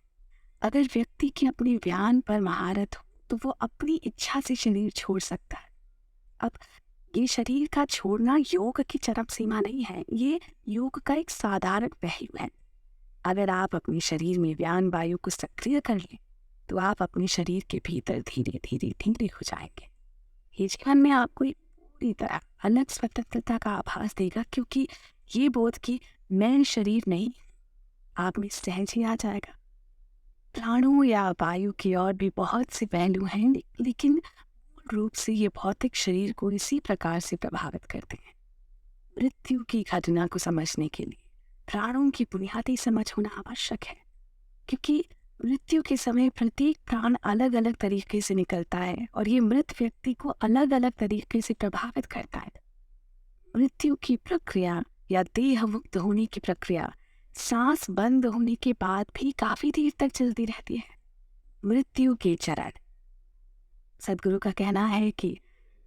अगर व्यक्ति की अपनी व्यान पर महारत हो तो वो अपनी इच्छा से शरीर छोड़ सकता है। अब ये शरीर का छोड़ना योग की चरम सीमा नहीं है, ये योग का एक साधारण पहलू है। अगर आप अपने शरीर में व्यान वायु को सक्रिय कर लें तो आप अपने शरीर के भीतर धीरे धीरे धीरे हो जाएंगे। ये जीवन में आपको एक पूरी तरह अलग स्वतंत्रता का आभास देगा, क्योंकि ये बोध कि मैं शरीर नहीं, आप में सहज ही आ जाएगा। प्राणों या वायु की और भी बहुत से पहलू हैं, लेकिन मूल रूप से ये भौतिक शरीर को इसी प्रकार से प्रभावित करते हैं। मृत्यु की घटना को समझने के लिए प्राणों की बुनियादी समझ होना आवश्यक है, क्योंकि मृत्यु के समय प्रत्येक प्राण अलग अलग तरीके से निकलता है और ये मृत व्यक्ति को अलग अलग तरीके से प्रभावित करता है। मृत्यु की प्रक्रिया या देह मुक्त होने की प्रक्रिया सांस बंद होने के बाद भी काफी देर तक चलती रहती है। मृत्यु के चरण। सदगुरु का कहना है कि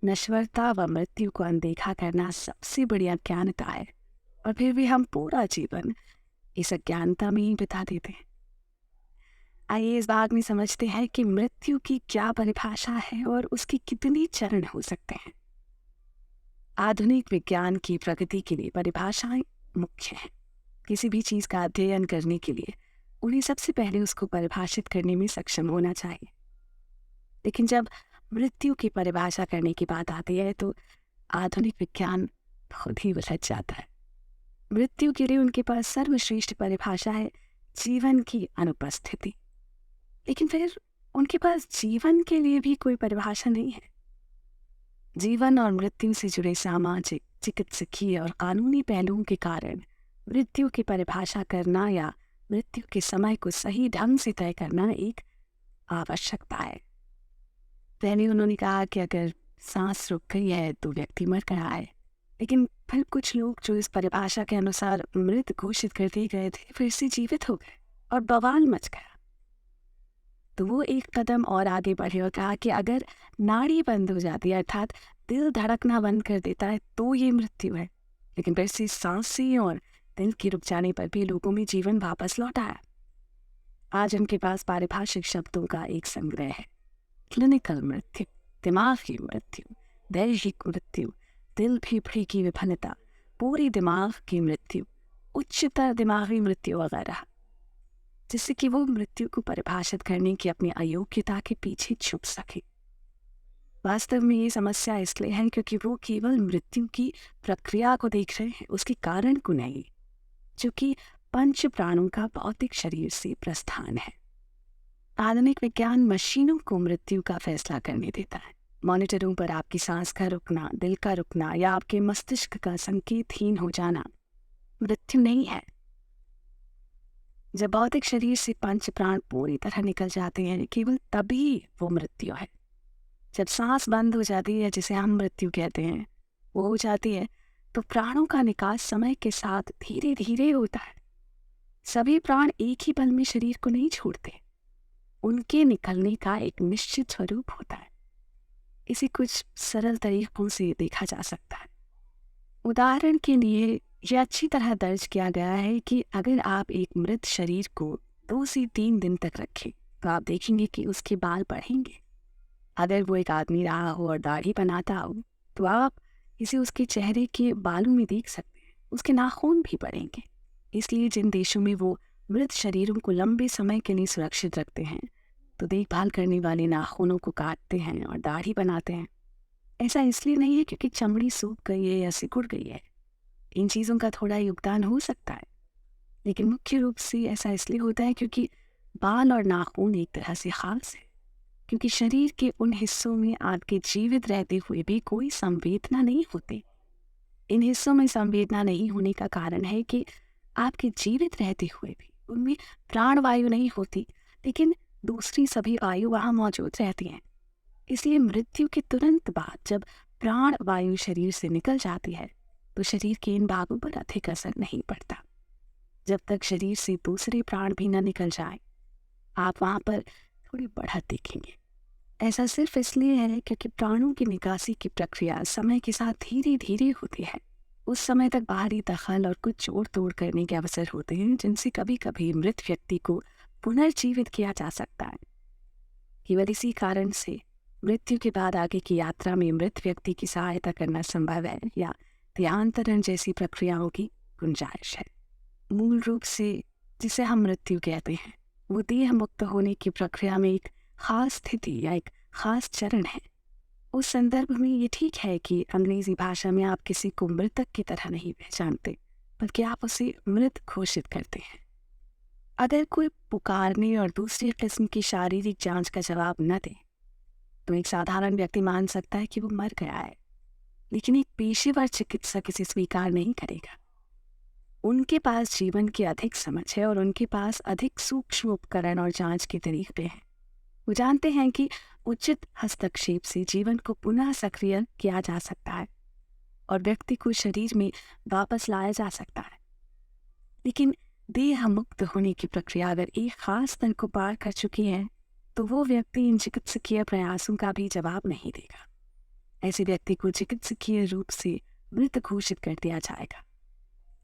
नश्वरता व मृत्यु को अनदेखा करना सबसे बड़ी अज्ञानता है, और फिर भी हम पूरा जीवन इस अज्ञानता में ही बिता देते हैं। आइए इस भाग में समझते हैं कि मृत्यु की क्या परिभाषा है और उसके कितने चरण हो सकते हैं। आधुनिक विज्ञान की प्रगति के लिए परिभाषाएं मुख्य हैं। किसी भी चीज का अध्ययन करने के लिए उन्हें सबसे पहले उसको परिभाषित करने में सक्षम होना चाहिए। लेकिन जब मृत्यु की परिभाषा करने की बात आती है तो आधुनिक विज्ञान खुद ही उलझ जाता है। मृत्यु के लिए उनके पास सर्वश्रेष्ठ परिभाषा है जीवन की अनुपस्थिति, लेकिन फिर उनके पास जीवन के लिए भी कोई परिभाषा नहीं है। जीवन और मृत्यु से जुड़े सामाजिक, चिकित्सकीय और कानूनी पहलुओं के कारण मृत्यु की परिभाषा करना या मृत्यु के समय को सही ढंग से तय करना एक आवश्यकता है। पहले उन्होंने कहा कि अगर सांस रुक गई है तो व्यक्ति मर गया है, लेकिन फिर कुछ लोग जो इस परिभाषा के अनुसार मृत घोषित कर दिए गए थे फिर से जीवित हो गए और बवाल मच गया। तो वो एक कदम और आगे बढ़े और कहा कि अगर नाड़ी बंद हो जाती है, अर्थात दिल धड़कना बंद कर देता है, तो ये मृत्यु है। लेकिन फिर से सांसें और दिल के रुक जाने पर भी लोगों में जीवन वापस लौट आया। आज उनके पास पारिभाषिक शब्दों का एक संग्रह है। क्लिनिकल मृत्यु, दिमागी मृत्यु, दैहिक मृत्यु, दिल फेफड़े की विफलता, पूरी दिमाग की मृत्यु, उच्चतर दिमागी मृत्यु वगैरह, जिससे कि वो मृत्यु को परिभाषित करने की अपनी अयोग्यता के पीछे छुप सके। वास्तव में ये समस्या इसलिए है क्योंकि वो केवल मृत्यु की प्रक्रिया को देख रहे हैं, उसके कारण को नहीं, जो कि पंच प्राणों का भौतिक शरीर से प्रस्थान है। आधुनिक विज्ञान मशीनों को मृत्यु का फैसला करने देता है। मॉनिटरों पर आपकी सांस का रुकना, दिल का रुकना या आपके मस्तिष्क का संकेतहीन हो जाना मृत्यु नहीं है। जब भौतिक शरीर से पंच प्राण पूरी तरह निकल जाते हैं, केवल तभी वो मृत्यु है। जब सांस बंद हो जाती है, जिसे हम मृत्यु कहते हैं, वो हो जाती है, तो प्राणों का निकास समय के साथ धीरे धीरे होता है। सभी प्राण एक ही पल में शरीर को नहीं छोड़ते, उनके निकलने का एक निश्चित स्वरूप होता है। इसे कुछ सरल तरीकों से देखा जा सकता है। उदाहरण के लिए यह अच्छी तरह दर्ज किया गया है कि अगर आप एक मृत शरीर को 2 से 3 दिन तक रखें तो आप देखेंगे कि उसके बाल बढ़ेंगे। अगर वो एक आदमी रहा हो और दाढ़ी बनाता हो तो आप इसे उसके चेहरे के बालों में देख सकते हैं, उसके नाखून भी बढ़ेंगे। इसलिए जिन देशों में वो मृत शरीरों को लंबे समय के लिए सुरक्षित रखते हैं तो देखभाल करने वाले नाखूनों को काटते हैं और दाढ़ी बनाते हैं। ऐसा इसलिए नहीं है क्योंकि चमड़ी सूख गई है या सिकुड़ गई है। इन चीज़ों का थोड़ा योगदान हो सकता है, लेकिन मुख्य रूप से ऐसा इसलिए होता है क्योंकि बाल और नाखून एक तरह से खास है, क्योंकि शरीर के उन हिस्सों में आपके जीवित रहते हुए भी कोई संवेदना नहीं होती। इन हिस्सों में संवेदना नहीं होने का कारण है कि आपके जीवित रहते हुए भी उनमें प्राणवायु नहीं होती, लेकिन दूसरी सभी वायु वहाँ मौजूद रहती हैं। इसलिए मृत्यु के तुरंत बाद जब प्राण वायु शरीर से निकल जाती है तो शरीर के इन भागों पर अधिक असर नहीं पड़ता। जब तक शरीर से दूसरे प्राण भी न निकल जाए आप वहाँ पर थोड़ी बढ़त देखेंगे। ऐसा सिर्फ इसलिए है क्योंकि प्राणों की निकासी की प्रक्रिया समय के साथ धीरे धीरे होती है। उस समय तक बाहरी दखल और कुछ जोड़ तोड़ करने के अवसर होते हैं जिनसे कभी कभी मृत व्यक्ति को पुनर्जीवित किया जा सकता है। केवल इसी कारण से मृत्यु के बाद आगे की यात्रा में मृत व्यक्ति की सहायता करना संभव है या देहांतरण जैसी प्रक्रियाओं की गुंजाइश है। मूल रूप से जिसे हम मृत्यु कहते हैं वो देह मुक्त होने की प्रक्रिया में एक खास स्थिति या एक खास चरण है। उस संदर्भ में ये ठीक है कि अंग्रेजी भाषा में आप किसी को मृतक की तरह नहीं पहचानते, बल्कि आप उसे मृत घोषित करते हैं। अगर कोई पुकारने और दूसरी किस्म की शारीरिक जांच का जवाब न दे तो एक साधारण व्यक्ति मान सकता है कि वो मर गया है, लेकिन एक पेशेवर चिकित्सक इसे स्वीकार नहीं करेगा। उनके पास जीवन की अधिक समझ है और उनके पास अधिक सूक्ष्म उपकरण और जांच के तरीके हैं। वो जानते हैं कि उचित हस्तक्षेप से जीवन को पुनः सक्रिय किया जा सकता है और व्यक्ति को शरीर में वापस लाया जा सकता है। लेकिन देह मुक्त होने की प्रक्रिया अगर एक खास स्तर को पार कर चुकी है तो वो व्यक्ति इन चिकित्सकीय प्रयासों का भी जवाब नहीं देगा। ऐसे व्यक्ति को चिकित्सकीय रूप से मृत घोषित कर दिया जाएगा।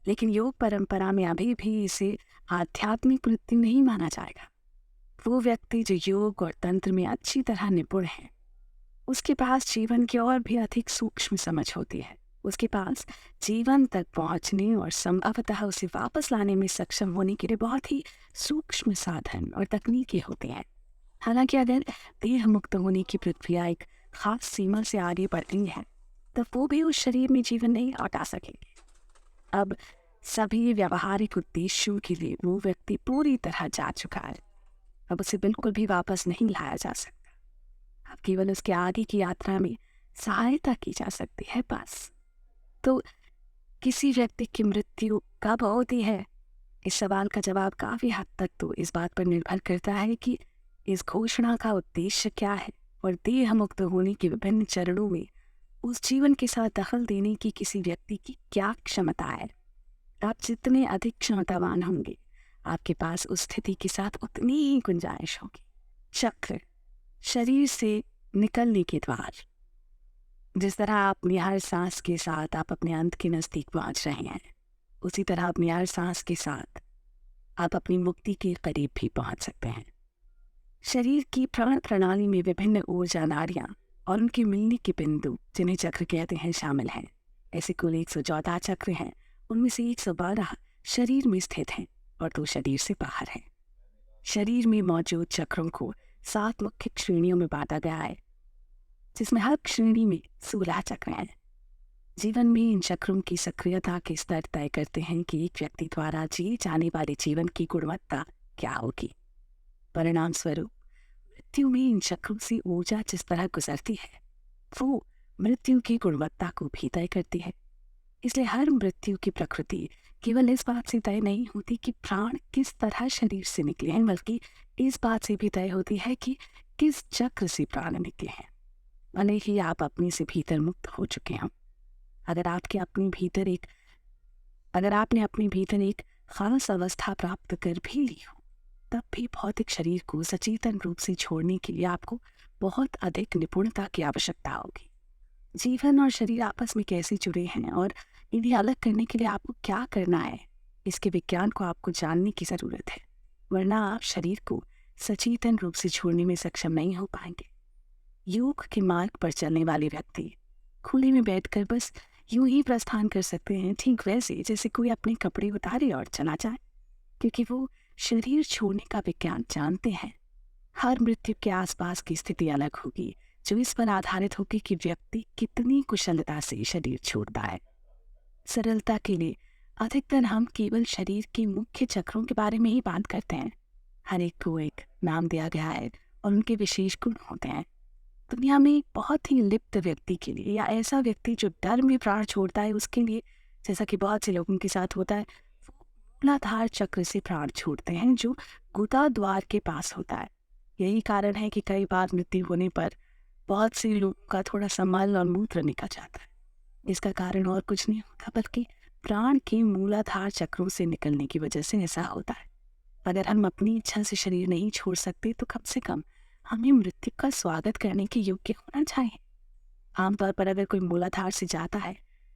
लेकिन योग परंपरा में अभी भी इसे आध्यात्मिक मृत्यु नहीं माना जाएगा। वो व्यक्ति जो योग और तंत्र में अच्छी तरह निपुण है, उसके पास जीवन की और भी अधिक सूक्ष्म समझ होती है। उसके पास जीवन तक पहुंचने और संभवतः उसे वापस लाने में सक्षम होने के लिए बहुत ही सूक्ष्म साधन और तकनीकें होती हैं। हालांकि अगर देह मुक्त होने की प्रक्रिया एक खास सीमा से आगे बढ़ती है तब वो भी उस शरीर में जीवन नहीं लौटा सकेंगे। अब सभी व्यावहारिक उद्देश्यों के लिए वो व्यक्ति पूरी तरह जा चुका है। अब उसे बिल्कुल भी वापस नहीं लाया जा सकता। अब केवल उसके आगे की यात्रा में सहायता की जा सकती है बस। तो किसी व्यक्ति की मृत्यु कब होती है, इस सवाल का जवाब काफी हद तक तो इस बात पर निर्भर करता है कि इस घोषणा का उद्देश्य क्या है और देह मुक्त होने के विभिन्न चरणों में उस जीवन के साथ दखल देने की किसी व्यक्ति की क्या क्षमता है। आप जितने अधिक क्षमतावान होंगे आपके पास उस स्थिति के साथ उतनी ही गुंजाइश होगी। चक्र, शरीर से निकलने के द्वार। जिस तरह अपनी हर सांस के साथ आप अपने अंत के नजदीक पहुंच रहे हैं, उसी तरह अपनी हर सांस के साथ आप अपनी मुक्ति के करीब भी पहुंच सकते हैं। शरीर की प्राण प्रणाली में विभिन्न ऊर्जा नाड़ियां और उनके मिलने के बिंदु जिन्हें चक्र कहते हैं शामिल हैं। ऐसे कुल 114 चक्र हैं। उनमें से 112 शरीर में स्थित हैं और 2 शरीर से बाहर हैं। शरीर में मौजूद चक्रों को 7 मुख्य श्रेणियों में बांटा गया है, जिसमें हर श्रेणी में 16 चक्र हैं। जीवन में इन चक्रों की सक्रियता के स्तर तय करते हैं कि एक व्यक्ति द्वारा जिए जाने वाले जीवन की गुणवत्ता क्या होगी। परिणाम स्वरूप मृत्यु में इन चक्रों से ऊर्जा जिस तरह गुजरती है वो मृत्यु की गुणवत्ता को भी तय करती है। इसलिए हर मृत्यु की प्रकृति केवल इस बात से तय नहीं होती कि प्राण किस तरह शरीर से निकले हैं, बल्कि इस बात से भी तय होती है कि किस चक्र से प्राण निकले हैं। भले ही आप अपने से भीतर मुक्त हो चुके हों, अगर आपने अपने भीतर एक खास अवस्था प्राप्त कर भी ली हो, तब भी भौतिक शरीर को सचेतन रूप से छोड़ने के लिए आपको बहुत अधिक निपुणता की आवश्यकता होगी। जीवन और शरीर आपस में कैसे जुड़े हैं और इन्हें अलग करने के लिए आपको क्या करना है, इसके विज्ञान को आपको जानने की ज़रूरत है, वरना आप शरीर को सचेतन रूप से छोड़ने में सक्षम नहीं हो पाएंगे। योग के मार्ग पर चलने वाले व्यक्ति खुले में बैठकर बस यूं ही प्रस्थान कर सकते हैं, ठीक वैसे जैसे कोई अपने कपड़े उतारे और चला जाए, क्योंकि वो शरीर छोड़ने का विज्ञान जानते हैं। हर मृत्यु के आसपास की स्थिति अलग होगी, जो इस पर आधारित होगी कि व्यक्ति कितनी कुशलता से शरीर छोड़ता है। सरलता के लिए अधिकतर हम केवल शरीर के मुख्य चक्रों के बारे में ही बात करते हैं। हर एक को एक नाम दिया गया है और उनके विशेष गुण होते हैं। दुनिया में एक बहुत ही लिप्त व्यक्ति के लिए, या ऐसा व्यक्ति जो डर में प्राण छोड़ता है, उसके लिए, जैसा कि बहुत से लोगों के साथ होता है, वो मूलाधार चक्र से प्राण छोड़ते हैं, जो गुदा द्वार के पास होता है। यही कारण है कि कई बार मृत्यु होने पर बहुत से लोगों का थोड़ा सा मल और मूत्र निकल जाता है। इसका कारण और कुछ नहीं होता, बल्कि प्राण के मूलाधार चक्रों से निकलने की वजह से ऐसा होता है। अगर हम अपनी इच्छा से शरीर नहीं छोड़ सकते, तो कम से कम हमें मृत्यु का स्वागत करने के योग्य होना चाहिए। आमतौर पर अगर कोई मूलाधार से जाता है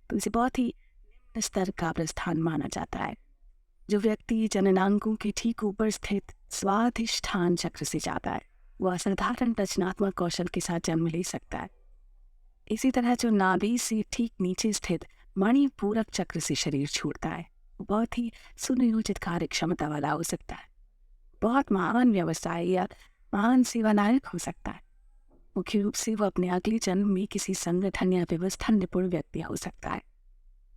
तो इसे बहुत ही निम्न स्तर का प्रस्थान माना जाता है। जो व्यक्ति जननांगों के ठीक ऊपर स्थित स्वाधिष्ठान चक्र से जाता है, वह असाधारण रचनात्मक कौशल के साथ जन्म ले सकता है। इसी तरह जो नाभि से ठीक नीचे स्थित मणिपूरक चक्र से शरीर छोड़ता है, वो बहुत ही सुनियोजित कार्य क्षमता वाला हो सकता है, बहुत महान व्यवसाय या महान सेवानायक हो सकता है। मुख्य रूप से वो अपने अगले जन्म में किसी संगठन या व्यवस्था निपुण व्यक्ति हो सकता है।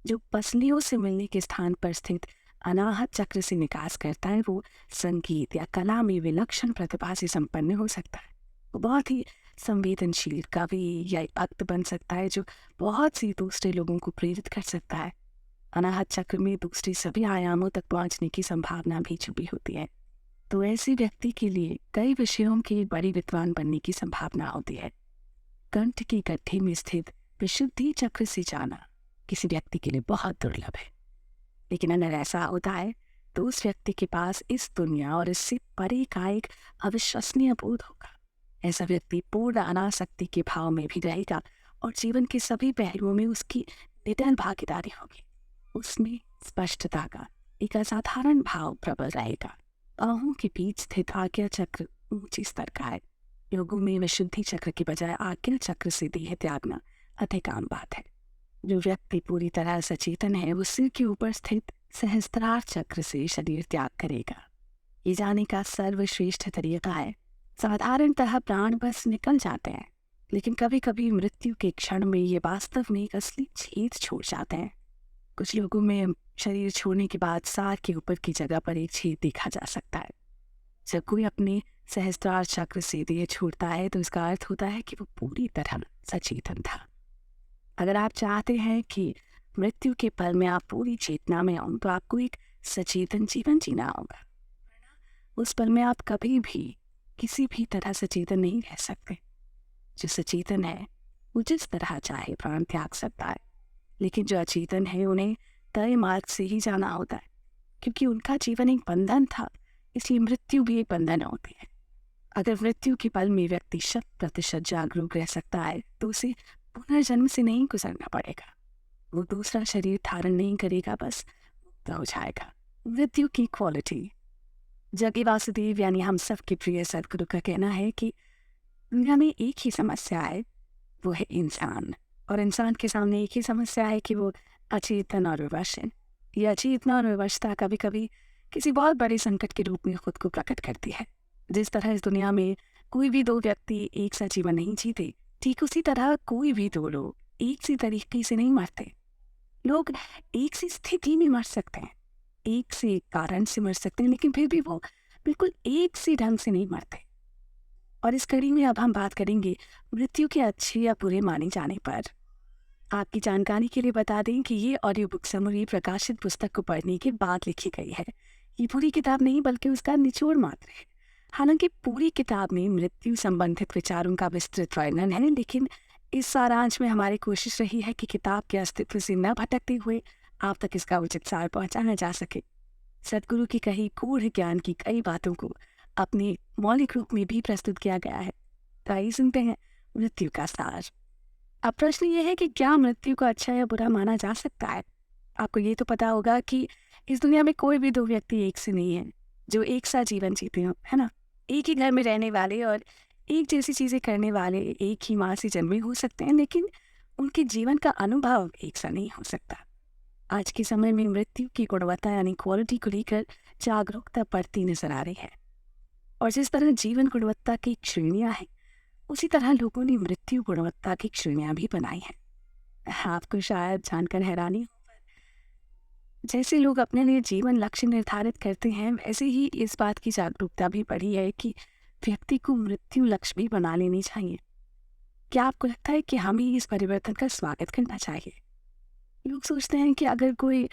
जो पसलियों से मिलने के स्थान पर स्थित अनाहत चक्र से निकास करता है, वो संगीत या कला में विलक्षण प्रतिभा से संपन्न हो सकता है। वो बहुत ही संवेदनशील कवि या एक भक्त बन सकता है, जो बहुत सी दूसरे लोगों को प्रेरित कर सकता है। अनाहत चक्र में दूसरे सभी आयामों तक पहुंचने की संभावना भी छुपी होती है। तो ऐसे व्यक्ति के लिए कई विषयों के बड़ी विद्वान बनने की संभावना होती है। कंठ की गड्ढे में स्थित विशुद्धि चक्र से जाना किसी व्यक्ति के लिए बहुत दुर्लभ है, लेकिन अगर ऐसा होता है तो उस व्यक्ति के पास इस दुनिया और इससे परे का एक अविश्वसनीय बोध होगा। ऐसा व्यक्ति पूर्ण अनासक्ति के भाव में भी रहेगा और जीवन के सभी पहलुओं में उसकी निडर भागीदारी होगी। उसमें स्पष्टता का एक असाधारण भाव प्रबल रहेगा। बाहों के बीच स्थित आज्ञा चक्र ऊंची स्तर का है। योगों में विशुद्धि चक्र की बजाय आज्ञा चक्र से देह त्यागना अधिक आम बात है। जो व्यक्ति पूरी तरह सचेतन है, वो सिर के ऊपर स्थित सहस्त्रार चक्र से शरीर त्याग करेगा। ये जाने का सर्वश्रेष्ठ तरीका है। साधारणतः प्राण बस निकल जाते हैं, लेकिन कभी कभी मृत्यु के क्षण में ये वास्तव में एक असली छेद छोड़ जाते हैं। कुछ लोगों में शरीर छोड़ने के बाद सार के ऊपर की जगह पर एक छेद देखा जा सकता है। जब कोई अपने सहस्त्रार चक्र से देह छोड़ता है, तो इसका अर्थ होता है कि वो पूरी तरह सचेतन था। अगर आप चाहते हैं कि मृत्यु के पल में आप पूरी चेतना में हों, तो आपको एक सचेतन जीवन जीना होगा। उस पल में आप कभी भी किसी भी तरह सचेतन नहीं रह सकते। जो सचेतन है वो जिस तरह चाहे प्राण त्याग सकता है, लेकिन जो अचेतन है उन्हें तय मार्ग से ही जाना होता है, क्योंकि उनका जीवन एक बंधन था, इसलिए मृत्यु भी एक बंधन होती है। अगर मृत्यु के पल में व्यक्ति 100% जागरूक रह सकता है, तो उसे पुनर्जन्म से नहीं गुजरना पड़ेगा। वो दूसरा शरीर धारण नहीं करेगा, बस मुक्त हो जाएगा। मृत्यु की क्वालिटी। जगी वासुदेव यानी हम सब के प्रिय सदगुरु का कहना है कि दुनिया में एक ही समस्या है, वो है इंसान। और इंसान के सामने एक ही समस्या है कि वो अचेतन और विवश है। ये अचेतना और विवशता कभी कभी किसी बहुत बड़े संकट के रूप में खुद को प्रकट करती है। जिस तरह इस दुनिया में कोई भी दो व्यक्ति एक सा जीवन नहीं जीते, ठीक उसी तरह कोई भी दो लोग एक सी तरीके से नहीं मरते। लोग एक सी स्थिति में मर सकते हैं, एक से कारण से मर सकते हैं, लेकिन फिर भी वो बिल्कुल एक से ढंग से नहीं मरते। और इस कड़ी में अब हम बात करेंगे मृत्यु के अच्छे या बुरे माने जाने पर। आपकी जानकारी के लिए बता दें कि ये ऑडियो बुक समरी प्रकाशित पुस्तक को पढ़ने के बाद लिखी गई है। ये पूरी किताब नहीं, बल्कि उसका निचोड़ मात्र है। हालांकि पूरी किताब में मृत्यु संबंधित विचारों का विस्तृत वर्णन है, लेकिन इस सारांश में हमारी कोशिश रही है कि किताब के अस्तित्व से न भटकते हुए आप तक इसका उचित सार पहुंचाया जा सके। सदगुरु की कही गूढ़ ज्ञान की कई बातों को अपने मौलिक रूप में भी प्रस्तुत किया गया है। तो आइए सुनते हैं मृत्यु का सार। अब प्रश्न ये है कि क्या मृत्यु को अच्छा या बुरा माना जा सकता है। आपको ये तो पता होगा कि इस दुनिया में कोई भी दो व्यक्ति एक से नहीं है जो एक सा जीवन जीते हो, है ना। एक ही घर में रहने वाले और एक जैसी चीज़ें करने वाले एक ही माँ से जन्मे हो सकते हैं, लेकिन उनके जीवन का अनुभव एक सा नहीं हो सकता। आज के समय में मृत्यु की गुणवत्ता यानी क्वालिटी को लेकर जागरूकता बढ़ती नजर आ रही है। और जिस तरह जीवन गुणवत्ता की श्रेणियां हैं, उसी तरह लोगों ने मृत्यु गुणवत्ता की श्रेणियां भी बनाई हैं। आपको शायद जानकर हैरानी हो, जैसे लोग अपने लिए जीवन लक्ष्य निर्धारित करते हैं, वैसे ही इस बात की जागरूकता भी बढ़ी है कि व्यक्ति को मृत्यु लक्ष्य भी बना लेनी चाहिए। क्या आपको लगता है कि हमें इस परिवर्तन का स्वागत करना चाहिए? लोग सोचते हैं कि अगर कोई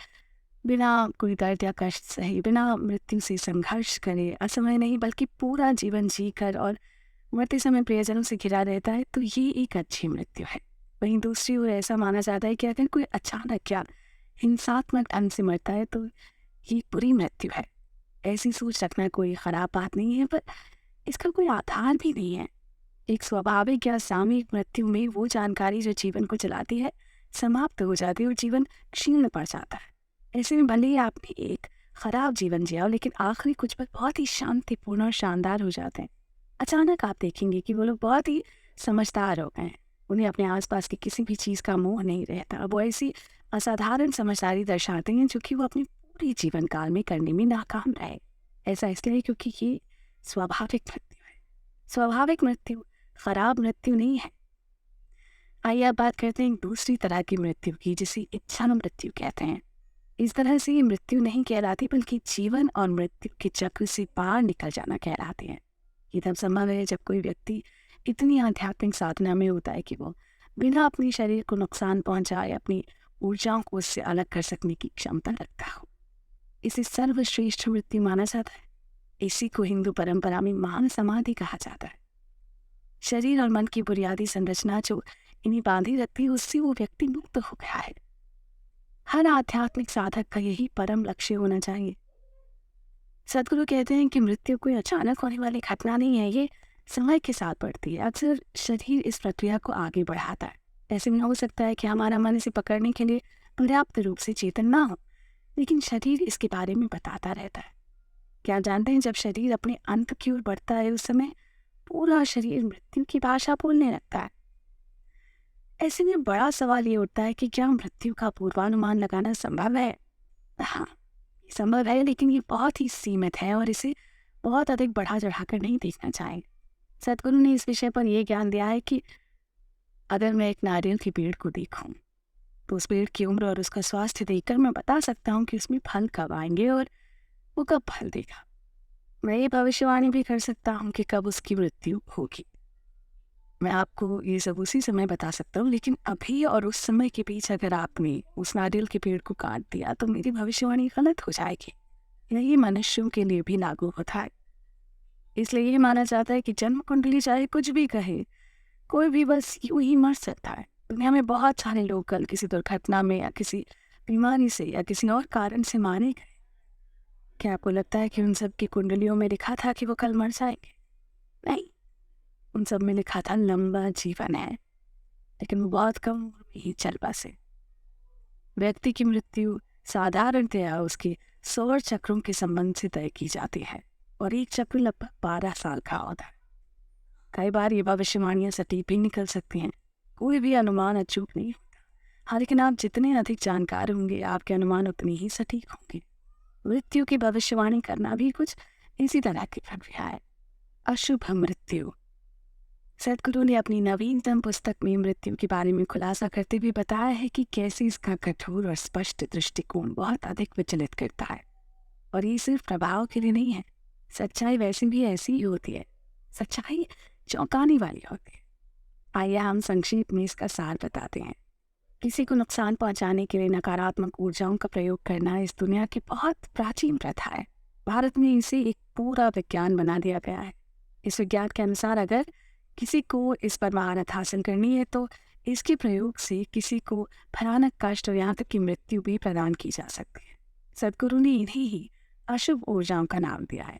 बिना कोई दर्द या कष्ट सहे, बिना मृत्यु से संघर्ष करे, असमय नहीं बल्कि पूरा जीवन जीकर और मरते समय प्रियजनों से घिरा रहता है, तो ये एक अच्छी मृत्यु है। वहीं दूसरी ओर ऐसा माना जाता है कि अगर कोई अचानक या हिंसात्मक ढंग से मरता है, तो ये बुरी मृत्यु है। ऐसी सोच रखना कोई खराब बात नहीं है, पर इसका कोई आधार भी नहीं है। एक स्वाभाविक या सामयिक मृत्यु में वो जानकारी जो जीवन को चलाती है, समाप्त हो जाती है और जीवन क्षीण पड़ जाता है। ऐसे में भले ही आपने एक खराब जीवन जिया हो, लेकिन आखिरी कुछ पल बहुत ही शांतिपूर्ण और शानदार हो जाते हैं। अचानक आप देखेंगे कि वो लोग बहुत ही समझदार हो गए हैं। उन्हें अपने आसपास की किसी भी चीज़ का मोह नहीं रहता। वो ऐसी असाधारण समझदारी दर्शाते हैं जो कि वो अपने पूरे जीवन काल में करने में नाकाम रहे। ऐसा इसलिए क्योंकि ये स्वाभाविक मृत्यु है। स्वाभाविक मृत्यु खराब मृत्यु नहीं है। आइए अब बात करते हैं एक दूसरी तरह की मृत्यु की, जिसे इच्छा मृत्यु कहते हैं। इस तरह से ये मृत्यु नहीं कहलाती, बल्कि जीवन और मृत्यु के चक्र से बाहर निकल जाना कहलाते हैं। ये तब संभव है जब कोई व्यक्ति इतनी आध्यात्मिक साधना में होता है कि वो बिना अपने शरीर को नुकसान पहुंचाए अपनी ऊर्जाओं को उससे अलग कर सकने की क्षमता रखता हो। इसे सर्वश्रेष्ठ मृत्यु माना जाता है। इसी को हिंदू परंपरा में महान समाधि कहा जाता है। शरीर और मन की बुनियादी संरचना जो इन्हें बांधी रखती है, उससे वो व्यक्ति मुक्त हो गया है। हर आध्यात्मिक साधक का यही परम लक्ष्य होना चाहिए। सदगुरु कहते हैं कि मृत्यु कोई अचानक होने वाली घटना नहीं है, ये समय के साथ बढ़ती है। अक्सर शरीर इस प्रक्रिया को आगे बढ़ाता है। ऐसे में हो सकता है कि हमारा मन इसे पकड़ने के लिए पर्याप्त रूप से चेतन ना हो, लेकिन शरीर इसके बारे में बताता रहता है। क्या जानते हैं, जब शरीर अपने अंत की ओर बढ़ता है, उस समय पूरा शरीर मृत्यु की भाषा बोलने लगता है। ऐसे में बड़ा सवाल ये उठता है कि क्या मृत्यु का पूर्वानुमान लगाना संभव है? हाँ, ये संभव है, लेकिन ये बहुत ही सीमित है और इसे बहुत अधिक बढ़ा चढ़ाकर नहीं देखना चाहिए। सदगुरु ने इस विषय पर यह ज्ञान दिया है कि अगर मैं एक नारियल के पेड़ को देखूं, तो उस पेड़ की उम्र और उसका स्वास्थ्य देखकर मैं बता सकता हूँ कि उसमें फल कब आएंगे और वो कब फल देगा। मैं ये भविष्यवाणी भी कर सकता हूँ कि कब उसकी मृत्यु होगी। मैं आपको ये सब उसी समय बता सकता हूँ, लेकिन अभी और उस समय के बीच अगर आपने उस नारियल के पेड़ को काट दिया, तो मेरी भविष्यवाणी गलत हो जाएगी। यही मनुष्यों के लिए भी लागू होता है। इसलिए ये माना जाता है कि जन्म कुंडली चाहे कुछ भी कहे, कोई भी बस यूं ही मर सकता है। दुनिया में बहुत सारे लोग कल किसी दुर्घटना में या किसी बीमारी से या किसी और कारण से मारे गए। क्या आपको लगता है कि उन सब की कुंडलियों में लिखा था कि वो कल मर जाएंगे? नहीं, उन सब में लिखा था लंबा जीवन है, लेकिन वो बहुत कम उम्र में ही चल बसे। व्यक्ति की मृत्यु साधारणतया उसके सौर चक्रों के संबंध से तय की जाती है और एक चक्र लगभग 12 साल का होता है। कई बार ये भविष्यवाणियां सटीक भी निकल सकती हैं। कोई भी अनुमान अचूक नहीं होता। हाँ, लेकिन आप जितने अधिक जानकार होंगे, आपके अनुमान उतने ही सटीक होंगे। मृत्यु की भविष्यवाणी करना भी कुछ इसी तरह की प्रक्रिया है। अशुभ मृत्यु। सदगुरु ने अपनी नवीनतम पुस्तक में मृत्यु के बारे में खुलासा करते हुए बताया है कि कैसे इसका कठोर और स्पष्ट दृष्टिकोण बहुत अधिक विचलित करता है। और ये सिर्फ प्रभाव के लिए नहीं है, सच्चाई वैसे भी ऐसी ही होती है। सच्चाई चौंकाने वाली होती है। आइए हम संक्षेप में इसका सार बताते हैं। किसी को नुकसान पहुंचाने के लिए नकारात्मक ऊर्जाओं का प्रयोग करना इस दुनिया की बहुत प्राचीन प्रथा है। भारत में इसे एक पूरा विज्ञान बना दिया गया है। इस विज्ञान के अनुसार अगर किसी को इस पर महारत हासिल करनी है, तो इसके प्रयोग से किसी को भयानक कष्ट और यहाँ तक की मृत्यु भी प्रदान की जा सकती है। सदगुरु ने इन्हीं ही अशुभ ऊर्जाओं का नाम दिया है।